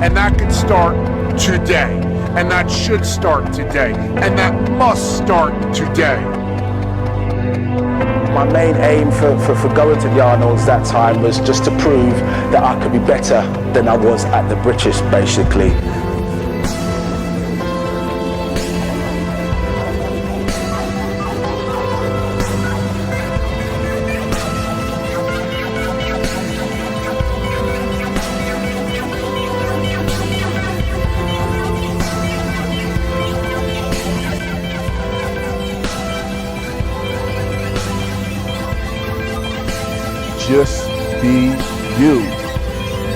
and that can start today, and that should start today, and that must start today. My main aim for going to the Arnolds that time was just to prove that I could be better than I was at the British, basically. Just be you.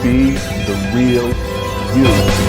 Be the real you.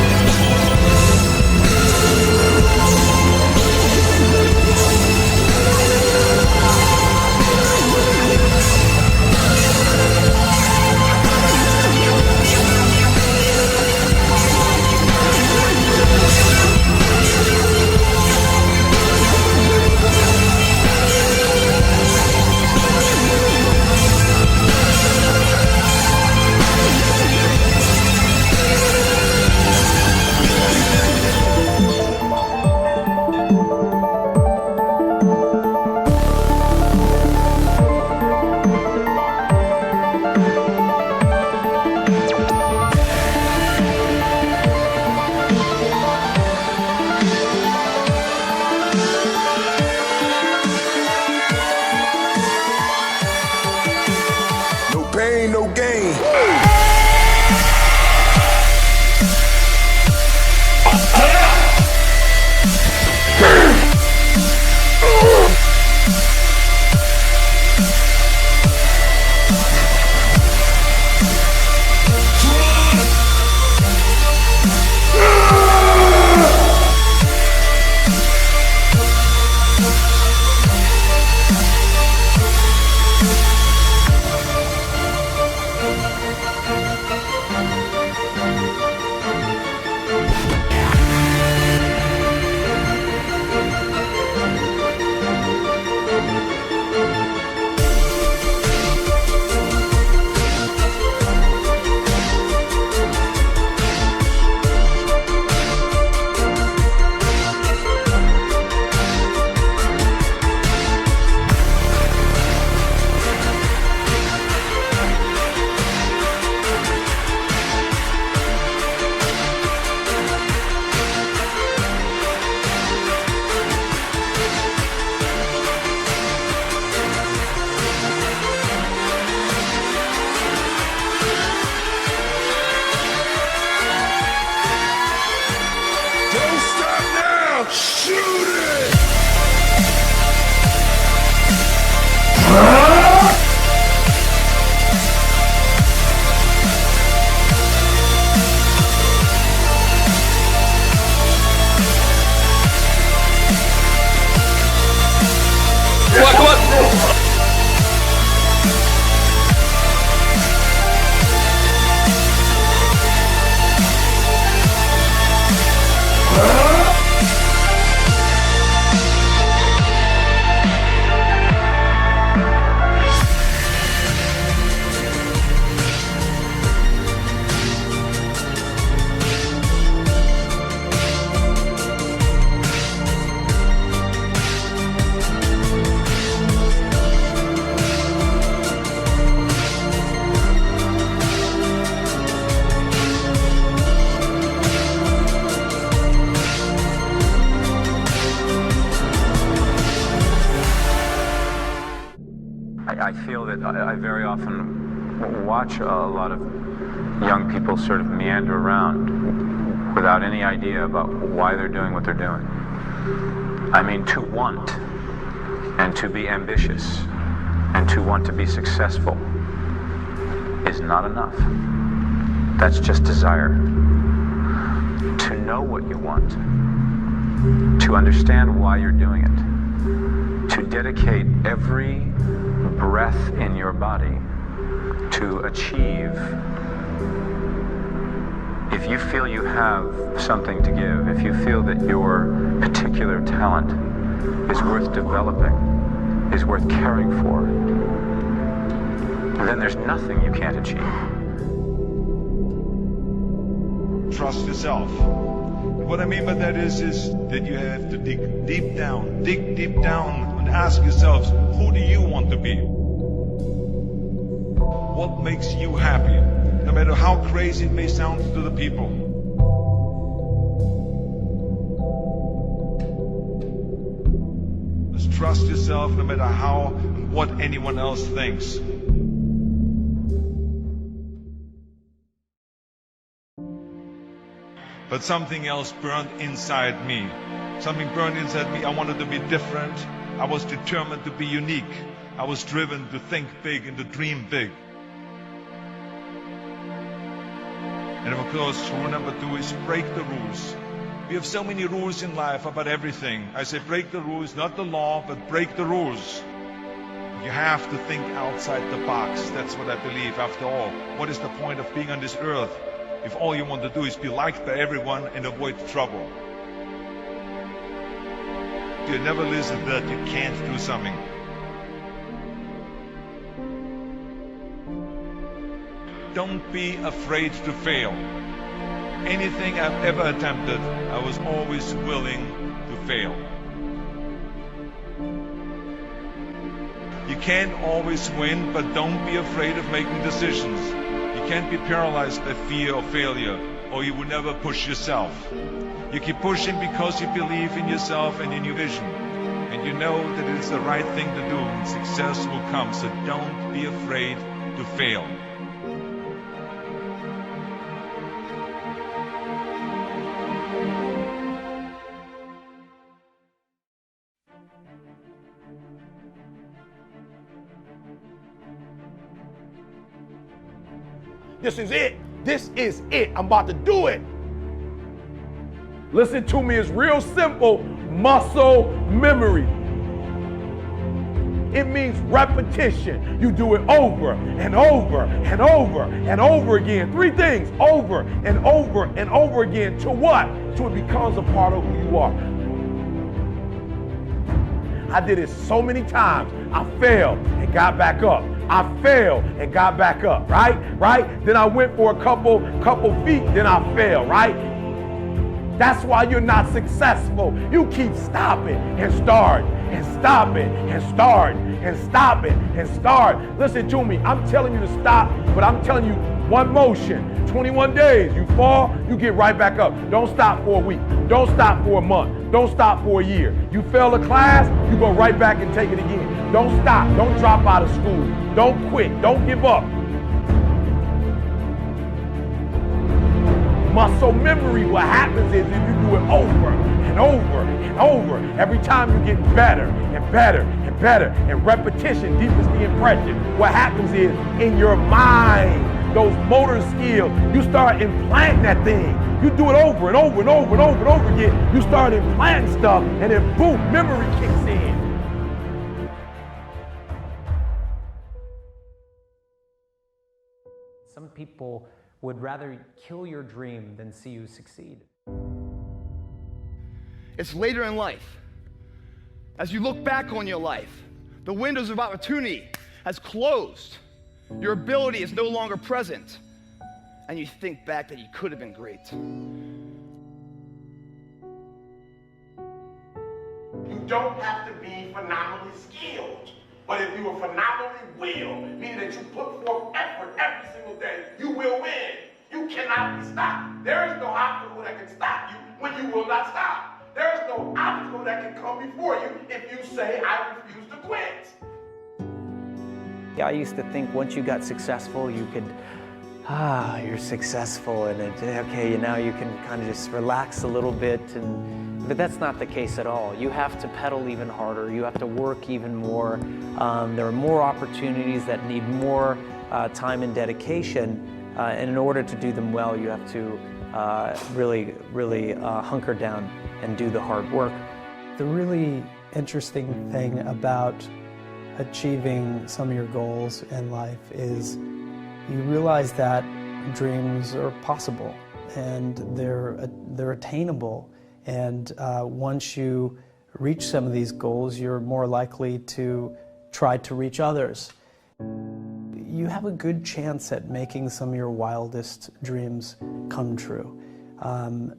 often watch a lot of young people sort of meander around without any idea about why they're doing what they're doing. I mean, to want and to be ambitious and to want to be successful is not enough. That's just desire. To know what you want, to understand why you're doing it, to dedicate every breath in your body to achieve. If you feel you have something to give, if you feel that your particular talent is worth developing, is worth caring for, then there's nothing you can't achieve. Trust yourself. What I mean by that is that you have to dig deep down and ask yourselves, who do you want to be? What makes you happy? No matter how crazy it may sound to the people. Just trust yourself no matter how and what anyone else thinks. But something else burned inside me. Something burned inside me. I wanted to be different. I was determined to be unique. I was driven to think big and to dream big. And of course, rule number 2 is break the rules. We have so many rules in life about everything. I say break the rules, not the law, but break the rules. You have to think outside the box. That's what I believe. After all, what is the point of being on this earth if all you want to do is be liked by everyone and avoid trouble? You never listen that you can't do something. Don't be afraid to fail. Anything I've ever attempted, I was always willing to fail. You can't always win, but don't be afraid of making decisions. You can't be paralyzed by fear of failure, or you will never push yourself. You keep pushing because you believe in yourself and in your vision. And you know that it is the right thing to do, and success will come. So don't be afraid to fail. This is it. This is it. I'm about to do it. Listen to me. It's real simple. Muscle memory. It means repetition. You do it over and over and over and over again. 3 things. Over and over and over again. To what? Till it becomes a part of who you are. I did it so many times. I failed and got back up. I failed and got back up, right? Then I went for a couple feet, then I failed, right? That's why you're not successful. You keep stopping and start and stopping and start and stopping and start. Listen to me. I'm telling you to stop, but I'm telling you one motion. 21 days. You fall, you get right back up. Don't stop for a week. Don't stop for a month. Don't stop for a year. You fail a class, you go right back and take it again. Don't stop. Don't drop out of school. Don't quit. Don't give up. Muscle memory, what happens is if you do it over and over and over, every time you get better and better and better, and repetition deepens the impression. What happens is in your mind, those motor skills, you start implanting that thing. You do it over and over and over and over and over again. You start implanting stuff, and then boom, memory kicks in. Some people would rather kill your dream than see you succeed. It's later in life. As you look back on your life, the windows of opportunity has closed. Your ability is no longer present. And you think back that you could have been great. You don't have to be phenomenally skilled. But if you are phenomenally willed, meaning that you put forth effort every single day, you will win. You cannot be stopped. There is no obstacle that can stop you when you will not stop. There is no obstacle that can come before you if you say, I refuse to quit. I used to think once you got successful, you could, you're successful, and okay, now you can kind of just relax a little bit, but that's not the case at all. You have to pedal even harder. You have to work even more. There are more opportunities that need more time and dedication, and in order to do them well, you have to really hunker down and do the hard work. The really interesting thing about achieving some of your goals in life is you realize that dreams are possible and they're attainable, and once you reach some of these goals, you're more likely to try to reach others. You have a good chance at making some of your wildest dreams come true.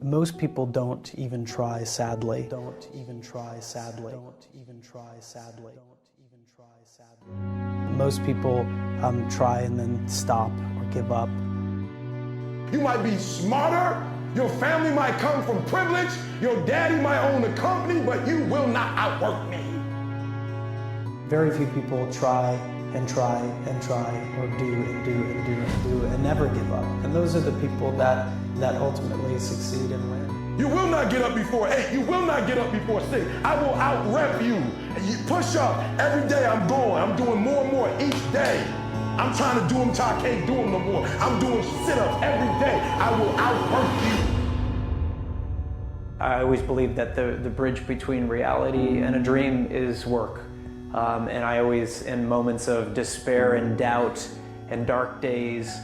Most people don't even try, sadly. Don't even try, sadly. Don't even try, sadly. Don't even try, sadly. Most people try and then stop or give up. You might be smarter, your family might come from privilege, your daddy might own a company, but you will not outwork me. Very few people try and try and try, or do and do and do and do and never give up. And those are the people that ultimately succeed and win. You will not get up before 8. You will not get up before 6. I will out-rep you. You push up. Every day I'm doing more and more each day. I'm trying to do them till I can't do them no more. I'm doing sit-ups every day. I will outwork you. I always believe that the bridge between reality and a dream is work. And I always, in moments of despair and doubt and dark days,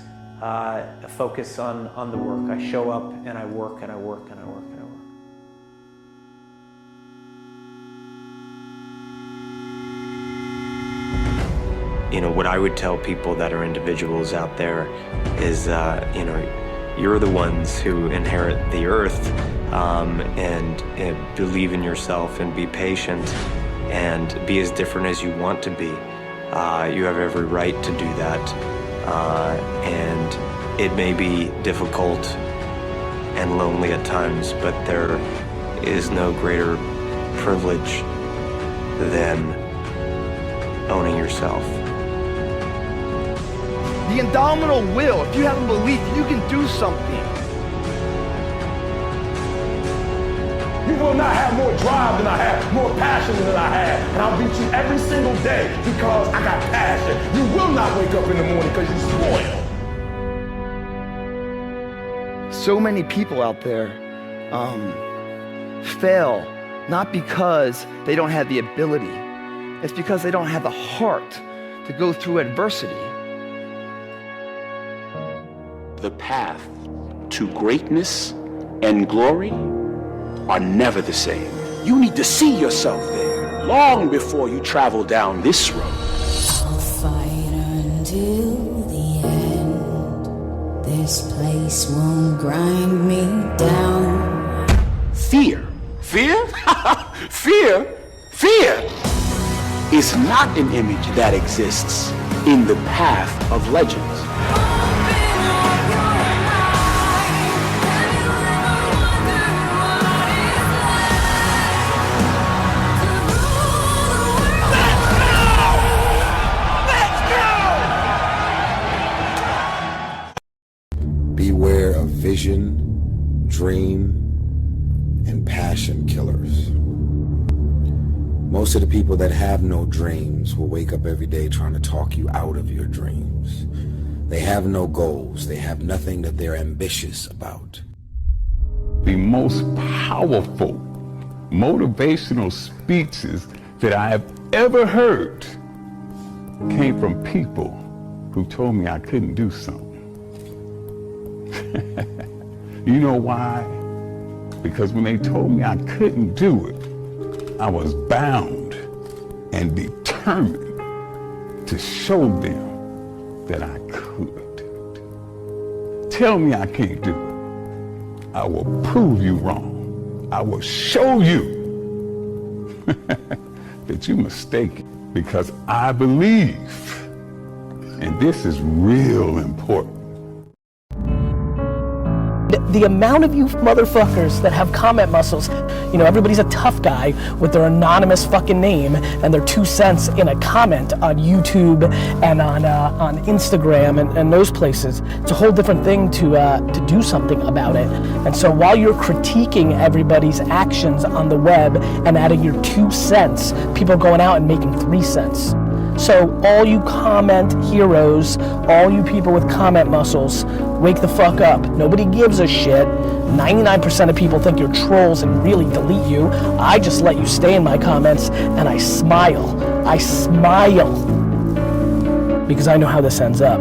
focus on the work. I show up and I work and I work and I work and I work. You know, what I would tell people that are individuals out there is, you know, you're the ones who inherit the earth, and believe in yourself and be patient and be as different as you want to be. You have every right to do that. And it may be difficult and lonely at times, but there is no greater privilege than owning yourself. The indomitable will, if you have a belief, you can do something. You will not have more drive than I have, more passion than I have. And I'll beat you every single day because I got passion. You will not wake up in the morning because you're spoiled. So many people out there fail, not because they don't have the ability. It's because they don't have the heart to go through adversity. The path to greatness and glory are never the same. You need to see yourself there long before you travel down this road. I'll fight until the end. This place won't grind me down. Fear. Fear? Fear? Fear is not an image that exists in the path of legends. Beware of vision, dream, and passion killers. Most of the people that have no dreams will wake up every day trying to talk you out of your dreams. They have no goals. They have nothing that they're ambitious about. The most powerful motivational speeches that I have ever heard came from people who told me I couldn't do something. You know why? Because when they told me I couldn't do it, I was bound and determined to show them that I could. Tell me I can't do it. I will prove you wrong. I will show you that you're mistaken, because I believe, and this is real important. The amount of you motherfuckers that have comment muscles, you know, everybody's a tough guy with their anonymous fucking name and their 2 cents in a comment on YouTube and on Instagram and those places. It's a whole different thing to do something about it. And so while you're critiquing everybody's actions on the web and adding your 2 cents, people are going out and making 3 cents. So all you comment heroes, all you people with comment muscles, wake the fuck up. Nobody gives a shit. 99% of people think you're trolls and really delete you. I just let you stay in my comments and I smile. I smile. Because I know how this ends up.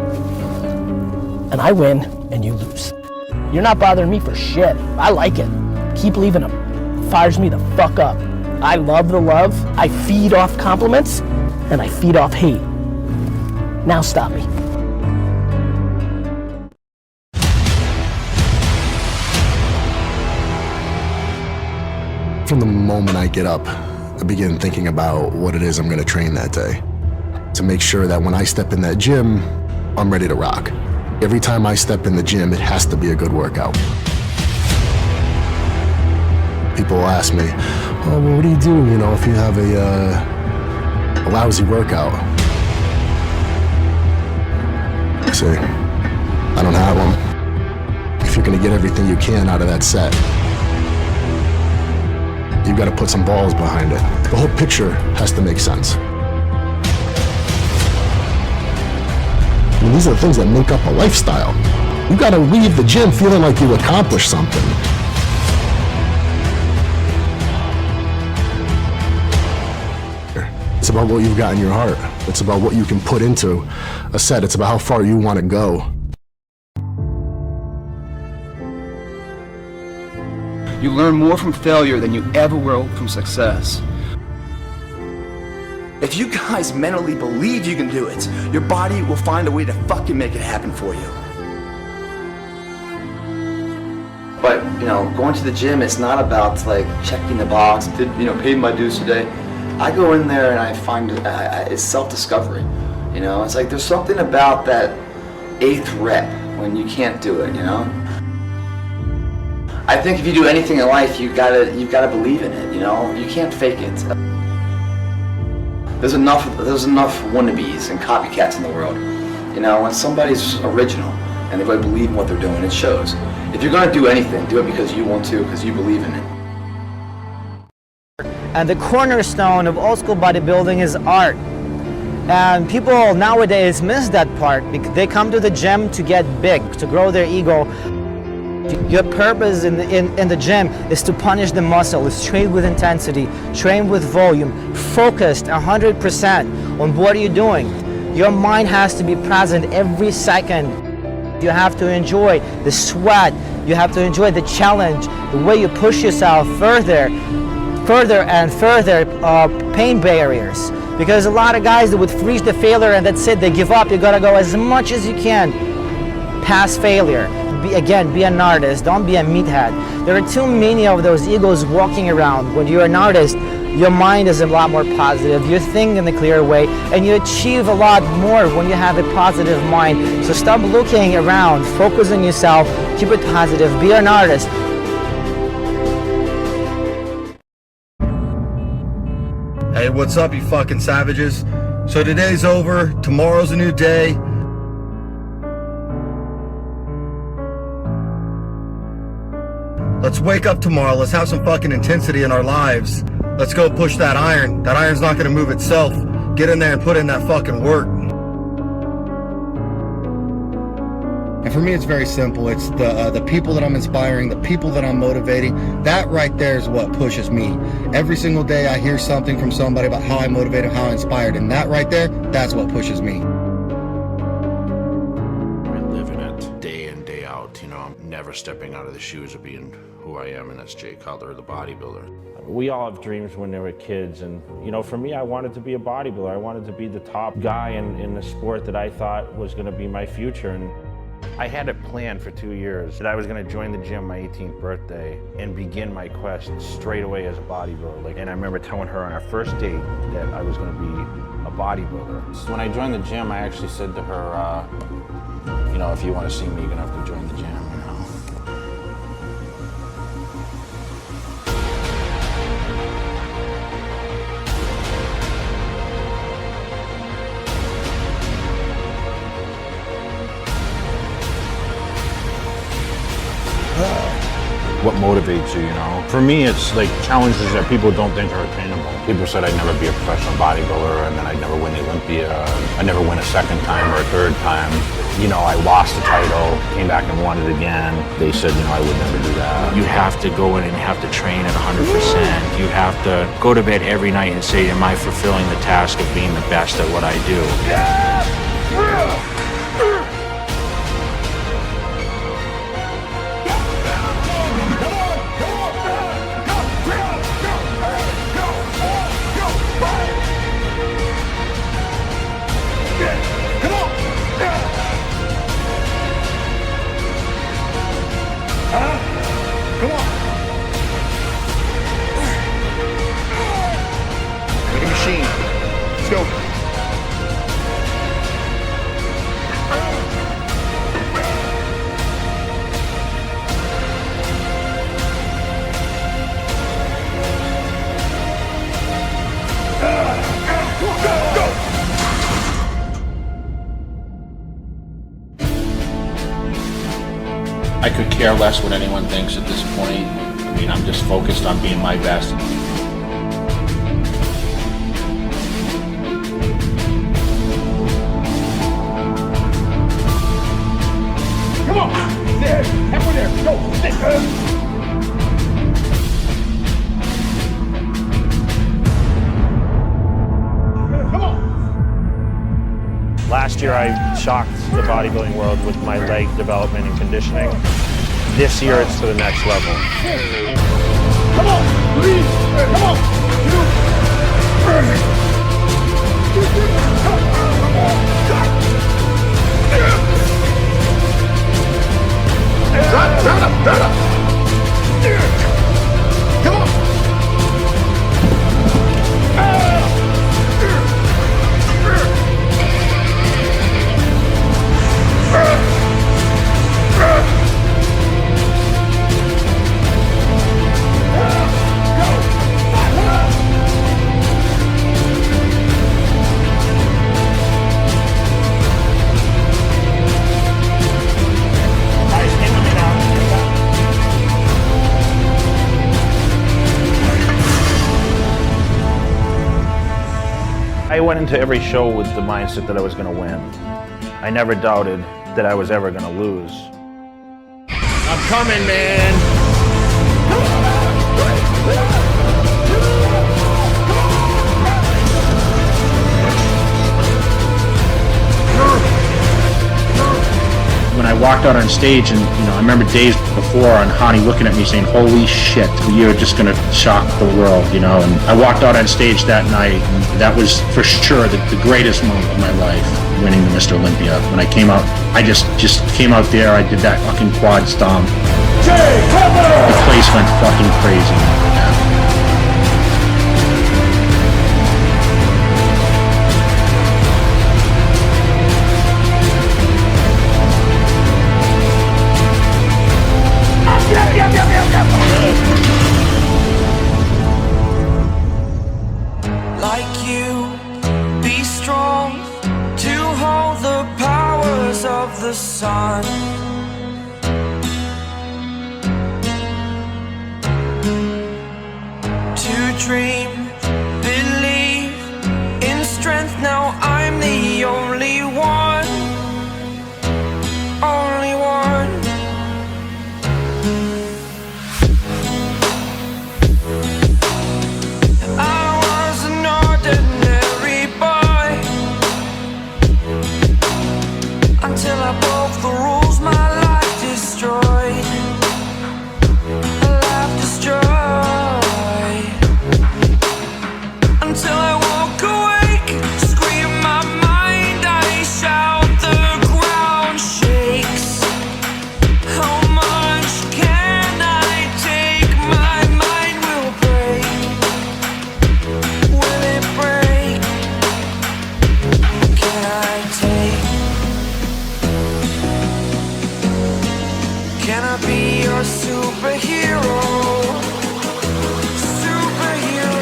And I win and you lose. You're not bothering me for shit. I like it. Keep leaving them. Fires me the fuck up. I love the love. I feed off compliments. And I feed off hate. Now stop me. From the moment I get up, I begin thinking about what it is I'm gonna train that day. To make sure that when I step in that gym, I'm ready to rock. Every time I step in the gym, it has to be a good workout. People will ask me, oh, well, what do you do, you know, if you have a lousy workout? I say, I don't have one. If you're gonna get everything you can out of that set, you've got to put some balls behind it. The whole picture has to make sense. I mean, these are the things that make up a lifestyle. You got to leave the gym feeling like you accomplished something. It's about what you've got in your heart. It's about what you can put into a set. It's about how far you want to go. You learn more from failure than you ever will from success. If you guys mentally believe you can do it, your body will find a way to fucking make it happen for you. But, you know, going to the gym, it's not about like checking the box, paid my dues today. I go in there and I find it's self-discovery. You know, it's like there's something about that 8th rep when you can't do it, you know? I think if you do anything in life, you've got to believe in it, you know? You can't fake it. There's enough wannabes and copycats in the world. You know, when somebody's original and they really believe in what they're doing, it shows. If you're going to do anything, do it because you want to, because you believe in it. And the cornerstone of old school bodybuilding is art. And people nowadays miss that part because they come to the gym to get big, to grow their ego. Your purpose in the gym is to punish the muscle, is train with intensity, train with volume, focused 100% on what you're doing. Your mind has to be present every second. You have to enjoy the sweat, you have to enjoy the challenge, the way you push yourself further and further pain barriers. Because a lot of guys that would freeze the failure and that's it, they give up. You gotta go as much as you can past failure. Be an artist, don't be a meathead. There are too many of those egos walking around. When you're an artist, your mind is a lot more positive, you think in a clear way, and you achieve a lot more when you have a positive mind. So stop looking around, focus on yourself, keep it positive, be an artist. Hey, what's up, you fucking savages? So today's over, tomorrow's a new day. Let's wake up tomorrow, let's have some fucking intensity in our lives. Let's go push that iron. That iron's not gonna move itself. Get in there and put in that fucking work. And for me, it's very simple. It's the people that I'm inspiring, the people that I'm motivating. That right there is what pushes me. Every single day I hear something from somebody about how I motivated, how I inspired, and that right there, that's what pushes me. I live in it day in, day out. You know, I'm never stepping out of the shoes of being who I am, and that's Jay Cutler, the bodybuilder. We all have dreams when they were kids, and you know, for me, I wanted to be a bodybuilder. I wanted to be the top guy in the sport that I thought was going to be my future. And I had it planned for 2 years that I was going to join the gym my 18th birthday and begin my quest straight away as a bodybuilder. And I remember telling her on our first date that I was going to be a bodybuilder. So when I joined the gym, I actually said to her, you know, if you want to see me, you're going to have to join the gym, you know. What motivates you, you know? For me, it's like challenges that people don't think are attainable. People said I'd never be a professional bodybuilder, and then I'd never win the Olympia. I'd never win a second time or a third time. You know, I lost the title, came back and won it again. They said, you know, I would never do that. You have to go in and you have to train at 100%. You have to go to bed every night and say, am I fulfilling the task of being the best at what I do? Come on. Like a machine. Let's go. I could care less what anyone thinks at this point. I mean, I'm just focused on being my best. Come on. There. Halfway there. Go. Sit. Last year, I shocked the bodybuilding world with my leg development and conditioning. This year, it's to the next level. Come on. Please. Come on. Turn up. Come on. I went into every show with the mindset that I was going to win. I never doubted that I was ever going to lose. I'm coming, man. When I walked out on stage, and I remember days before on Hani looking at me saying, "Holy shit, you're just gonna shock the world," And I walked out on stage that night, and that was for sure the greatest moment of my life, winning the Mr. Olympia. When I came out, I just came out there. I did that fucking quad stomp. The place went fucking crazy. Like you, be strong to hold the powers of the sun. To dream, believe in strength. Now I'm the only one, only one. Until I broke the rules, my life destroyed. A life destroyed. Until I woke awake, scream my mind, I shout, the ground shakes. How much can I take? My mind will break. Will it break? Can I take? Can I be your superhero? Superhero.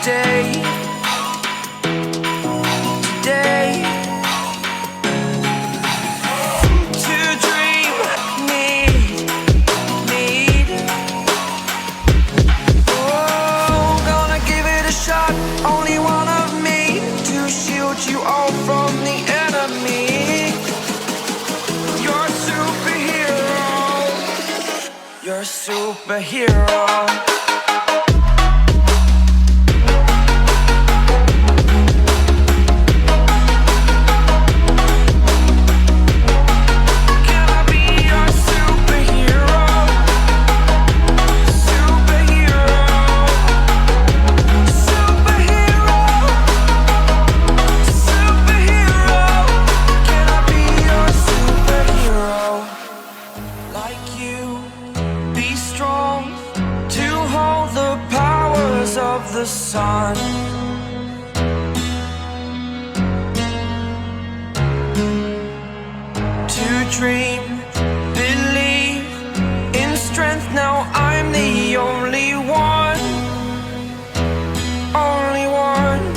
today. Today. To dream, need. Oh, gonna give it a shot. Only one of me to shield you all from the enemy. You're a superhero. You're a superhero. Of the sun, to dream, believe in strength. Now I'm the only one, only one.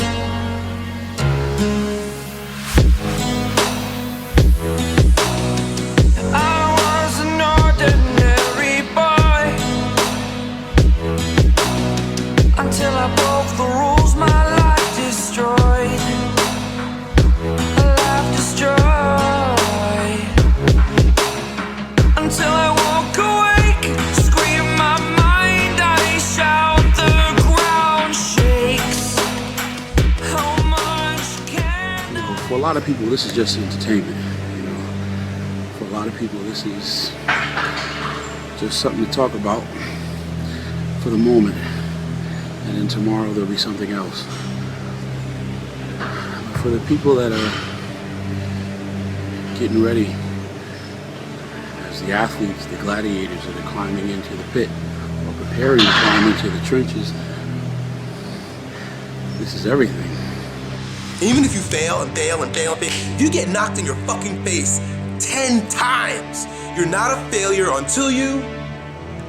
I was an ordinary boy until I broke the rules, my life destroyed. A life destroyed. Until I walk awake, scream my mind, I shout, the ground shakes. How much can I... For a lot of people, this is just entertainment. You know, for a lot of people, this is just something to talk about for the moment. And then tomorrow there'll be something else. But for the people that are getting ready, as the athletes, the gladiators that are climbing into the pit or preparing to climb into the trenches, this is everything. Even if you fail and fail and fail and fail, if you get knocked in your fucking face 10 times, you're not a failure until you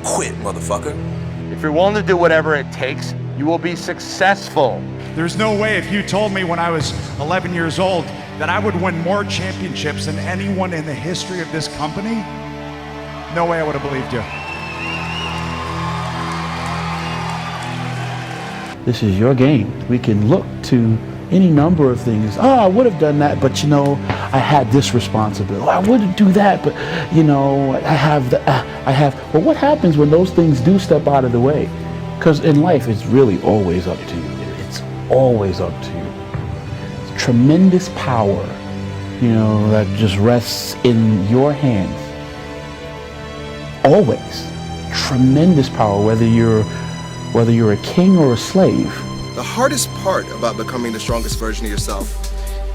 quit, motherfucker. If you're willing to do whatever it takes, you will be successful. There's no way if you told me when I was 11 years old that I would win more championships than anyone in the history of this company, no way I would have believed you. This is your game. We can look to any number of things. Oh, I would have done that, but you know, I had this responsibility. Oh, I wouldn't do that, but you know, I have. But what happens when those things do step out of the way? Because in life, it's really always up to you. It's always up to you. It's tremendous power, you know, that just rests in your hands. Always. Tremendous power, whether you're a king or a slave. The hardest part about becoming the strongest version of yourself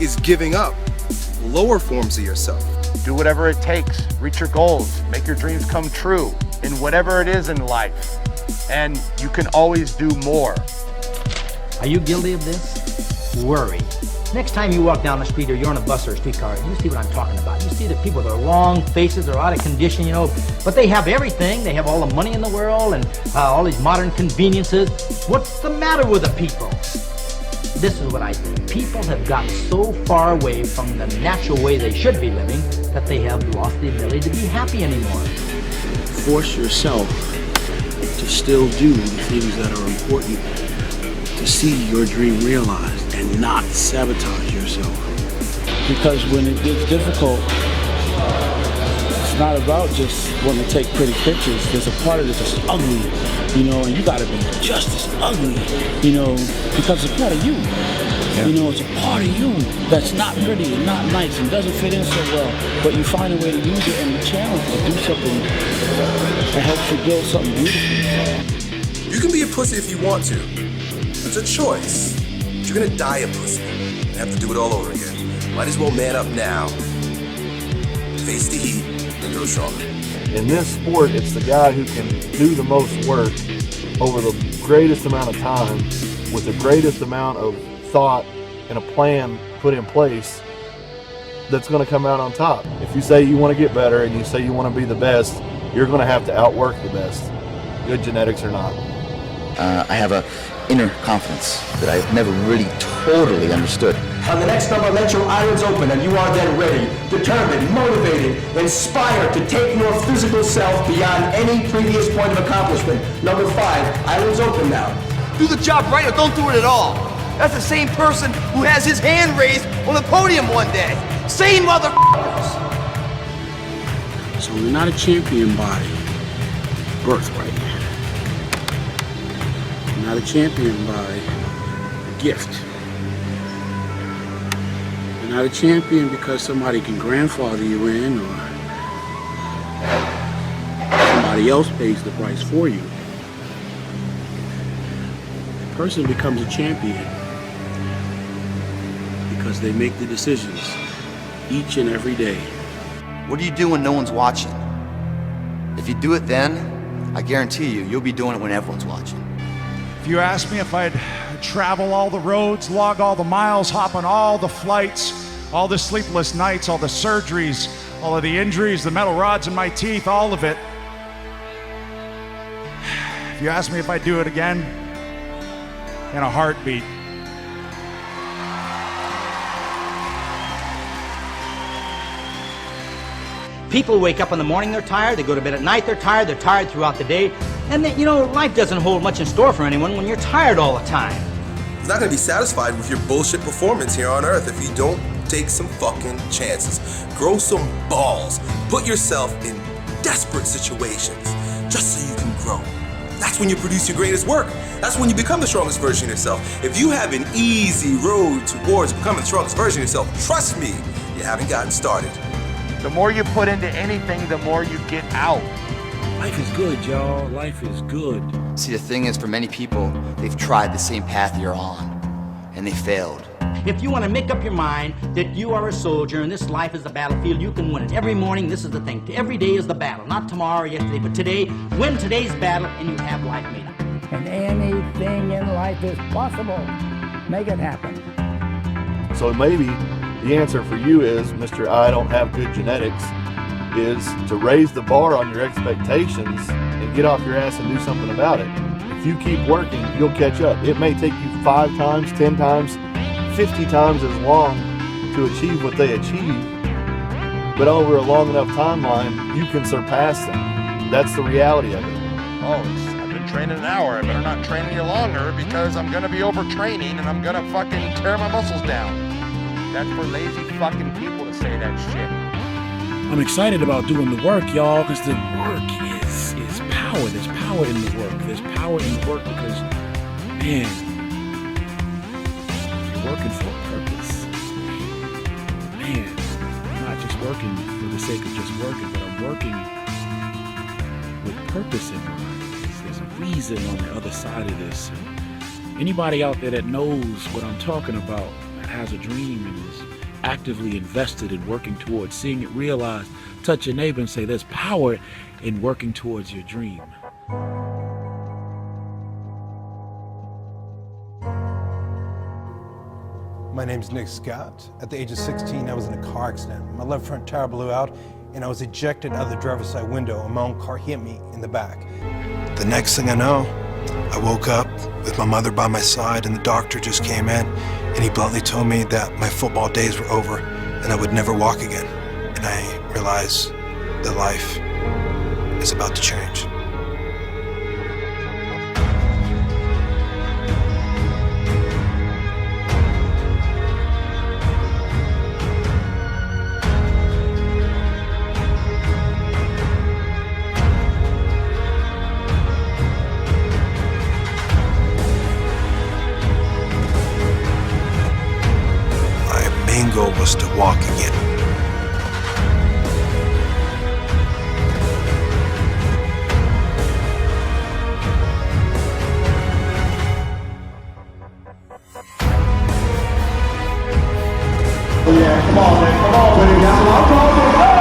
is giving up lower forms of yourself. Do whatever it takes. Reach your goals. Make your dreams come true in whatever it is in life. And you can always do more. Are you guilty of this? Worry. Next time you walk down the street or you're on a bus or a streetcar, you see what I'm talking about. You see the people with their long faces, they're out of condition, you know, but they have everything. They have all the money in the world and all these modern conveniences. What's the matter with the people? This is what I think. People have gotten so far away from the natural way they should be living that they have lost the ability to be happy anymore. Force yourself to still do the things that are important, to see your dream realized and not sabotage yourself. Because when it gets difficult, it's not about just wanting to take pretty pictures. There's a part of it that's ugly, you know, and you gotta be just as ugly, you know, because it's a part of you. Yeah. You know, it's a part of you that's not pretty and not nice and doesn't fit in so well, but you find a way to use it and you challenge to do something that helps you build something beautiful. You can be a pussy if you want to. It's a choice. But you're gonna die a pussy and have to do it all over again. Might as well man up now, face the heat, and grow stronger. In this sport, it's the guy who can do the most work over the greatest amount of time with the greatest amount of thought and a plan put in place that's going to come out on top. If you say you want to get better and you say you want to be the best, you're going to have to outwork the best, good genetics or not. I have a inner confidence that I've never really totally understood. On the next number, let your irons open and you are then ready, determined, motivated, inspired to take your physical self beyond any previous point of accomplishment. Number 5, irons open now. Do the job right or don't do it at all. That's the same person who has his hand raised on the podium one day. Same motherfuckers. So we're not a champion by birthright. We're not a champion by gift. We're not a champion because somebody can grandfather you in or somebody else pays the price for you. A person becomes a champion because they make the decisions each and every day. What do you do when no one's watching? If you do it then, I guarantee you, you'll be doing it when everyone's watching. If you ask me if I'd travel all the roads, log all the miles, hop on all the flights, all the sleepless nights, all the surgeries, all of the injuries, the metal rods in my teeth, all of it. If you ask me if I'd do it again, in a heartbeat. People wake up in the morning, they're tired. They go to bed at night, they're tired throughout the day. And then, you know, life doesn't hold much in store for anyone when you're tired all the time. He's not gonna be satisfied with your bullshit performance here on Earth if you don't take some fucking chances. Grow some balls. Put yourself in desperate situations just so you can grow. That's when you produce your greatest work. That's when you become the strongest version of yourself. If you have an easy road towards becoming the strongest version of yourself, trust me, you haven't gotten started. The more you put into anything, the more you get out. Life is good, y'all. Life is good. See, the thing is, for many people, they've tried the same path you're on, and they failed. If you want to make up your mind that you are a soldier and this life is the battlefield, you can win it. Every morning, this is the thing. Every day is the battle. Not tomorrow or yesterday, but today. Win today's battle and you have life made up. And anything in life is possible. Make it happen. So maybe the answer for you is, Mr. I don't have good genetics, is to raise the bar on your expectations and get off your ass and do something about it. If you keep working, you'll catch up. It may take you 5 times, 10 times, 50 times as long to achieve what they achieve, but over a long enough timeline, you can surpass them. That's the reality of it. I've been training an hour. I better not train any longer because I'm gonna be overtraining and I'm gonna fucking tear my muscles down. That's for lazy fucking people to say that shit. I'm excited about doing the work, y'all, because the work is power. There's power in the work. There's power in the work because, man, you're working for a purpose. Man, I'm not just working for the sake of just working, but I'm working with purpose in mind. There's a reason on the other side of this. And anybody out there that knows what I'm talking about, that has a dream and is actively invested in working towards seeing it realized, touch your neighbor and say there's power in working towards your dream. My name's Nick Scott. At the age of 16, I was in a car accident. My left front tire blew out and I was ejected out of the driver's side window and my own car hit me in the back. The next thing I know, I woke up with my mother by my side and the doctor just came in and he bluntly told me that my football days were over and I would never walk again. And I realized that life is about to change. Goal was to walk again. Yeah, come on, man. Come on, buddy. That's what I'm talking about.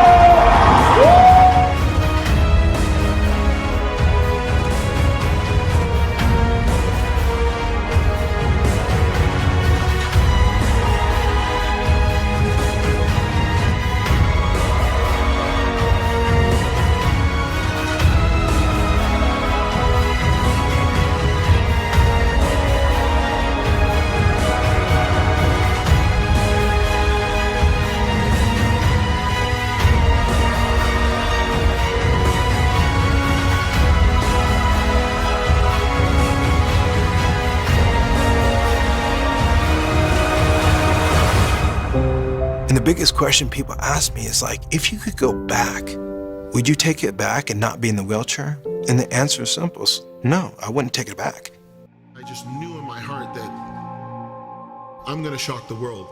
biggest question people ask me is like, if you could go back, would you take it back and not be in the wheelchair? And the answer is simple. No, I wouldn't take it back. I just knew in my heart that I'm gonna shock the world.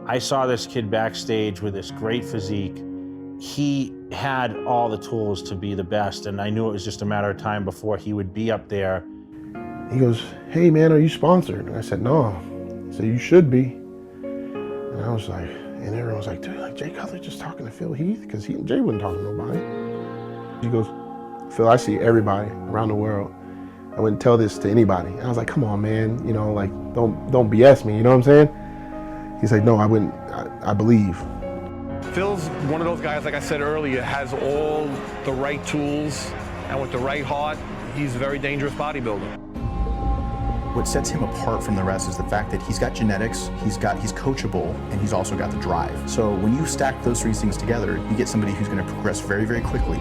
I saw this kid backstage with this great physique. He had all the tools to be the best, and I knew it was just a matter of time before he would be up there. He goes, "Hey man, are you sponsored?" And I said, "No." He said, "You should be." And I was like, and everyone was like, "Dude, like Jay Cutler just talking to Phil Heath?" Because Jay wouldn't talk to nobody. He goes, "Phil, I see everybody around the world. I wouldn't tell this to anybody." And I was like, "Come on, man, you know, like don't BS me, you know what I'm saying?" He's like, "No, I wouldn't, I believe." Phil's one of those guys, like I said earlier, has all the right tools, and with the right heart, he's a very dangerous bodybuilder. What sets him apart from the rest is the fact that he's got genetics, he's coachable, and he's also got the drive. So when you stack those three things together, you get somebody who's going to progress very, very quickly.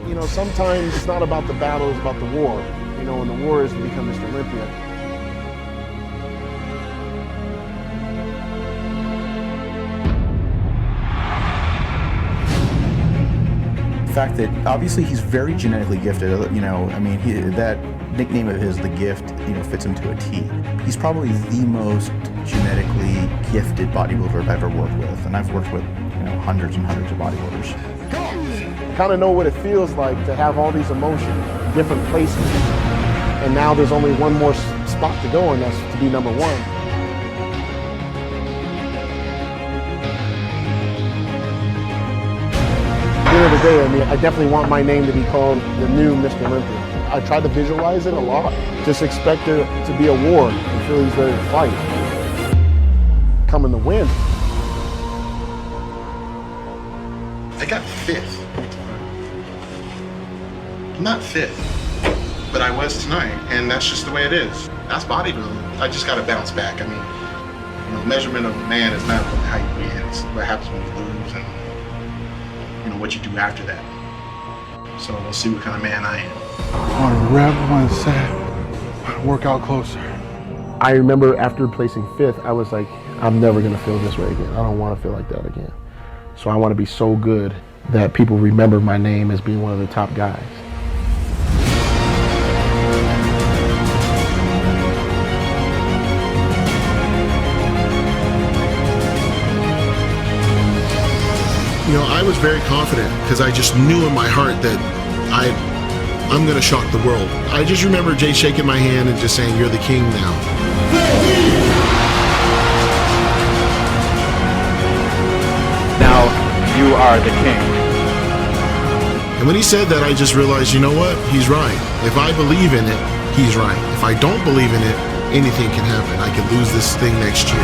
You know, sometimes it's not about the battle, it's about the war. You know, and the war is to become Mr. Olympia. The fact that obviously he's very genetically gifted, you know, I mean, that nickname of his, The Gift, you know, fits him to a T. He's probably the most genetically gifted bodybuilder I've ever worked with, and I've worked with, you know, hundreds and hundreds of bodybuilders. I kind of know what it feels like to have all these emotions, different places, and now there's only one more spot to go, and that's to be number one. At the end of the day, I mean, I definitely want my name to be called the new Mr. Olympia. I try to visualize it a lot. Just expect it to be a war and Philly's ready to fight. Coming to win. I got 5th. I'm not 5th, but I was tonight, and that's just the way it is. That's bodybuilding. I just got to bounce back. I mean, you know, measurement of a man is not how you win, it's what happens when you lose and, you know, what you do after that. So we'll see what kind of man I am. I want to rep, I want to set, I want to work out closer. I remember after placing 5th, I was like, I'm never going to feel this way again. I don't want to feel like that again. So I want to be so good that people remember my name as being one of the top guys. You know, I was very confident because I just knew in my heart that I'm going to shock the world. I just remember Jay shaking my hand and just saying, "You're the king now." Now you are the king. And when he said that, I just realized, you know what? He's right. If I believe in it, he's right. If I don't believe in it, anything can happen. I could lose this thing next year.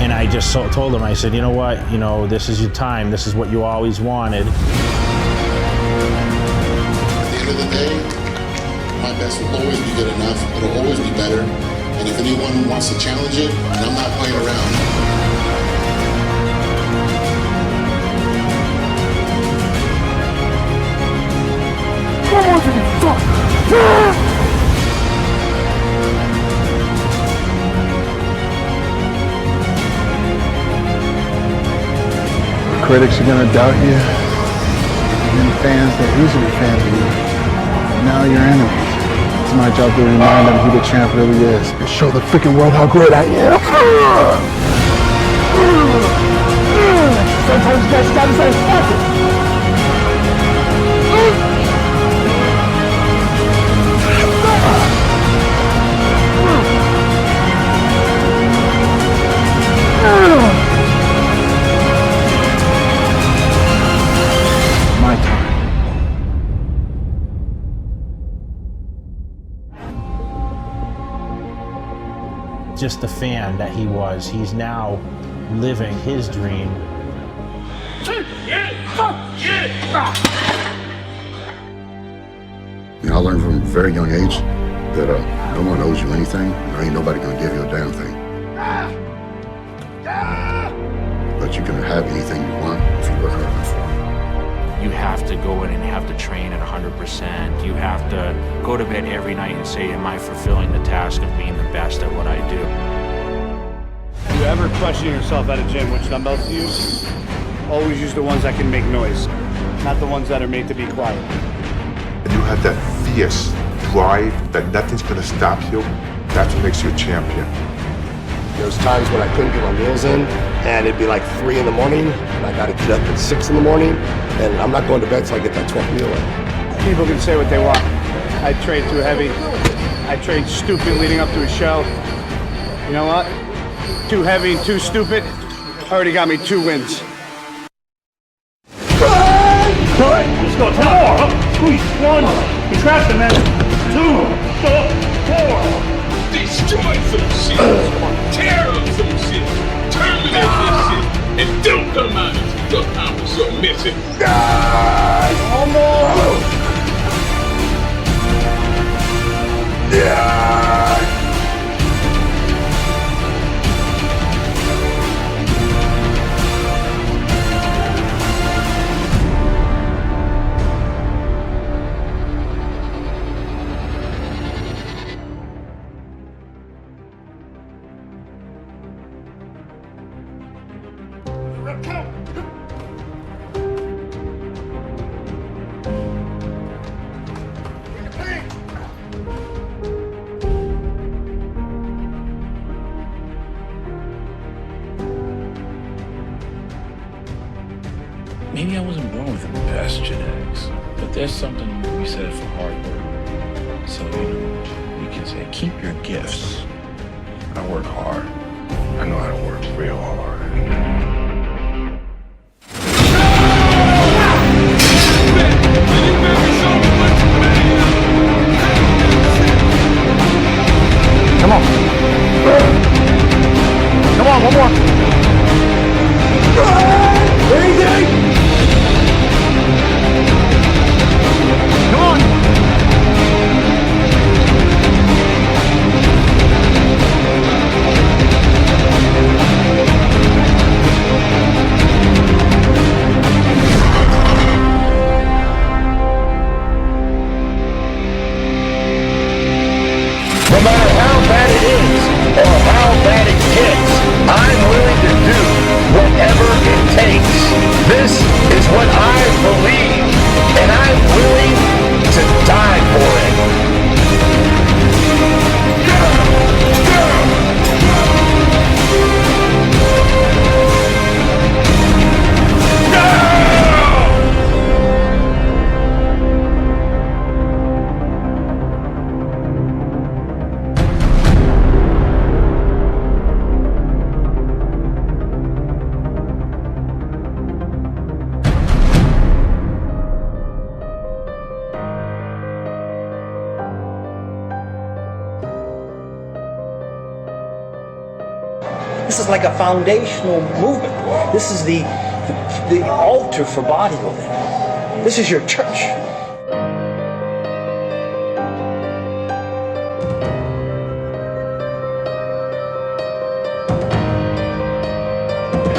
And I just told him, I said, you know what, you know, this is your time. This is what you always wanted. At the end of the day, my best will always be good enough. It'll always be better. And if anyone wants to challenge it, then I'm not playing around. Critics are gonna doubt you, and fans that used to be fans of you, now you're enemies. It's my job to remind them who the champ really is, and show the freaking world how great I am. Sometimes you guys gotta say, fuck it. My time. Just the fan that he was, he's now living his dream. You know, I learned from a very young age that no one owes you anything. There ain't nobody gonna give you a damn thing. But you can have anything you want if you work hard enough for it. You have to go in and you have to train at 100%. You have to go to bed every night and say, am I fulfilling the task of being the best at what I do? If you ever question yourself at a gym, which dumbbells to use, always use the ones that can make noise, not the ones that are made to be quiet. And you have that fierce drive that nothing's gonna stop you. That's what makes you a champion. There's times when I couldn't get my meals in, and it'd be like 3 in the morning, and I gotta get up at 6 in the morning, and I'm not going to bed till I get that 12th meal in. People can say what they want. I train too heavy. I train stupid leading up to a show. You know what? Too heavy and too stupid already got me 2 wins. All right, let's go. 10 more. Up, squeeze. 1. You trapped him, man. 2, 4. Destroy some shit. Tear up some shit. Terminate this shit. And don't come out until you accomplish your mission. One more. Yeah. Maybe I wasn't born with the best genetics, but there's something to be said for hard work. So, you can say, keep your gifts. I work hard. I know how to work real hard. Come on. Come on, one more. Easy. Come on. No matter how bad it is, or how bad it gets, I'm willing to do whatever it takes. This is what I believe, and I'm willing to die for it. This is like a foundational movement. This is the altar for bodybuilding. This is your church.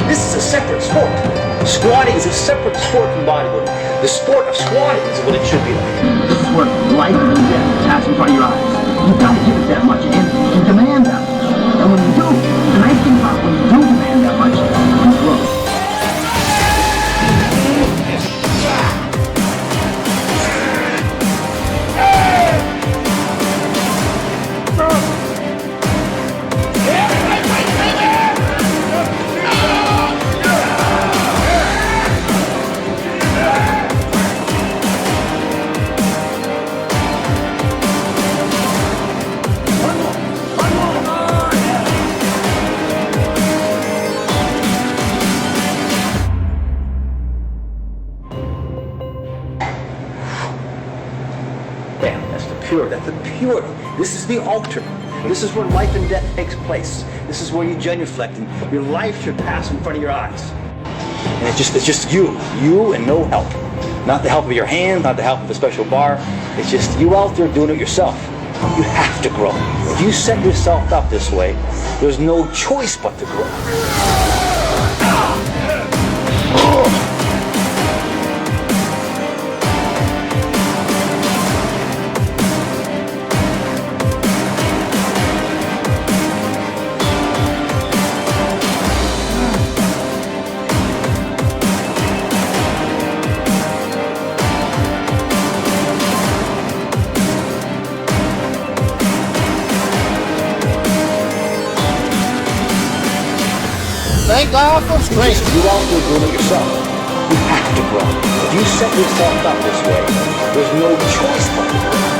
This is a separate sport. Squatting is a separate sport from bodybuilding. The sport of squatting is what it should be like. This is what life and death pass in front of your eyes. You've got to give it that much and demand that much. And when you do, the nice thing about when you do demand that much, you grow. That's the purity. This is the altar. This is where life and death takes place. This is where you genuflect and your life should pass in front of your eyes. And it's just you and no help. Not the help of your hands, not the help of a special bar. It's just you out there doing it yourself. You have to grow. If you set yourself up this way, there's no choice but to grow. Thank God for strength. You also groom it yourself. You have to grow. If you set yourself up this way, there's no choice but to grow.